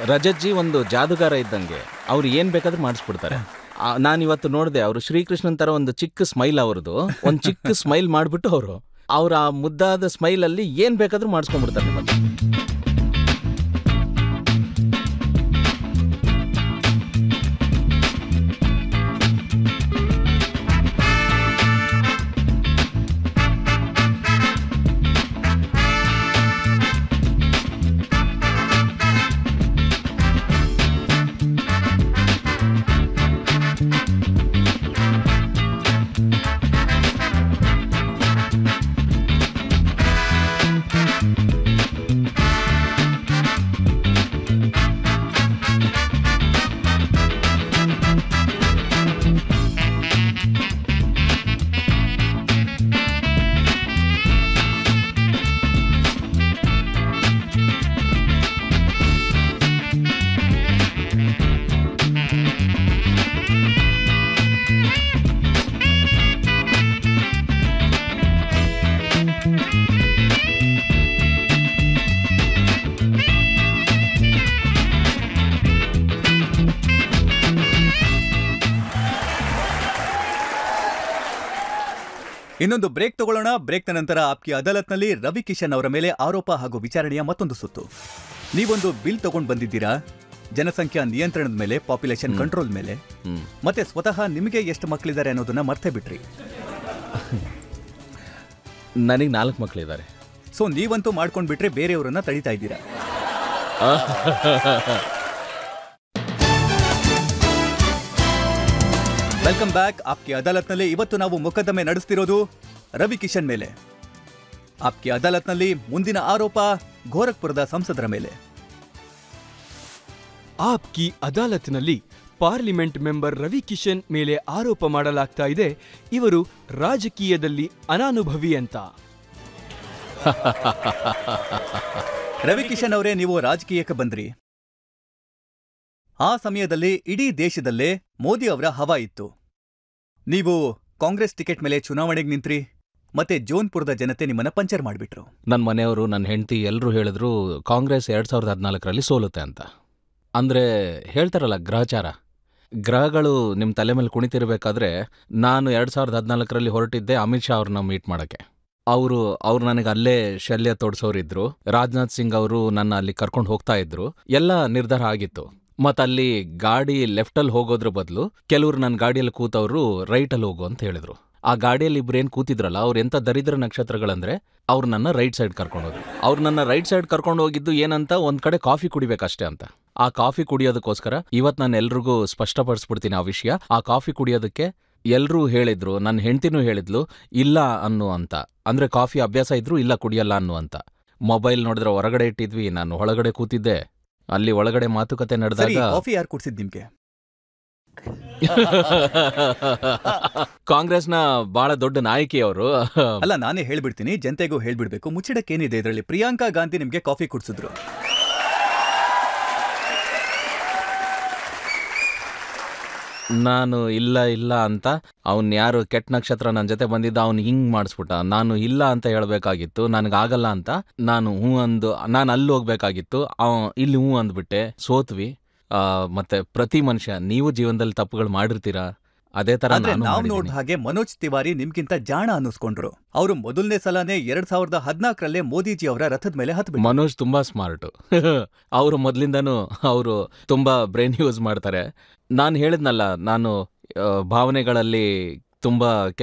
ರಜತ್ಜಿ ಒಂದು ಜಾದುಗಾರ ಇದ್ದಂಗೆ, ಅವ್ರು ಏನು ಬೇಕಾದ್ರೂ ಮಾಡಿಸ್ಬಿಡ್ತಾರೆ. ನಾನಿವತ್ತು ನೋಡಿದೆ, ಅವರು ಶ್ರೀಕೃಷ್ಣನ್ ಥರ ಒಂದು ಚಿಕ್ಕ ಸ್ಮೈಲ್ ಅವ್ರದ್ದು, ಒಂದು ಚಿಕ್ಕ ಸ್ಮೈಲ್ ಮಾಡಿಬಿಟ್ಟು ಅವ್ರು ಆ ಮುದ್ದಾದ ಸ್ಮೈಲಲ್ಲಿ ಏನು ಬೇಕಾದ್ರೂ ಮಾಡಿಸ್ಕೊಂಡ್ಬಿಡ್ತಾರೆ ನಿಮ್ಮಲ್ಲಿ. ಇನ್ನೊಂದು ಬ್ರೇಕ್ ತಗೊಳ್ಳೋಣ. ಬ್ರೇಕ್ನ ನಂತರ ಆಪ್ಕಿ ಅದಾಲತ್ನಲ್ಲಿ ರವಿ ಕಿಶನ್ ಅವರ ಮೇಲೆ ಆರೋಪ ಹಾಗೂ ವಿಚಾರಣೆಯ ಮತ್ತೊಂದು ಸುತ್ತು. ನೀವೊಂದು ಬಿಲ್ ತಗೊಂಡು ಬಂದಿದ್ದೀರಾ ಜನಸಂಖ್ಯಾ ನಿಯಂತ್ರಣದ ಮೇಲೆ, ಪಾಪ್ಯುಲೇಷನ್ ಕಂಟ್ರೋಲ್ ಮೇಲೆ. ಮತ್ತೆ ಸ್ವತಃ ನಿಮಗೆ ಎಷ್ಟು ಮಕ್ಕಳಿದ್ದಾರೆ ಅನ್ನೋದನ್ನ ಮರ್ತೇ ಬಿಟ್ರಿ. ನನಗೆ 4 ಮಕ್ಕಳಿದ್ದಾರೆ. ಸೊ ನೀವಂತೂ ಮಾಡ್ಕೊಂಡ್ ಬಿಟ್ರೆ ಬೇರೆಯವರನ್ನ ತಡಿತಾ ಇದ್ದೀರಾ. Welcome back. ಆಪ್ಕಿ ಅದಾಲತ್ನಲ್ಲಿ ಇವತ್ತು ನಾವು ಮೊಕದ್ದಮೆ ನಡೆಸ್ತಿರೋದು ರವಿ ಕಿಶನ್ ಮೇಲೆ. ಆಪ್ಕಿ ಅದಾಲತ್ನಲ್ಲಿ ಮುಂದಿನ ಆರೋಪ ಗೋರಖ್ಪುರದ ಸಂಸದರ ಮೇಲೆ. ಆಪ್ಕಿ ಅದಾಲತ್ನಲ್ಲಿ ಪಾರ್ಲಿಮೆಂಟ್ ಮೆಂಬರ್ ರವಿ ಕಿಶನ್ ಮೇಲೆ ಆರೋಪ ಮಾಡಲಾಗ್ತಾ ಇದೆ, ಇವರು ರಾಜಕೀಯದಲ್ಲಿ ಅನಾನುಭವಿ ಅಂತ. ರವಿ ಕಿಶನ್ ಅವರೇ, ನೀವು ರಾಜಕೀಯಕ್ಕೆ ಬಂದ್ರಿ. ಆ ಸಮಯದಲ್ಲಿ ಇಡೀ ದೇಶದಲ್ಲೇ ಮೋದಿ ಅವರ ಹವಾ ಇತ್ತು. ನೀವು ಕಾಂಗ್ರೆಸ್ ಟಿಕೆಟ್ ಮೇಲೆ ಚುನಾವಣೆಗೆ ನಿಂತ್ರಿ, ಮತ್ತೆ ಜೋನ್ಪುರದ ಜನತೆ ನಿಮ್ಮನ್ನ ಪಂಚರ್ ಮಾಡಿಬಿಟ್ರು. ನನ್ನ ಮನೆಯವರು, ನನ್ನ ಹೆಂಡತಿ ಎಲ್ಲರೂ ಹೇಳಿದ್ರು ಕಾಂಗ್ರೆಸ್ 2014ರಲ್ಲಿ ಸೋಲುತ್ತೆ ಅಂತ. ಅಂದರೆ ಹೇಳ್ತಾರಲ್ಲ ಗ್ರಹಚಾರ, ಗ್ರಹಗಳು ನಿಮ್ಮ ತಲೆ ಮೇಲೆ ಕುಣಿತಿರ್ಬೇಕಾದ್ರೆ ನಾನು 2014ರಲ್ಲಿ ಹೊರಟಿದ್ದೆ ಅಮಿತ್ ಶಾ ಅವ್ರನ್ನ ಮೀಟ್ ಮಾಡೋಕ್ಕೆ. ಅವ್ರು ನನಗೆ ಅಲ್ಲೇ ಶಲ್ಯ ತೋಡ್ಸೋರಿದ್ರು. ರಾಜನಾಥ್ ಸಿಂಗ್ ಅವರು ನನ್ನ ಅಲ್ಲಿ ಕರ್ಕೊಂಡು ಹೋಗ್ತಾ ಇದ್ರು. ಎಲ್ಲ ನಿರ್ಧಾರ ಆಗಿತ್ತು. ಮತ್ತಲ್ಲಿ ಗಾಡಿ ಲೆಫ್ಟಲ್ಲಿ ಹೋಗೋದ್ರ ಬದಲು ಕೆಲವ್ರು ನನ್ನ ಗಾಡಿಯಲ್ಲಿ ಕೂತವರು ರೈಟಲ್ಲಿ ಹೋಗು ಅಂತ ಹೇಳಿದ್ರು. ಆ ಗಾಡಿಯಲ್ಲಿ ಇಬ್ರೇನು ಕೂತಿದ್ರಲ್ಲ, ಅವ್ರು ಎಂಥ ದರಿದ್ರ ನಕ್ಷತ್ರಗಳಂದ್ರೆ ಅವ್ರು ನನ್ನ ರೈಟ್ ಸೈಡ್ ಕರ್ಕೊಂಡೋದ್ರು. ಅವ್ರು ನನ್ನ ರೈಟ್ ಸೈಡ್ ಕರ್ಕೊಂಡು ಹೋಗಿದ್ದು ಏನಂತ, ಒಂದ್ ಕಡೆ ಕಾಫಿ ಕುಡಿಬೇಕಷ್ಟೇ ಅಂತ. ಆ ಕಾಫಿ ಕುಡಿಯೋದಕ್ಕೋಸ್ಕರ ಇವತ್ತು ನಾನು ಎಲ್ರಿಗೂ ಸ್ಪಷ್ಟಪಡಿಸ್ಬಿಡ್ತೀನಿ ಆ ವಿಷಯ. ಆ ಕಾಫಿ ಕುಡಿಯೋದಕ್ಕೆ ಎಲ್ರೂ ಹೇಳಿದ್ರು, ನನ್ನ ಹೆಂಡ್ತಿನೂ ಹೇಳಿದ್ಲು ಇಲ್ಲ ಅನ್ನು ಅಂತ. ಅಂದ್ರೆ ಕಾಫಿ ಅಭ್ಯಾಸ ಇದ್ರು ಇಲ್ಲ ಕುಡಿಯಲ್ಲ ಅನ್ನು ಅಂತ. ಮೊಬೈಲ್ ನೋಡಿದ್ರೆ ಹೊರಗಡೆ ಇಟ್ಟಿದ್ವಿ, ನಾನು ಒಳಗಡೆ ಕೂತಿದ್ದೆ. ಅಲ್ಲಿ ಒಳಗಡೆ ಮಾತುಕತೆ ನಡೆದಾಗ ಕಾಫಿ ಯಾರು ಕುಡ್ಸಿದ್ ನಿಮ್ಗೆ? ಕಾಂಗ್ರೆಸ್ನ ಬಹಳ ದೊಡ್ಡ ನಾಯಕಿ ಅವರು. ಅಲ್ಲ, ನಾನೇ ಹೇಳ್ಬಿಡ್ತೀನಿ, ಜನತೆಗೂ ಹೇಳ್ಬಿಡ್ಬೇಕು, ಮುಚ್ಚಿಡಕ್ಕೇನಿದೆ ಇದರಲ್ಲಿ. ಪ್ರಿಯಾಂಕಾ ಗಾಂಧಿ ನಿಮ್ಗೆ ಕಾಫಿ ಕುಡ್ಸಿದ್ರು. ನಾನು ಇಲ್ಲ ಅಂತ ಅವ್ನು ಯಾರು ಕೆಟ್ಟ ನಕ್ಷತ್ರ ನನ್ನ ಜೊತೆ ಬಂದಿದ್ದ ಅವ್ನು ಹಿಂಗ್ ಮಾಡಿಸ್ಬಿಟ್ಟ. ನಾನು ಇಲ್ಲ ಅಂತ ಹೇಳ್ಬೇಕಾಗಿತ್ತು, ನನಗಾಗಲ್ಲ ಅಂತ ನಾನು ನಾನು ಅಲ್ಲಿ ಹೋಗ್ಬೇಕಾಗಿತ್ತು, ಇಲ್ಲಿ ಅಂದ್ಬಿಟ್ಟೆ, ಸೋತ್ವಿ. ಮತ್ತೆ ಪ್ರತಿ ಮನುಷ್ಯ, ನೀವು ಜೀವನದಲ್ಲಿ ತಪ್ಪುಗಳು ಮಾಡಿರ್ತೀರಾ, ಅದೇ ತರ ನಾವು ನೋಡಿದ ಹಾಗೆ ಮನೋಜ್ ತಿವಾರಿ ನಿಮ್ಗಿಂತ ಜಾಣ ಅನ್ನಿಸ್ಕೊಂಡ್ರು. ಅವರು ಮೊದಲನೇ ಸಲನೇ 2014ರಲ್ಲಿ ಮೋದಿಜಿ ಅವರ ರಥದ ಮೇಲೆ ಹತ್ಬಿಟ್ಟು. ಮನೋಜ್ ತುಂಬಾ ಸ್ಮಾರ್ಟ್. ಅವರು ಮೊದ್ಲಿಂದನೂ ಅವರು ತುಂಬಾ ಬ್ರೈನ್ ಯೂಸ್ ಮಾಡ್ತಾರೆ. ನಾನು ಹೇಳಿದ್ನಲ್ಲ, ನಾನು ಭಾವನೆಗಳಲ್ಲಿ ತುಂಬಾ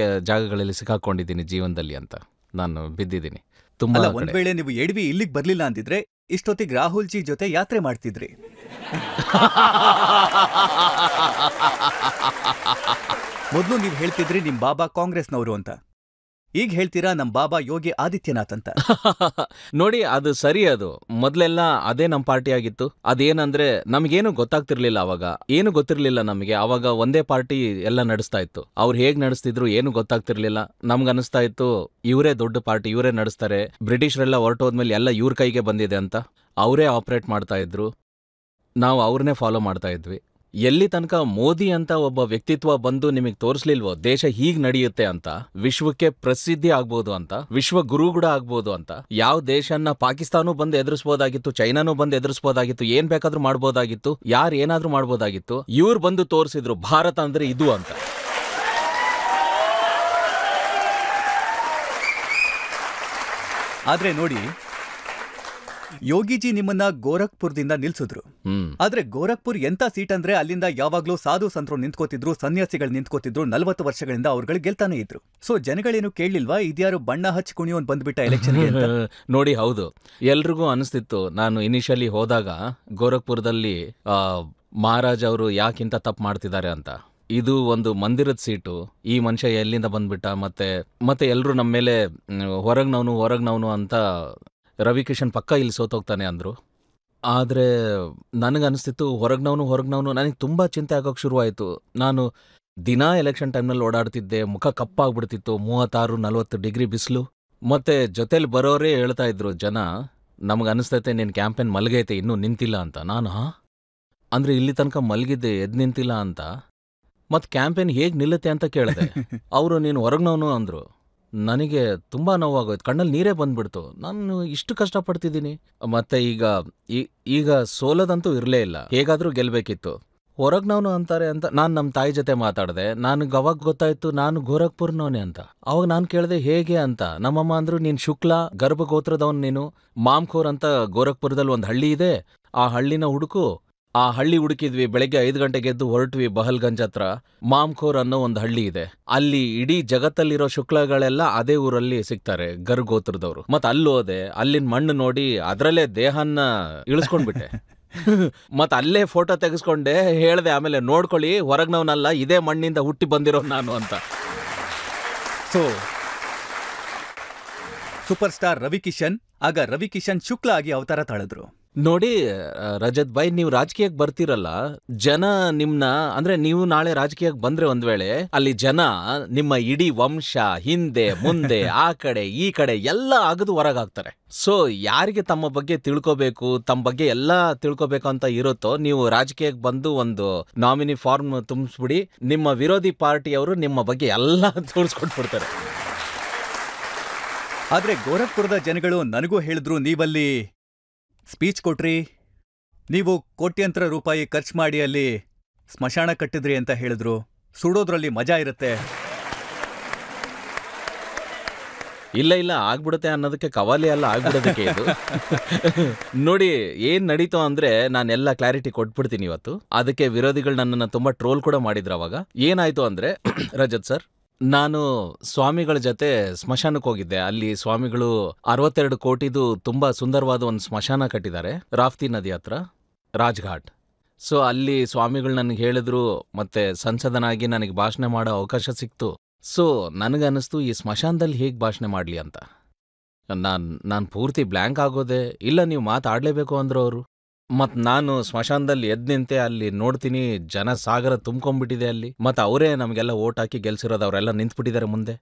ಜಾಗಗಳಲ್ಲಿ ಸಿಕ್ಕಾಕೊಂಡಿದ್ದೀನಿ ಜೀವನದಲ್ಲಿ ಅಂತ. ನಾನು ಬಿದ್ದಿದ್ದೀನಿ ತುಂಬಾ. ಒಂದ್ ವೇಳೆ ನೀವು ಎಡ್ವಿ ಇಲ್ಲಿಗೆ ಬರ್ಲಿಲ್ಲ ಅಂದಿದ್ರೆ ಇಷ್ಟೊತ್ತಿಗೆ ರಾಹುಲ್ ಜಿ ಜೊತೆ ಯಾತ್ರೆ ಮಾಡ್ತಿದ್ರಿ. ಮೊದಲು ನೀವು ಹೇಳ್ತಿದ್ರಿ ನಿಮ್ ಬಾಬಾ ಕಾಂಗ್ರೆಸ್ನವರು ಅಂತ, ಈಗ ಹೇಳ್ತೀರಾ ನಮ್ ಬಾಬಾ ಯೋಗಿ ಆದಿತ್ಯನಾಥ್ ಅಂತ. ನೋಡಿ, ಅದು ಸರಿ. ಅದು ಮೊದ್ಲೆಲ್ಲ ಅದೇ ನಮ್ ಪಾರ್ಟಿ ಆಗಿತ್ತು. ಅದೇನಂದ್ರೆ ನಮ್ಗೇನು ಗೊತ್ತಾಗ್ತಿರ್ಲಿಲ್ಲ ಅವಾಗ, ಏನು ಗೊತ್ತಿರ್ಲಿಲ್ಲ ನಮಗೆ. ಅವಾಗ ಒಂದೇ ಪಾರ್ಟಿ ಎಲ್ಲ ನಡೆಸ್ತಾ ಇತ್ತು. ಅವ್ರು ಹೇಗ್ ನಡೆಸ್ತಿದ್ರು ಏನು ಗೊತ್ತಾಗ್ತಿರ್ಲಿಲ್ಲ. ನಮ್ಗನ್ನಿಸ್ತಾ ಇತ್ತು ಇವರೇ ದೊಡ್ಡ ಪಾರ್ಟಿ, ಇವರೇ ನಡೆಸ್ತಾರೆ, ಬ್ರಿಟಿಷರೆಲ್ಲ ಹೊರಟೋದ್ಮೇಲೆ ಎಲ್ಲ ಇವ್ರ ಕೈಗೆ ಬಂದಿದೆ ಅಂತ. ಅವರೇ ಆಪರೇಟ್ ಮಾಡ್ತಾ ಇದ್ರು, ನಾವು ಅವ್ರನ್ನೇ ಫಾಲೋ ಮಾಡ್ತಾ ಇದ್ವಿ. ಎಲ್ಲಿ ತನಕ ಮೋದಿ ಅಂತ ಒಬ್ಬ ವ್ಯಕ್ತಿತ್ವ ಬಂದು ನಿಮಗೆ ತೋರಿಸ್ಲಿಲ್ವೋ ದೇಶ ಹೀಗ್ ನಡೆಯುತ್ತೆ ಅಂತ, ವಿಶ್ವಕ್ಕೆ ಪ್ರಸಿದ್ಧಿ ಆಗ್ಬೋದು ಅಂತ, ವಿಶ್ವ ಗುರು ಕೂಡ ಆಗ್ಬೋದು ಅಂತ. ಯಾವ ದೇಶನ ಪಾಕಿಸ್ತಾನೂ ಬಂದು ಎದುರಿಸಬಹುದಾಗಿತ್ತು, ಚೈನಾನೂ ಬಂದು ಎದುರಿಸಬಹುದಾಗಿತ್ತು, ಏನ್ ಬೇಕಾದ್ರೂ ಮಾಡ್ಬೋದಾಗಿತ್ತು, ಯಾರು ಏನಾದ್ರೂ ಮಾಡ್ಬೋದಾಗಿತ್ತು. ಇವ್ರು ಬಂದು ತೋರಿಸಿದ್ರು ಭಾರತ ಅಂದ್ರೆ ಇದು ಅಂತ. ಆದ್ರೆ ನೋಡಿ, ಯೋಗಿಜಿ ನಿಮ್ಮನ್ನ ಗೋರಖ್ಪುರದಿಂದ ನಿಲ್ಸಿದ್ರು. ಆದ್ರೆ ಗೋರಖ್ಪುರ್ ಎಂತ ಸೀಟ್ ಅಂದ್ರೆ ಅಲ್ಲಿಂದ ಯಾವಾಗ್ಲೂ ಸಾಧು ಸಂತರು ನಿಂತ್ಕೋತಿದ್ರು, ಸನ್ಯಾಸಿಗಳು ನಿಂತ್ಕೋತಿದ್ರು. 40 ವರ್ಷಗಳಿಂದ ಅವ್ರುಗಳು ಗೆಲ್ತಾನೆ ಇದ್ರು. ಸೊ ಜನಗಳೇನು ಕೇಳಲಿಲ್ವಾ ಇದ್ಯಾರು ಬಣ್ಣ ಹಚ್ಚಿ ಕುಣಿಯೋನ್ ಬಂದ್ಬಿಟ್ಟ ಎಲೆಕ್ಷನ್? ನೋಡಿ, ಹೌದು, ಎಲ್ರಿಗೂ ಅನಿಸ್ತಿತ್ತು. ನಾನು ಇನಿಷಿಯಲಿ ಹೋದಾಗ ಗೋರಖ್ಪುರದಲ್ಲಿ ಮಹಾರಾಜ್ ಅವರು ಯಾಕಿಂತ ತಪ್ಪು ಮಾಡ್ತಿದ್ದಾರೆ ಅಂತ. ಇದು ಒಂದು ಮಂದಿರದ ಸೀಟು, ಈ ಮನುಷ್ಯ ಎಲ್ಲಿಂದ ಬಂದ್ಬಿಟ್ಟ, ಮತ್ತೆ ಎಲ್ರು ನಮ್ಮ ಮೇಲೆ ಹೊರಗ್ನವನು ಅಂತ ರವಿಕಿಶನ್ ಪಕ್ಕ ಇಲ್ಲಿ ಸೋತೋಗ್ತಾನೆ ಅಂದ್ರು. ಆದರೆ ನನಗನ್ನಿಸ್ತಿತ್ತು ಹೊರಗ್ನವನು. ನನಗೆ ತುಂಬ ಚಿಂತೆ ಆಗೋಕೆ ಶುರುವಾಯಿತು. ನಾನು ದಿನಾ ಎಲೆಕ್ಷನ್ ಟೈಮ್ನಲ್ಲಿ ಓಡಾಡ್ತಿದ್ದೆ, ಮುಖ ಕಪ್ಪಾಗ್ಬಿಡ್ತಿತ್ತು, 36-40 ಡಿಗ್ರಿ ಬಿಸಿಲು. ಮತ್ತೆ ಜೊತೆಲಿ ಬರೋರೇ ಹೇಳ್ತಾ ಇದ್ರು ಜನ, ನಮಗನ್ನಿಸ್ತೈತೆ ನಿನ್ನ ಕ್ಯಾಂಪೇನ್ ಮಲಗೈತೆ, ಇನ್ನೂ ನಿಂತಿಲ್ಲ ಅಂತ. ನಾನು ಅಂದರೆ ಇಲ್ಲಿ ತನಕ ಮಲಗಿದ್ದೆ, ಎದ್ದು ನಿಂತಿಲ್ಲ ಅಂತ. ಮತ್ತು ಕ್ಯಾಂಪೇನ್ ಹೇಗೆ ನಿಲ್ಲುತ್ತೆ ಅಂತ ಕೇಳಿದೆ. ಅವರು ನೀನು ಹೊರಗ್ನವನು ಅಂದರು. ನನಗೆ ತುಂಬ ನೋವಾಗೋಯ್ತು, ಕಣ್ಣಲ್ಲಿ ನೀರೇ ಬಂದ್ಬಿಡ್ತು. ನಾನು ಇಷ್ಟು ಕಷ್ಟಪಡ್ತಿದ್ದೀನಿ, ಮತ್ತೆ ಈಗ ಸೋಲೋದಂತೂ ಇರಲೇ ಇಲ್ಲ, ಹೇಗಾದರೂ ಗೆಲ್ಲಬೇಕಿತ್ತು. ಹೊರಗ್ನವನು ಅಂತಾರೆ ಅಂತ ನಾನು ನಮ್ಮ ತಾಯಿ ಜೊತೆ ಮಾತಾಡಿದೆ. ನನಗೆ ಅವಾಗ ಗೊತ್ತಾಯ್ತು ನಾನು ಗೋರಖ್ಪುರ್ನವನೇ ಅಂತ. ಅವಾಗ ನಾನು ಕೇಳಿದೆ ಹೇಗೆ ಅಂತ. ನಮ್ಮಮ್ಮ ಅಂದ್ರು, ನೀನು ಶುಕ್ಲ ಗರ್ಭಗೋತ್ರದವನು, ನೀನು ಮಾಮ್ಖೋರ್ ಅಂತ ಗೋರಖ್ಪುರದಲ್ಲಿ ಒಂದು ಹಳ್ಳಿ ಇದೆ, ಆ ಹಳ್ಳಿನ ಹುಡುಕು. ಆ ಹಳ್ಳಿ ಹುಡುಕಿದ್ವಿ, ಬೆಳಗ್ಗೆ 5 ಗಂಟೆಗೆ ಎದ್ದು ಹೊರಟ್ವಿ. ಬಹಲ್ಗಂಜ್ ಹತ್ರ ಮಾಮ್ಖೋರ್ ಅನ್ನೋ ಒಂದು ಹಳ್ಳಿ ಇದೆ. ಅಲ್ಲಿ ಇಡೀ ಜಗತ್ತಲ್ಲಿರೋ ಶುಕ್ಲಗಳೆಲ್ಲ ಅದೇ ಊರಲ್ಲಿ ಸಿಗ್ತಾರೆ, ಗರ್ಗೋತ್ರದವ್ರು. ಮತ್ತೆ ಅಲ್ಲಿ ಹೋದೆ, ಅಲ್ಲಿನ ಮಣ್ಣು ನೋಡಿ ಅದರಲ್ಲೇ ದೇಹನ್ನ ಇಳಿಸ್ಕೊಂಡ್ಬಿಟ್ಟೆ. ಮತ್ ಅಲ್ಲೇ ಫೋಟೋ ತೆಗೆಸ್ಕೊಂಡೆ, ಹೇಳ್ದೆ ಆಮೇಲೆ ನೋಡ್ಕೊಳ್ಳಿ ಹೊರಗ್ನವನಲ್ಲ, ಇದೇ ಮಣ್ಣಿಂದ ಹುಟ್ಟಿ ಬಂದಿರೋ ನಾನು ಅಂತ. ಸೊ ಸೂಪರ್ ಸ್ಟಾರ್ ರವಿಕಿಶನ್ ಆಗ ರವಿಕಿಶನ್ ಶುಕ್ಲ ಆಗಿ ಅವತಾರ ತಾಳಿದ್ರು. ನೋಡಿ ರಜತ್ ಭಾಯ್, ನೀವು ರಾಜಕೀಯಕ್ಕೆ ಬರ್ತಿರಲ್ಲ, ಜನ ನಿಮ್ನ ಅಂದ್ರೆ ನೀವು ನಾಳೆ ರಾಜಕೀಯಕ್ಕೆ ಬಂದ್ರೆ ಒಂದ್ ವೇಳೆ ಅಲ್ಲಿ ಜನ ನಿಮ್ಮ ಇಡೀ ವಂಶ ಹಿಂದೆ ಮುಂದೆ ಆ ಕಡೆ ಈ ಕಡೆ ಎಲ್ಲ ಅಗದು ಹೊರಗಾಗ್ತಾರೆ. ಸೊ ಯಾರಿಗೆ ತಮ್ಮ ಬಗ್ಗೆ ತಿಳ್ಕೋಬೇಕು, ತಮ್ಮ ಬಗ್ಗೆ ಎಲ್ಲ ತಿಳ್ಕೋಬೇಕು ಅಂತ ಇರುತ್ತೋ, ನೀವು ರಾಜಕೀಯಕ್ಕೆ ಬಂದು ಒಂದು ನಾಮಿನಿ ಫಾರ್ಮ್ ತುಂಬಿಸ್ಬಿಡಿ, ನಿಮ್ಮ ವಿರೋಧಿ ಪಾರ್ಟಿಯವರು ನಿಮ್ಮ ಬಗ್ಗೆ ಎಲ್ಲ ತೋರಿಸ್ಕೊಟ್ಬಿಡ್ತಾರೆ. ಆದ್ರೆ ಗೋರಖ್ಪುರದ ಜನಗಳು ನನಗೂ ಹೇಳಿದ್ರು, ನೀವಲ್ಲಿ ಸ್ಪೀಚ್ ಕೊಟ್ರಿ, ನೀವು ಕೋಟ್ಯಂತರ ರೂಪಾಯಿ ಖರ್ಚು ಮಾಡಿ ಅಲ್ಲಿ ಸ್ಮಶಾನ ಕಟ್ಟಿದ್ರಿ ಅಂತ ಹೇಳಿದ್ರು, ಸುಡೋದ್ರಲ್ಲಿ ಮಜಾ ಇರುತ್ತೆ. ಇಲ್ಲ ಆಗ್ಬಿಡುತ್ತೆ ಅನ್ನೋದಕ್ಕೆ ಕವಾಲಿ ಎಲ್ಲ ಆಗ್ಬಿಡೋದಕ್ಕೆ ಇದು. ನೋಡಿ ಏನ್ ನಡೀತು ಅಂದ್ರೆ, ನಾನೆಲ್ಲ ಕ್ಲಾರಿಟಿ ಕೊಟ್ಬಿಡ್ತೀನಿ ಇವತ್ತು. ಅದಕ್ಕೆ ವಿರೋಧಿಗಳು ನನ್ನನ್ನು ತುಂಬಾ ಟ್ರೋಲ್ ಕೂಡ ಮಾಡಿದ್ರು. ಅವಾಗ ಏನಾಯ್ತು ಅಂದ್ರೆ, ರಜತ್ ಸರ್, ನಾನು ಸ್ವಾಮಿಗಳ ಜೊತೆ ಸ್ಮಶಾನಕ್ಕೆ ಹೋಗಿದ್ದೆ. ಅಲ್ಲಿ ಸ್ವಾಮಿಗಳು 62 ಕೋಟಿದು ತುಂಬಾ ಸುಂದರವಾದ ಒಂದು ಸ್ಮಶಾನ ಕಟ್ಟಿದ್ದಾರೆ ರಾಪ್ತಿ ನದಿ ಹತ್ರ, ರಾಜ್ಘಾಟ್. ಸೊ ಅಲ್ಲಿ ಸ್ವಾಮಿಗಳು ನನಗೆ ಹೇಳಿದ್ರು, ಮತ್ತೆ ಸಂಸದನಾಗಿ ನನಗೆ ಭಾಷಣ ಮಾಡೋ ಅವಕಾಶ ಸಿಕ್ತು. ಸೊ ನನಗನ್ನಿಸ್ತು ಈ ಸ್ಮಶಾನದಲ್ಲಿ ಹೇಗೆ ಭಾಷಣ ಮಾಡಲಿ ಅಂತ. ನಾನು ಪೂರ್ತಿ ಬ್ಲ್ಯಾಂಕ್ ಆಗೋದೆ. ಇಲ್ಲ, ನೀವು ಮಾತಾಡಲೇಬೇಕು ಅಂದ್ರು ಅವರು. ಮತ್ತು ನಾನು ಸ್ಮಶಾನದಲ್ಲಿ ಎದ್ದು ನಿಂತೆ, ಅಲ್ಲಿ ನೋಡ್ತೀನಿ ಜನ ಸಾಗರ ತುಂಬ್ಕೊಂಡ್ಬಿಟ್ಟಿದೆ ಅಲ್ಲಿ. ಮತ್ತು ಅವರೇ ನಮಗೆಲ್ಲ ಓಟ್ ಹಾಕಿ ಗೆಲ್ಸಿರೋದು, ಅವರೆಲ್ಲ ನಿಂತ್ಬಿಟ್ಟಿದ್ದಾರೆ ಮುಂದೆ.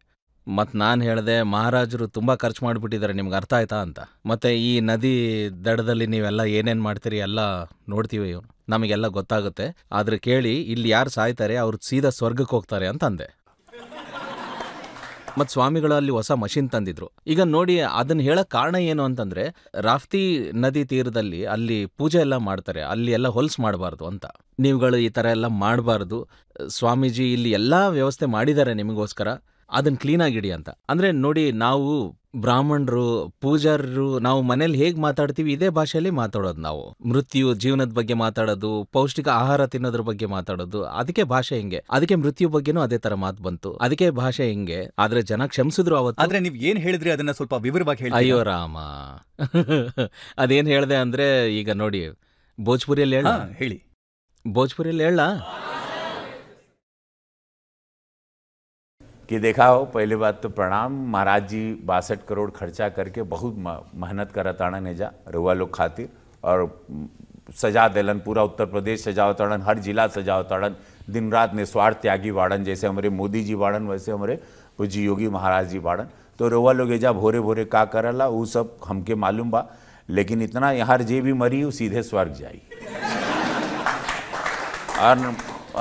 ಮತ್ತು ನಾನು ಹೇಳಿದೆ, ಮಹಾರಾಜರು ತುಂಬ ಖರ್ಚು ಮಾಡಿಬಿಟ್ಟಿದ್ದಾರೆ, ನಿಮ್ಗೆ ಅರ್ಥ ಆಯ್ತಾ ಅಂತ. ಮತ್ತು ಈ ನದಿ ದಡದಲ್ಲಿ ನೀವೆಲ್ಲ ಏನೇನು ಮಾಡ್ತೀರಿ ಎಲ್ಲ ನೋಡ್ತೀವಿ. ನಮಗೆಲ್ಲ ಗೊತ್ತಾಗುತ್ತೆ. ಆದ್ರೆ ಕೇಳಿ, ಇಲ್ಲಿ ಯಾರು ಸಾಯ್ತಾರೆ ಅವ್ರು ಸೀದಾ ಸ್ವರ್ಗಕ್ಕೆ ಹೋಗ್ತಾರೆ ಅಂತ ಅಂದೆ. ಮತ್ತು ಸ್ವಾಮಿಗಳು ಅಲ್ಲಿ ಹೊಸ ಮಷಿನ್ ತಂದಿದ್ರು. ಈಗ ನೋಡಿ, ಅದನ್ನ ಹೇಳಕ್ ಕಾರಣ ಏನು ಅಂತಂದ್ರೆ, ರಾಫ್ತಿ ನದಿ ತೀರದಲ್ಲಿ ಅಲ್ಲಿ ಪೂಜೆ ಎಲ್ಲ ಮಾಡ್ತಾರೆ, ಅಲ್ಲಿ ಎಲ್ಲ ಹೊಲ್ಸ್ ಮಾಡಬಾರ್ದು ಅಂತ. ನೀವುಗಳು ಈ ಥರ ಎಲ್ಲ ಮಾಡಬಾರ್ದು, ಸ್ವಾಮೀಜಿ ಇಲ್ಲಿ ಎಲ್ಲ ವ್ಯವಸ್ಥೆ ಮಾಡಿದ್ದಾರೆ ನಿಮಗೋಸ್ಕರ, ಅದನ್ನ ಕ್ಲೀನಾಗಿಡಿ ಅಂತ. ಅಂದ್ರೆ ನೋಡಿ, ನಾವು ಬ್ರಾಹ್ಮಣರು, ಪೂಜಾರರು, ನಾವು ಮನೇಲಿ ಹೇಗೆ ಮಾತಾಡ್ತೀವಿ ಇದೇ ಭಾಷೆಯಲ್ಲಿ ಮಾತಾಡೋದು. ನಾವು ಮೃತ್ಯು, ಜೀವನದ ಬಗ್ಗೆ ಮಾತಾಡೋದು, ಪೌಷ್ಟಿಕ ಆಹಾರ ತಿನ್ನೋದ್ರ ಬಗ್ಗೆ ಮಾತಾಡೋದು, ಅದಕ್ಕೆ ಭಾಷೆ ಹಿಂಗೆ. ಅದಕ್ಕೆ ಮೃತ್ಯು ಬಗ್ಗೆನೂ ಅದೇ ತರ ಮಾತು ಬಂತು, ಅದಕ್ಕೆ ಭಾಷೆ ಹಿಂಗೆ. ಆದ್ರೆ ಜನ ಕ್ಷಮಿಸಿದ್ರು ಅವತ್ತು. ಆದ್ರೆ ನೀವ್ ಏನ್ ಹೇಳಿದ್ರಿ ಅದನ್ನ ಸ್ವಲ್ಪ ವಿವರವಾಗಿ ಹೇಳಿ. ಅಯ್ಯೋ ರಾಮ, ಅದೇನ್ ಹೇಳ್ದೆ ಅಂದ್ರೆ, ಈಗ ನೋಡಿ ಭೋಜ್ಪುರಿಯಲ್ಲಿ ಹೇಳಿ. ಭೋಜ್ಪುರಿಯಲ್ಲಿ ಹೇಳ कि देखा हो, पहली बात तो प्रणाम। महाराज जी 62 करोड़ खर्चा करके बहुत मेहनत करताड़न एजा रुआ लोग खातिर, और सजा देलन, पूरा उत्तर प्रदेश सजावताड़न, हर जिला सजावताड़न, दिन रात निस्वार्थ त्यागी बाड़न। जैसे हमारे मोदी जी बाड़न वैसे हमारे पूज्य योगी महाराज जी बाड़न। तो रुआ लोग एजा भोरे भोरे का करला वो सब हमके मालूम बा, लेकिन इतना यहाँ जे भी मरी वो सीधे स्वर्ग जाई। और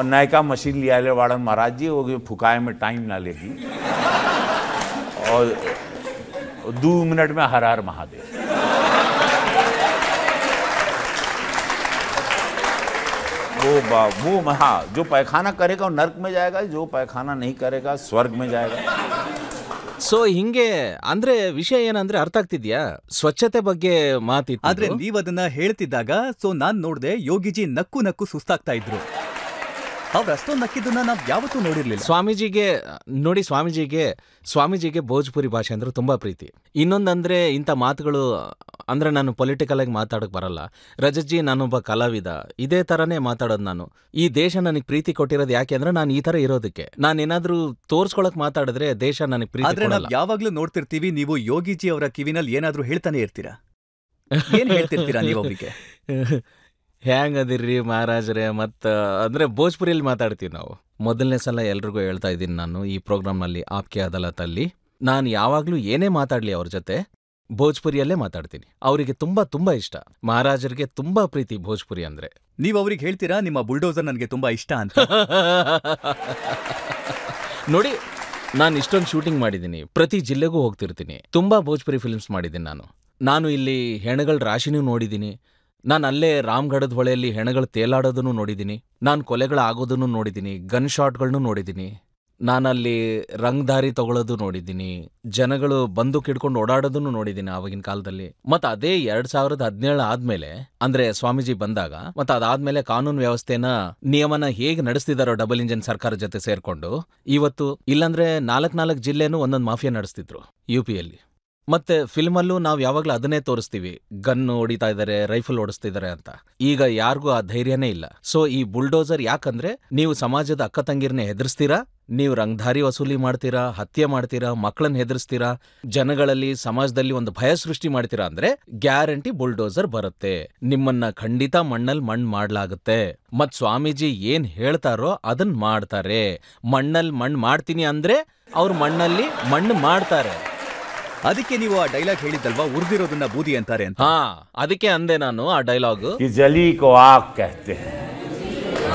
नयका मशीन लिया ले वाड़न महाराज जी, वो फुकाए में टाइम ना लेगी, और 2 मिनट में हर हर महादेव। वो हाँ, जो पैखाना करेगा वो नर्क में जाएगा, जो पैखाना नहीं करेगा स्वर्ग में जाएगा। ಸೊ ಹಿಂಗೆ ಅಂದ್ರೆ ವಿಷಯ ಏನಂದ್ರೆ ಅರ್ಥ ಆಗ್ತಿದ್ಯಾ? ಸ್ವಚ್ಛತೆ ಬಗ್ಗೆ ಮಾತಿತ್ತು. ಆದ್ರೆ ನೀವ್ ಅದನ್ನ ಹೇಳ್ತಿದ್ದಾಗ ಸೊ ನಾನ್ ನೋಡ್ದೆ ಯೋಗಿಜಿ ನಕ್ಕು ನಕ್ಕು ಸುಸ್ತಾಗ್ತಾ ಇದ್ರು. ಅವ್ರು ಅಷ್ಟೊಂದು ನಕ್ಕಿದ್ದನ್ನ ನಾವ್ ಯಾವತ್ತೂ ನೋಡಿರ್ಲಿಲ್ಲ. ಸ್ವಾಮೀಜಿಗೆ ಭೋಜ್ಪುರಿ ಭಾಷೆ ಅಂದ್ರೆ ತುಂಬಾ ಪ್ರೀತಿ. ಇನ್ನೊಂದಂದ್ರೆ ಇಂಥ ಮಾತುಗಳು ಅಂದ್ರೆ ನಾನು ಪೊಲಿಟಿಕಲ್ ಆಗಿ ಮಾತಾಡಕ್ ಬರಲ್ಲ. ರಜತ್ಜಿ, ನಾನೊಬ್ಬ ಕಲಾವಿದ, ಇದೇ ತರನೇ ಮಾತಾಡೋದು ನಾನು. ಈ ದೇಶ ನನಗೆ ಪ್ರೀತಿ ಕೊಟ್ಟಿರೋದು ಯಾಕೆ ಅಂದ್ರೆ ನಾನು ಈ ತರ ಇರೋದಕ್ಕೆ. ನಾನೇನಾದ್ರೂ ತೋರ್ಸ್ಕೊಳಕ್ ಮಾತಾಡಿದ್ರೆ ದೇಶ ನನಗೆ ಪ್ರೀತಿ ಕೊಡಲ್ಲ. ಯಾವಾಗ್ಲೂ ನೋಡ್ತಿರ್ತೀವಿ, ನೀವು ಯೋಗಿಜಿ ಅವರ ಕಿವಿನಲ್ಲಿ ಏನಾದ್ರೂ ಹೇಳ್ತಾನೆ ಇರ್ತೀರಾ. ಏನ್ ಹೇಳ್ತಿರ್ತೀರಾ ನೀವು ಅವರಿಗೆ? ಹ್ಯಾಂಗದಿರ್ರಿ ಮಹಾರಾಜರೇ, ಮತ್ತ ಅಂದ್ರೆ ಭೋಜ್ಪುರಿಯಲ್ಲಿ ಮಾತಾಡ್ತೀವಿ ನಾವು. ಮೊದಲನೇ ಸಲ ಎಲ್ರಿಗೂ ಹೇಳ್ತಾ ಇದ್ದೀನಿ ನಾನು ಈ ಪ್ರೋಗ್ರಾಮ್ನಲ್ಲಿ, ಆಪ್ಕೆ ಅದಾಲತಲ್ಲಿ ನಾನು ಯಾವಾಗ್ಲೂ ಏನೇ ಮಾತಾಡ್ಲಿ ಅವ್ರ ಜೊತೆ ಭೋಜ್ಪುರಿಯಲ್ಲೇ ಮಾತಾಡ್ತೀನಿ. ಅವರಿಗೆ ತುಂಬಾ ತುಂಬಾ ಇಷ್ಟ, ಮಹಾರಾಜರಿಗೆ ತುಂಬಾ ಪ್ರೀತಿ ಭೋಜ್ಪುರಿ ಅಂದ್ರೆ. ನೀವ್ ಅವ್ರಿಗೆ ಹೇಳ್ತೀರಾ ನಿಮ್ಮ ಬುಲ್ಡೋಸರ್ ನನಗೆ ತುಂಬಾ ಇಷ್ಟ ಅಂತ? ನೋಡಿ, ನಾನು ಇಷ್ಟೊಂದು ಶೂಟಿಂಗ್ ಮಾಡಿದ್ದೀನಿ, ಪ್ರತಿ ಜಿಲ್ಲೆಗೂ ಹೋಗ್ತಿರ್ತೀನಿ, ತುಂಬಾ ಭೋಜ್ಪುರಿ ಫಿಲ್ಮ್ಸ್ ಮಾಡಿದ್ದೀನಿ ನಾನು ಇಲ್ಲಿ ಹೆಣಗಳ ರಾಶಿನೂ ನೋಡಿದ್ದೀನಿ, ನಾನು ಅಲ್ಲೇ ರಾಮ್ಗಢದ ಹೊಳೆಯಲ್ಲಿ ಹೆಣಗಳು ತೇಲಾಡೋದನ್ನು ನೋಡಿದ್ದೀನಿ, ನಾನು ಕೊಲೆಗಳಾಗೋದನ್ನು ನೋಡಿದ್ದೀನಿ, ಗನ್ ಶಾಟ್ಗಳನ್ನು ನೋಡಿದ್ದೀನಿ, ನಾನಲ್ಲಿ ರಂಗ್ದಾರಿ ತಗೊಳ್ಳೋದು ನೋಡಿದ್ದೀನಿ, ಜನಗಳು ಬಂದೂಕ್ ಹಿಡ್ಕೊಂಡು ಓಡಾಡೋದನ್ನು ನೋಡಿದ್ದೀನಿ ಆವಾಗಿನ ಕಾಲದಲ್ಲಿ. ಮತ್ತು ಅದೇ 2017 ಆದ್ಮೇಲೆ ಅಂದ್ರೆ ಸ್ವಾಮೀಜಿ ಬಂದಾಗ, ಮತ್ತು ಅದಾದ್ಮೇಲೆ ಕಾನೂನು ವ್ಯವಸ್ಥೆನ ನಿಯಮನ ಹೇಗೆ ನಡೆಸ್ತಿದಾರೋ ಡಬಲ್ ಇಂಜಿನ್ ಸರ್ಕಾರ ಜೊತೆ ಸೇರ್ಕೊಂಡು, ಇವತ್ತು ಇಲ್ಲಾಂದ್ರೆ 4 ಜಿಲ್ಲೆನೂ ಒಂದೊಂದು ಮಾಫಿಯಾ ನಡೆಸ್ತಿದ್ರು UPಯಲ್ಲಿ. ಮತ್ತೆ ಫಿಲ್ಮಲ್ಲೂ ನಾವು ಯಾವಾಗ್ಲೂ ಅದನ್ನೇ ತೋರಿಸ್ತೀವಿ, ಗನ್ ಹೊಡಿತಾ ಇದ್ದಾರೆ, ರೈಫಲ್ ಓಡಿಸ್ತಿದ್ದಾರೆ ಅಂತ. ಈಗ ಯಾರಿಗೂ ಆ ಧೈರ್ಯನೇ ಇಲ್ಲ. ಸೊ ಈ ಬುಲ್ಡೋಸರ್ ಯಾಕಂದ್ರೆ, ನೀವು ಸಮಾಜದ ಅಕ್ಕ ತಂಗಿರನ್ನೇ ಹೆದರ್ಸ್ತೀರಾ, ನೀವು ರಂಗ್ಧಾರಿ ವಸೂಲಿ ಮಾಡ್ತೀರಾ, ಹತ್ಯೆ ಮಾಡ್ತೀರಾ, ಮಕ್ಕಳನ್ನ ಹೆದರ್ಸ್ತೀರಾ, ಜನಗಳಲ್ಲಿ ಸಮಾಜದಲ್ಲಿ ಒಂದು ಭಯ ಸೃಷ್ಟಿ ಮಾಡ್ತೀರಾ ಅಂದ್ರೆ ಗ್ಯಾರಂಟಿ ಬುಲ್ಡೋಸರ್ ಬರುತ್ತೆ, ನಿಮ್ಮನ್ನ ಖಂಡಿತ ಮಣ್ಣಲ್ಲಿ ಮಣ್ಣು ಮಾಡ್ಲಾಗುತ್ತೆ. ಮತ್ ಸ್ವಾಮೀಜಿ ಏನ್ ಹೇಳ್ತಾರೋ ಅದನ್ ಮಾಡ್ತಾರೆ. ಮಣ್ಣಲ್ಲಿ ಮಣ್ಣು ಮಾಡ್ತೀನಿ ಅಂದ್ರೆ ಅವ್ರು ಮಣ್ಣಲ್ಲಿ ಮಣ್ಣು ಮಾಡ್ತಾರೆ. ಅದಕ್ಕೆ ನೀವು ಆ ಡೈಲಾಗ್ ಹೇಳಿದ್ದಲ್ವಾ, ಉರ್ದಿರೋದನ್ನ ಬೂದಿ ಅಂತಾರೆ ಅಂತ. ಅದಕ್ಕೆ ಅಂದೆ ನಾನು ಆ ಡೈಲಾಗ್. जली को आग कहते हैं,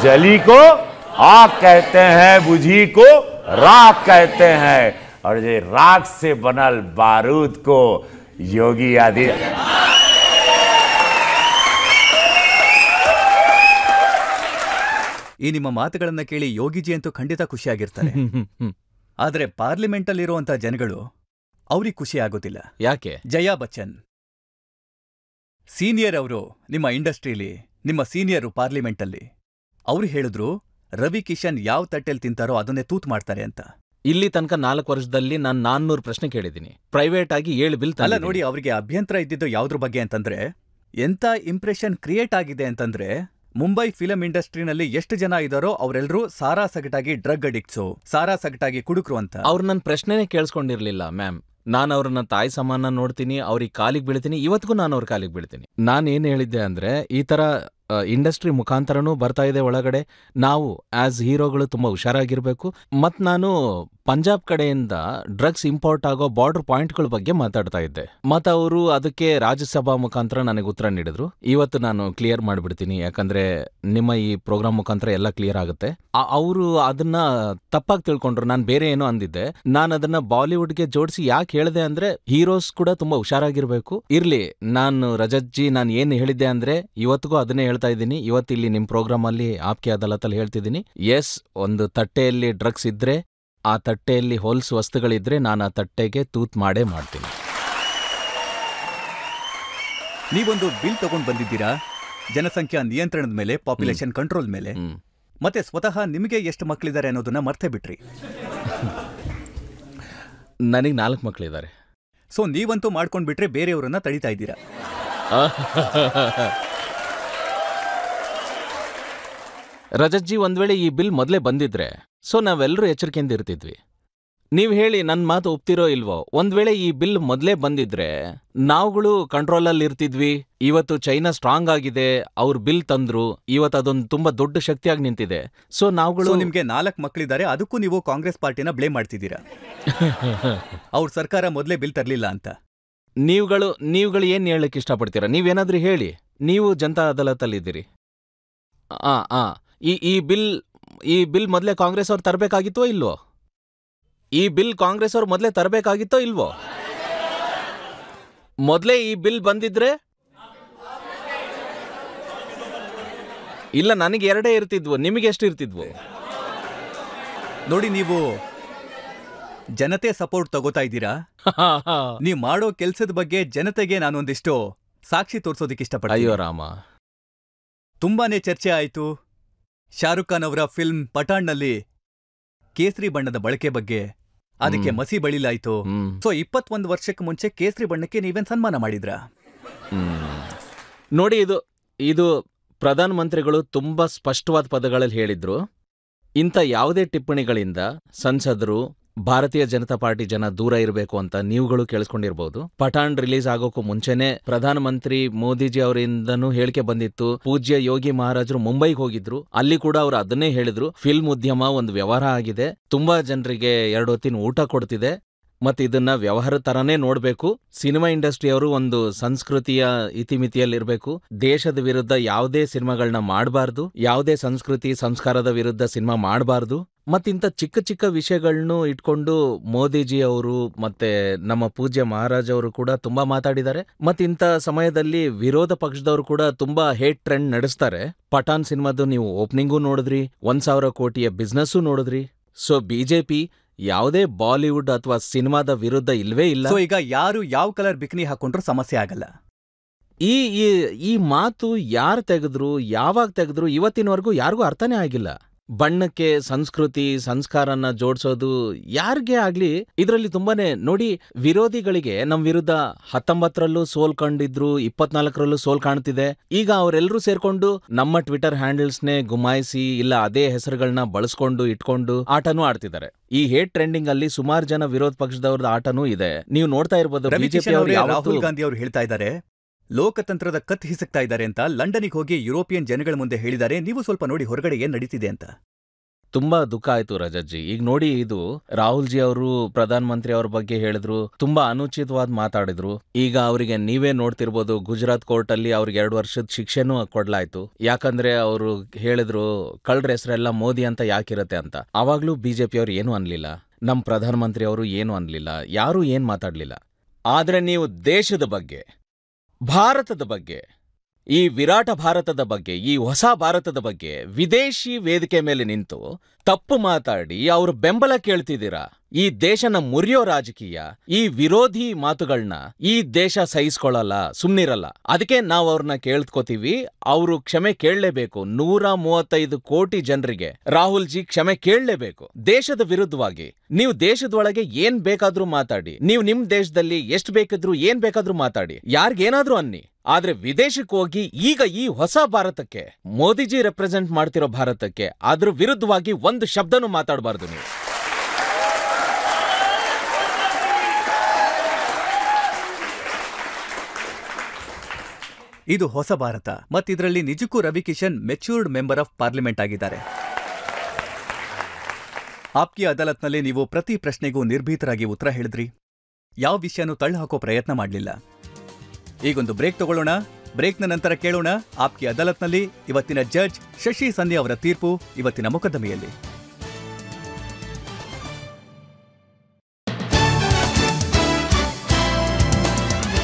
जली को आग कहते हैं, बुझी को राख कहते हैं, और ये राख से बनल बारूद को योगी आदि। ಈ ನಿಮ್ಮ ಮಾತುಗಳನ್ನ ಕೇಳಿ ಯೋಗಿಜಿ ಅಂತೂ ಖಂಡಿತ ಖುಷಿಯಾಗಿರ್ತಾರೆ. ಆದ್ರೆ ಪಾರ್ಲಿಮೆಂಟ್ ಅಲ್ಲಿರುವಂತ ಜನಗಳು ಅವ್ರಿಗೆ ಖುಷಿ ಆಗೋದಿಲ್ಲ. ಯಾಕೆ? ಜಯಾ ಬಚ್ಚನ್ ಸೀನಿಯರ್ ಅವರು ನಿಮ್ಮ ಇಂಡಸ್ಟ್ರಿಲಿ, ನಿಮ್ಮ ಸೀನಿಯರು ಪಾರ್ಲಿಮೆಂಟ್ ಅಲ್ಲಿ, ಅವ್ರು ಹೇಳಿದ್ರು ರವಿ ಕಿಶನ್ ಯಾವ ತಟ್ಟೆಲ್ ತಿಂತಾರೋ ಅದನ್ನೇ ತೂತ್ ಮಾಡ್ತಾರೆ ಅಂತ. ಇಲ್ಲಿ ತನಕ 4 ವರ್ಷದಲ್ಲಿ ನಾನು 400 ಪ್ರಶ್ನೆ ಕೇಳಿದ್ದೀನಿ, ಪ್ರೈವೇಟ್ ಆಗಿ 7 ಬಿಲ್. ಅಲ್ಲ ನೋಡಿ, ಅವರಿಗೆ ಅಭ್ಯಂತರ ಇದ್ದಿದ್ದು ಯಾವ್ದ್ರ ಬಗ್ಗೆ ಅಂತಂದ್ರೆ, ಎಂತ ಇಂಪ್ರೆಷನ್ ಕ್ರಿಯೇಟ್ ಆಗಿದೆ ಅಂತಂದ್ರೆ, ಮುಂಬೈ ಫಿಲಂ ಇಂಡಸ್ಟ್ರಿನಲ್ಲಿ ಎಷ್ಟು ಜನ ಇದಾರೋ ಅವರೆಲ್ಲರೂ ಸಾರಾ ಸಗಟಾಗಿ ಡ್ರಗ್ ಅಡಿಕ್ಟ್ಸು, ಸಾರಾ ಸಗಟಾಗಿ ಕುಡುಕ್ರು ಅಂತ. ಅವ್ರು ನನ್ನ ಪ್ರಶ್ನೆನೇ ಕೇಳಿಸ್ಕೊಂಡಿರ್ಲಿಲ್ಲ ಮ್ಯಾಮ್. ನಾನು ಅವ್ರನ್ನ ತಾಯಿ ಸಮಾನ ನೋಡ್ತೀನಿ, ಅವ್ರಿಗೆ ಕಾಲಿಗೆ ಬೀಳ್ತೀನಿ, ಇವತ್ತಿಗೂ ನಾನು ಅವ್ರ ಕಾಲಿಗೆ ಬೀಳ್ತೀನಿ. ನಾನೇನು ಹೇಳಿದ್ದೆ ಅಂದ್ರೆ, ಈ ತರ ಇಂಡಸ್ಟ್ರಿ ಮುಖಾಂತರನೂ ಬರ್ತಾ ಇದೆ ಒಳಗಡೆ, ನಾವು ಆಸ್ ಹೀರೋಗಳು ತುಂಬಾ ಹುಷಾರಾಗಿರ್ಬೇಕು. ಮತ್ ನಾನು ಪಂಜಾಬ್ ಕಡೆಯಿಂದ ಡ್ರಗ್ಸ್ ಇಂಪೋರ್ಟ್ ಆಗೋ ಬಾರ್ಡರ್ ಪಾಯಿಂಟ್ಗಳ ಬಗ್ಗೆ ಮಾತಾಡ್ತಾ ಇದ್ದೆ. ಮತ್ತು ಅವರು ಅದಕ್ಕೆ ರಾಜ್ಯಸಭಾ ಮುಖಾಂತರ ನನಗೆ ಉತ್ತರ ನೀಡಿದ್ರು. ಇವತ್ತು ನಾನು ಕ್ಲಿಯರ್ ಮಾಡಿಬಿಡ್ತೀನಿ, ಯಾಕಂದ್ರೆ ನಿಮ್ಮ ಈ ಪ್ರೋಗ್ರಾಮ್ ಮುಖಾಂತರ ಎಲ್ಲ ಕ್ಲಿಯರ್ ಆಗುತ್ತೆ. ಅವರು ಅದನ್ನ ತಪ್ಪಾಗಿ ತಿಳ್ಕೊಂಡ್ರು. ನಾನು ಬೇರೆ ಏನೋ ಅಂದಿದ್ದೆ. ನಾನು ಅದನ್ನ ಬಾಲಿವುಡ್ಗೆ ಜೋಡಿಸಿ ಯಾಕೆ ಹೇಳಿದೆ ಅಂದ್ರೆ, ಹೀರೋಸ್ ಕೂಡ ತುಂಬಾ ಹುಷಾರಾಗಿರ್ಬೇಕು. ಇರ್ಲಿ, ನಾನು ರಜತ್ಜಿ ನಾನು ಏನು ಹೇಳಿದ್ದೆ ಅಂದ್ರೆ ಇವತ್ತಿಗೂ ಅದನ್ನೇ ಹೇಳ್ತಾ ಇದ್ದೀನಿ. ಇವತ್ತಿಲ್ಲಿ ನಿಮ್ಮ ಪ್ರೋಗ್ರಾಮ್ ಅಲ್ಲಿ ಆಪ್ಕೆ ಅದಾಲತಲ್ಲಿ ಹೇಳ್ತಿದ್ದೀನಿ. ಎಸ್, ಒಂದು ತಟ್ಟೆಯಲ್ಲಿ ಡ್ರಗ್ಸ್ ಇದ್ರೆ, ಆ ತಟ್ಟೆಯಲ್ಲಿ ಹೊಲ್ಸು ವಸ್ತುಗಳಿದ್ರೆ ನಾನು ಆ ತಟ್ಟೆಗೆ ತೂತ್ ಮಾಡೇ ಮಾಡ್ತೀನಿ. ನೀವೊಂದು ಬಿಲ್ ತಗೊಂಡ್ ಬಂದಿದ್ದೀರಾ ಜನಸಂಖ್ಯಾ ನಿಯಂತ್ರಣದ ಮೇಲೆ, ಪಾಪ್ಯುಲೇಷನ್ ಕಂಟ್ರೋಲ್ ಮೇಲೆ. ಮತ್ತೆ ಸ್ವತಃ ನಿಮಗೆ ಎಷ್ಟು ಮಕ್ಕಳಿದ್ದಾರೆ ಅನ್ನೋದನ್ನ ಮರ್ತೇ ಬಿಟ್ರಿ. ನನಗೆ 4 ಮಕ್ಕಳಿದ್ದಾರೆ. ಸೊ ನೀವಂತೂ ಮಾಡ್ಕೊಂಡ್ಬಿಟ್ರೆ ಬೇರೆಯವರನ್ನ ತಡೀತಾ ಇದ್ದೀರಾ. ರಜತ್ಜಿ, ಒಂದ್ ವೇಳೆ ಈ ಬಿಲ್ ಮೊದಲೇ ಬಂದಿದ್ರೆ ಸೊ ನಾವೆಲ್ಲರೂ ಎಚ್ಚರಿಕೆಯಿಂದ ಇರ್ತಿದ್ವಿ. ನೀವ್ ಹೇಳಿ, ನನ್ನ ಮಾತು ಒಪ್ತಿರೋ ಇಲ್ವೋ? ಒಂದ್ ವೇಳೆ ಈ ಬಿಲ್ ಮೊದಲೇ ಬಂದಿದ್ರೆ ನಾವುಗಳು ಕಂಟ್ರೋಲಲ್ಲಿ ಇರ್ತಿದ್ವಿ. ಇವತ್ತು ಚೈನಾ ಸ್ಟ್ರಾಂಗ್ ಆಗಿದೆ, ಅವ್ರ ಬಿಲ್ ತಂದ್ರು, ಇವತ್ತು ಅದೊಂದು ತುಂಬಾ ದೊಡ್ಡ ಶಕ್ತಿಯಾಗಿ ನಿಂತಿದೆ. ಸೊ ನಾವುಗಳು. ನಿಮ್ಗೆ 4 ಮಕ್ಕಳಿದ್ದಾರೆ, ಅದಕ್ಕೂ ನೀವು ಕಾಂಗ್ರೆಸ್ ಪಾರ್ಟಿನ ಬ್ಲೇಮ್ ಮಾಡ್ತಿದ್ದೀರಾ. ಅವ್ರ ಸರ್ಕಾರ ಮೊದಲೇ ಬಿಲ್ ತರ್ಲಿಲ್ಲ ಅಂತ. ನೀವುಗಳು ಏನ್ ಹೇಳಕ್ ಇಷ್ಟಪಡ್ತೀರಾ? ನೀವೇನಾದ್ರೂ ಹೇಳಿ. ನೀವು ಜನತಾ ಅದಾಲತಲ್ಲಿದ್ದೀರಿ. ಈ ಬಿಲ್ ಮೊದಲೇ ಕಾಂಗ್ರೆಸ್ ಅವ್ರು ತರಬೇಕಾಗಿತ್ತೋ ಇಲ್ವೋ? ಈ ಬಿಲ್ ಕಾಂಗ್ರೆಸ್ ಅವ್ರು ಮೊದಲೇ ತರಬೇಕಾಗಿತ್ತೋ ಇಲ್ವೋ? ಮೊದಲೇ ಈ ಬಿಲ್ ಬಂದಿದ್ರೆ ಇಲ್ಲ, ನನಗೆ 2 ಇರ್ತಿದ್ವು, ನಿಮಗೆ ಎಷ್ಟು ಇರ್ತಿದ್ವು? ನೋಡಿ, ನೀವು ಜನತೆ ಸಪೋರ್ಟ್ ತಗೋತಾ ಇದ್ದೀರಾ. ನೀವ್ ಮಾಡೋ ಕೆಲ್ಸದ ಬಗ್ಗೆ ಜನತೆಗೆ ನಾನೊಂದಿಷ್ಟು ಸಾಕ್ಷಿ ತೋರ್ಸೋದಿಕ್ಕೆ ಇಷ್ಟಪಡ್ತೀನಿ. ಅಯ್ಯೋ ರಾಮ, ತುಂಬಾನೇ ಚರ್ಚೆ ಆಯ್ತು ಶಾರುಖ್ ಖಾನ್ ಅವರ ಫಿಲ್ಮ್ ಪಠಾಣ್ನಲ್ಲಿ ಕೇಸರಿ ಬಣ್ಣದ ಬಳಕೆ ಬಗ್ಗೆ. ಅದಕ್ಕೆ ಮಸಿ ಬಳಿಲಾಯ್ತು. ಸೊ 21 ವರ್ಷಕ್ಕೆ ಮುಂಚೆ ಕೇಸರಿ ಬಣ್ಣಕ್ಕೆ ನೀವೇನ್ ಸನ್ಮಾನ ಮಾಡಿದ್ರಾ? ನೋಡಿ, ಇದು ಪ್ರಧಾನ ಮಂತ್ರಿಗಳು ತುಂಬಾ ಸ್ಪಷ್ಟವಾದ ಪದಗಳಲ್ಲಿ ಹೇಳಿದ್ರು. ಇಂಥ ಯಾವುದೇ ಟಿಪ್ಪಣಿಗಳಿಂದ ಸಂಸದರು, ಭಾರತೀಯ ಜನತಾ ಪಾರ್ಟಿ ಜನ ದೂರ ಇರಬೇಕು ಅಂತ ನೀವುಗಳು ಕೇಳಿಸ್ಕೊಂಡಿರ್ಬೋದು. ಪಠಾಣ್ ರಿಲೀಸ್ ಆಗೋಕ್ಕೂ ಮುಂಚೆನೆ ಪ್ರಧಾನಮಂತ್ರಿ ಮೋದಿಜಿ ಅವರಿಂದನೂ ಹೇಳಿಕೆ ಬಂದಿತ್ತು. ಪೂಜ್ಯ ಯೋಗಿ ಮಹಾರಾಜರು ಮುಂಬೈಗೆ ಹೋಗಿದ್ರು, ಅಲ್ಲಿ ಕೂಡ ಅವರು ಅದನ್ನೇ ಹೇಳಿದ್ರು. ಫಿಲ್ಮ್ ಉದ್ಯಮ ಒಂದು ವ್ಯವಹಾರ ಆಗಿದೆ, ತುಂಬಾ ಜನರಿಗೆ 2 ಹೊತ್ತಿನ ಊಟ ಕೊಡ್ತಿದೆ, ಮತ್ತೆ ಇದನ್ನ ವ್ಯವಹಾರ ತರಾನೇ ನೋಡ್ಬೇಕು. ಸಿನಿಮಾ ಇಂಡಸ್ಟ್ರಿಯವರು ಒಂದು ಸಂಸ್ಕೃತಿಯ ಇತಿಮಿತಿಯಲ್ಲಿರ್ಬೇಕು. ದೇಶದ ವಿರುದ್ಧ ಯಾವುದೇ ಸಿನಿಮಾಗಳನ್ನ ಮಾಡಬಾರ್ದು, ಯಾವುದೇ ಸಂಸ್ಕೃತಿ ಸಂಸ್ಕಾರದ ವಿರುದ್ಧ ಸಿನಿಮಾ ಮಾಡಬಾರ್ದು. ಮತ್ತಿಂಥ ಚಿಕ್ಕ ಚಿಕ್ಕ ವಿಷಯಗಳನ್ನು ಇಟ್ಕೊಂಡು ಮೋದಿಜಿ ಅವರು ಮತ್ತೆ ನಮ್ಮ ಪೂಜ್ಯ ಮಹಾರಾಜ್ ಅವರು ಕೂಡ ತುಂಬಾ ಮಾತಾಡಿದ್ದಾರೆ. ಮತ್ತಿಂಥ ಸಮಯದಲ್ಲಿ ವಿರೋಧ ಪಕ್ಷದವರು ಕೂಡ ತುಂಬಾ ಹೇಟ್ ಟ್ರೆಂಡ್ ನಡೆಸ್ತಾರೆ. ಪಠಾಣ್ ಸಿನಿಮಾದು ನೀವು ಓಪನಿಂಗೂ ನೋಡಿದ್ರಿ, 1,000 ಕೋಟಿಯ ಬಿಸ್ನೆಸ್ಸೂ ನೋಡಿದ್ರಿ. ಸೊ ಬಿಜೆಪಿ ಯಾವುದೇ ಬಾಲಿವುಡ್ ಅಥವಾ ಸಿನಿಮಾದ ವಿರುದ್ಧ ಇಲ್ವೇ ಇಲ್ಲ. ಸೊ ಈಗ ಯಾರು ಯಾವ ಕಲರ್ ಬಿಕಿನಿ ಹಾಕೊಂಡ್ರು ಸಮಸ್ಯೆ ಆಗಲ್ಲ. ಈ ಮಾತು ಯಾರು ತೆಗೆದ್ರು, ಯಾವಾಗ ತೆಗೆದ್ರು, ಇವತ್ತಿನವರೆಗೂ ಯಾರಿಗೂ ಅರ್ಥನೇ ಆಗಿಲ್ಲ. ಬಣ್ಣಕ್ಕೆ ಸಂಸ್ಕೃತಿ ಸಂಸ್ಕಾರನ ಜೋಡಿಸೋದು ಯಾರಿಗೆ ಆಗ್ಲಿ ಇದರಲ್ಲಿ ತುಂಬಾನೇ. ನೋಡಿ, ವಿರೋಧಿಗಳಿಗೆ ನಮ್ ವಿರುದ್ಧ 19ರಲ್ಲೂ ಸೋಲ್ ಕಂಡಿದ್ರು, 24ರಲ್ಲೂ ಸೋಲ್ ಕಾಣ್ತಿದೆ. ಈಗ ಅವರೆಲ್ಲರೂ ಸೇರ್ಕೊಂಡು ನಮ್ಮ ಟ್ವಿಟರ್ ಹ್ಯಾಂಡಲ್ಸ್ನೇ ಗುಮಾಯಿಸಿ ಇಲ್ಲ ಅದೇ ಹೆಸರುಗಳನ್ನ ಬಳಸ್ಕೊಂಡು ಇಟ್ಕೊಂಡು ಆಟನೂ ಆಡ್ತಿದ್ದಾರೆ. ಈ ಹೇಟ್ ಟ್ರೆಂಡಿಂಗ್ ಅಲ್ಲಿ ಸುಮಾರು ಜನ ವಿರೋಧ ಪಕ್ಷದವ್ರದ್ದು ಆಟನೂ ಇದೆ. ನೀವು ನೋಡ್ತಾ ಇರ್ಬೋದು. ಬಿಜೆಪಿ ರಾಹುಲ್ ಗಾಂಧಿ ಅವರು ಹೇಳ್ತಾ ಇದ್ದಾರೆ ಲೋಕತಂತ್ರದ ಕತ್ ಹಿಸಕ್ತಾ ಇದ್ದಾರೆ ಅಂತ. ಲಂಡನ್ಗೆ ಹೋಗಿ ಯುರೋಪಿಯನ್ ಜನಗಳ ಮುಂದೆ ಹೇಳಿದ್ದಾರೆ. ನೀವು ಸ್ವಲ್ಪ ನೋಡಿ ಹೊರಗಡೆ ಏನ್ ನಡೀತಿದೆ ಅಂತ. ತುಂಬಾ ದುಃಖ ಆಯ್ತು ರಜತ್ಜಿ. ಈಗ ನೋಡಿ, ಇದು ರಾಹುಲ್ ಜಿ ಅವರು ಪ್ರಧಾನ ಮಂತ್ರಿ ಅವ್ರ ಬಗ್ಗೆ ಹೇಳಿದ್ರು, ತುಂಬಾ ಅನುಚಿತವಾದ ಮಾತಾಡಿದ್ರು. ಈಗ ಅವರಿಗೆ ನೀವೇ ನೋಡ್ತಿರ್ಬೋದು, ಗುಜರಾತ್ ಕೋರ್ಟ್ ಅಲ್ಲಿ ಅವ್ರಿಗೆ 2 ವರ್ಷದ ಶಿಕ್ಷೆನೂ ಕೊಡ್ಲಾಯ್ತು. ಯಾಕಂದ್ರೆ ಅವರು ಹೇಳಿದ್ರು ಕಳ್ರ ಹೆಸರೆಲ್ಲ ಮೋದಿ ಅಂತ ಯಾಕಿರತ್ತೆ ಅಂತ. ಅವಾಗ್ಲೂ ಬಿಜೆಪಿ ಅವ್ರು ಏನು ಅನ್ಲಿಲ್ಲ, ನಮ್ ಪ್ರಧಾನ ಮಂತ್ರಿ ಅವರು ಏನು ಅನ್ಲಿಲ್ಲ, ಯಾರೂ ಏನ್ ಮಾತಾಡ್ಲಿಲ್ಲ. ಆದ್ರೆ ನೀವು ದೇಶದ ಬಗ್ಗೆ, ಭಾರತದ ಬಗ್ಗೆ, ಈ ವಿರಾಟ ಭಾರತದ ಬಗ್ಗೆ, ಈ ಹೊಸ ಭಾರತದ ಬಗ್ಗೆ ವಿದೇಶಿ ವೇದಿಕೆ ಮೇಲೆ ನಿಂತು ತಪ್ಪು ಮಾತಾಡಿ ಅವ್ರ ಬೆಂಬಲ ಕೇಳ್ತಿದ್ದೀರಾ. ಈ ದೇಶನ ಮುರಿಯೋ ರಾಜಕೀಯ, ಈ ವಿರೋಧಿ ಮಾತುಗಳನ್ನ ಈ ದೇಶ ಸಹಿಸ್ಕೊಳ್ಳಲ್ಲ, ಸುಮ್ನಿರಲ್ಲ. ಅದಕ್ಕೆ ನಾವು ಅವ್ರನ್ನ ಕೇಳ್ಕೋತೀವಿ, ಅವರು ಕ್ಷಮೆ ಕೇಳಲೇಬೇಕು. 135 ಕೋಟಿ ಜನರಿಗೆ ರಾಹುಲ್ ಜಿ ಕ್ಷಮೆ ಕೇಳಲೇಬೇಕು. ದೇಶದ ವಿರುದ್ಧವಾಗಿ ನೀವು ದೇಶದೊಳಗೆ ಏನ್ ಬೇಕಾದ್ರೂ ಮಾತಾಡಿ, ನೀವು ನಿಮ್ ದೇಶದಲ್ಲಿ ಎಷ್ಟು ಬೇಕಿದ್ರು ಏನ್ ಬೇಕಾದ್ರೂ ಮಾತಾಡಿ, ಯಾರಿಗೇನಾದ್ರೂ ಅನ್ನಿ. ಆದ್ರೆ ವಿದೇಶಕ್ಕೆ ಹೋಗಿ ಈಗ ಈ ಹೊಸ ಭಾರತಕ್ಕೆ, ಮೋದಿಜಿ ರೆಪ್ರೆಸೆಂಟ್ ಮಾಡ್ತಿರೋ ಭಾರತಕ್ಕೆ ಅದ್ರ ವಿರುದ್ಧವಾಗಿ ಒಂದು ಶಬ್ದನೂ ಮಾತಾಡಬಾರ್ದು ನೀವು. ಇದು ಹೊಸ ಭಾರತ. ಮತ್ತಿದ್ರಲ್ಲಿ ನಿಜಕ್ಕೂ Ravi Kishan matured member of parliament ಆಗಿದ್ದಾರೆ. ಆಪ್ಕಿ ಅದಾಲತ್ನಲ್ಲಿ ನೀವು ಪ್ರತಿ ಪ್ರಶ್ನೆಗೂ ನಿರ್ಭೀತರಾಗಿ ಉತ್ತರ ಹೇಳಿದ್ರಿ. ಯಾವ ವಿಷಯನೂ ತಳ್ಳಹಾಕೋ ಪ್ರಯತ್ನ ಮಾಡಲಿಲ್ಲ. ಈಗೊಂದು ಬ್ರೇಕ್ ತಗೊಳ್ಳೋಣ. ಬ್ರೇಕ್ನ ನಂತರ ಕೇಳೋಣ ಆಪ್ಕಿ ಅದಾಲತ್ನಲ್ಲಿ ಇವತ್ತಿನ ಜಡ್ಜ್ ಶಶಿ ಸನ್ನಿ ಅವರ ತೀರ್ಪು ಇವತ್ತಿನ ಮೊಕದ್ದಮೆಯಲ್ಲಿ.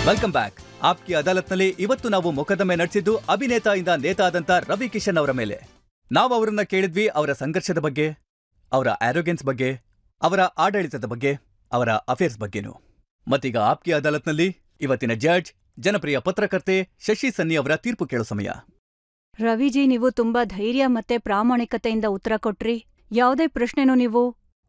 Welcome back. ಆಪ್ಕಿ ಅದಾಲತ್ನಲ್ಲಿ ಇವತ್ತು ನಾವು ಮೊಕದ್ದಮೆ ನಡೆಸಿದ್ದು ಅಭಿನೇತಾಯಿಂದ ನೇತಾ ಆದಂತ ರವಿ ಕಿಶನ್ ಅವರ ಮೇಲೆ. ನಾವು ಅವರನ್ನ ಕೇಳಿದ್ವಿ ಅವರ ಸಂಘರ್ಷದ ಬಗ್ಗೆ, ಅವರ ಆರೋಗ್ಯನ್ಸ್ ಬಗ್ಗೆ, ಅವರ ಆಡಳಿತದ ಬಗ್ಗೆ, ಅವರ ಅಫೇರ್ಸ್ ಬಗ್ಗೆನೂ. ಮತ್ತೀಗ ಆಪ್ಕಿ ಅದಾಲತ್ನಲ್ಲಿ ಇವತ್ತಿನ ಜಡ್ಜ್ ಜನಪ್ರಿಯ ಪತ್ರಕರ್ತೆ ಶಶಿ ಸನ್ನಿ ಅವರ ತೀರ್ಪು ಕೇಳೋ ಸಮಯ. ರವಿಜಿ, ನೀವು ತುಂಬಾ ಧೈರ್ಯ ಮತ್ತೆ ಪ್ರಾಮಾಣಿಕತೆಯಿಂದ ಉತ್ತರ ಕೊಟ್ರಿ. ಯಾವುದೇ ಪ್ರಶ್ನೆನೂ ನೀವು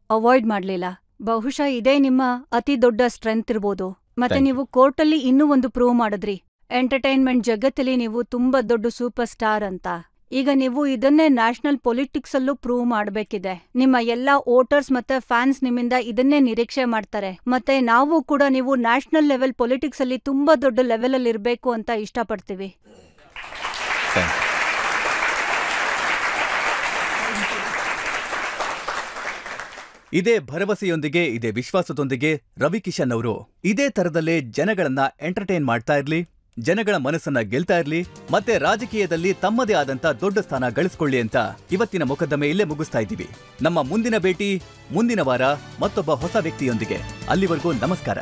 ಅವಾಯ್ಡ್ ಮಾಡ್ಲಿಲ್ಲ. ಬಹುಶಃ ಇದೇ ನಿಮ್ಮ ಅತಿ ದೊಡ್ಡ ಸ್ಟ್ರೆಂತ್ ಇರ್ಬೋದು. ಮತ್ತೆ ನೀವು ಕೋರ್ಟಲ್ಲಿ ಇನ್ನೂ ಒಂದು ಪ್ರೂವ್ ಮಾಡಿದ್ರಿ, ಎಂಟರ್ಟೈನ್ಮೆಂಟ್ ಜಗತ್ತಲ್ಲಿ ನೀವು ತುಂಬಾ ದೊಡ್ಡ ಸೂಪರ್ ಸ್ಟಾರ್ ಅಂತ. ಈಗ ನೀವು ಇದನ್ನೇ ನ್ಯಾಷನಲ್ ಪೊಲಿಟಿಕ್ಸ್ ಅಲ್ಲೂ ಪ್ರೂವ್ ಮಾಡಬೇಕಿದೆ. ನಿಮ್ಮ ಎಲ್ಲಾ ವೋಟರ್ಸ್ ಮತ್ತೆ ಫ್ಯಾನ್ಸ್ ನಿಮ್ಮಿಂದ ಇದನ್ನೇ ನಿರೀಕ್ಷೆ ಮಾಡ್ತಾರೆ. ಮತ್ತೆ ನಾವು ಕೂಡ ನೀವು ನ್ಯಾಷನಲ್ ಲೆವೆಲ್ ಪೊಲಿಟಿಕ್ಸ್ ಅಲ್ಲಿ ತುಂಬಾ ದೊಡ್ಡ ಲೆವೆಲ್ ಅಲ್ಲಿ ಇರಬೇಕು ಅಂತ ಇಷ್ಟಪಡ್ತೀವಿ. ಇದೇ ಭರವಸೆಯೊಂದಿಗೆ, ಇದೇ ವಿಶ್ವಾಸದೊಂದಿಗೆ ರವಿ ಕಿಶನ್ ಅವರು ಇದೇ ತರದಲ್ಲೇ ಜನಗಳನ್ನ ಎಂಟರ್ಟೈನ್ ಮಾಡ್ತಾ ಇರ್ಲಿ, ಜನಗಳ ಮನಸ್ಸನ್ನ ಗೆಲ್ತಾ ಇರ್ಲಿ, ಮತ್ತೆ ರಾಜಕೀಯದಲ್ಲಿ ತಮ್ಮದೇ ಆದಂತ ದೊಡ್ಡ ಸ್ಥಾನ ಗಳಿಸ್ಕೊಳ್ಳಿ ಅಂತ ಇವತ್ತಿನ ಮೊಕದ್ದಮೆ ಇಲ್ಲೇ ಮುಗಿಸ್ತಾ ಇದ್ದೀವಿ. ನಮ್ಮ ಮುಂದಿನ ಭೇಟಿ ಮುಂದಿನ ವಾರ ಮತ್ತೊಬ್ಬ ಹೊಸ ವ್ಯಕ್ತಿಯೊಂದಿಗೆ. ಅಲ್ಲಿವರೆಗೂ ನಮಸ್ಕಾರ.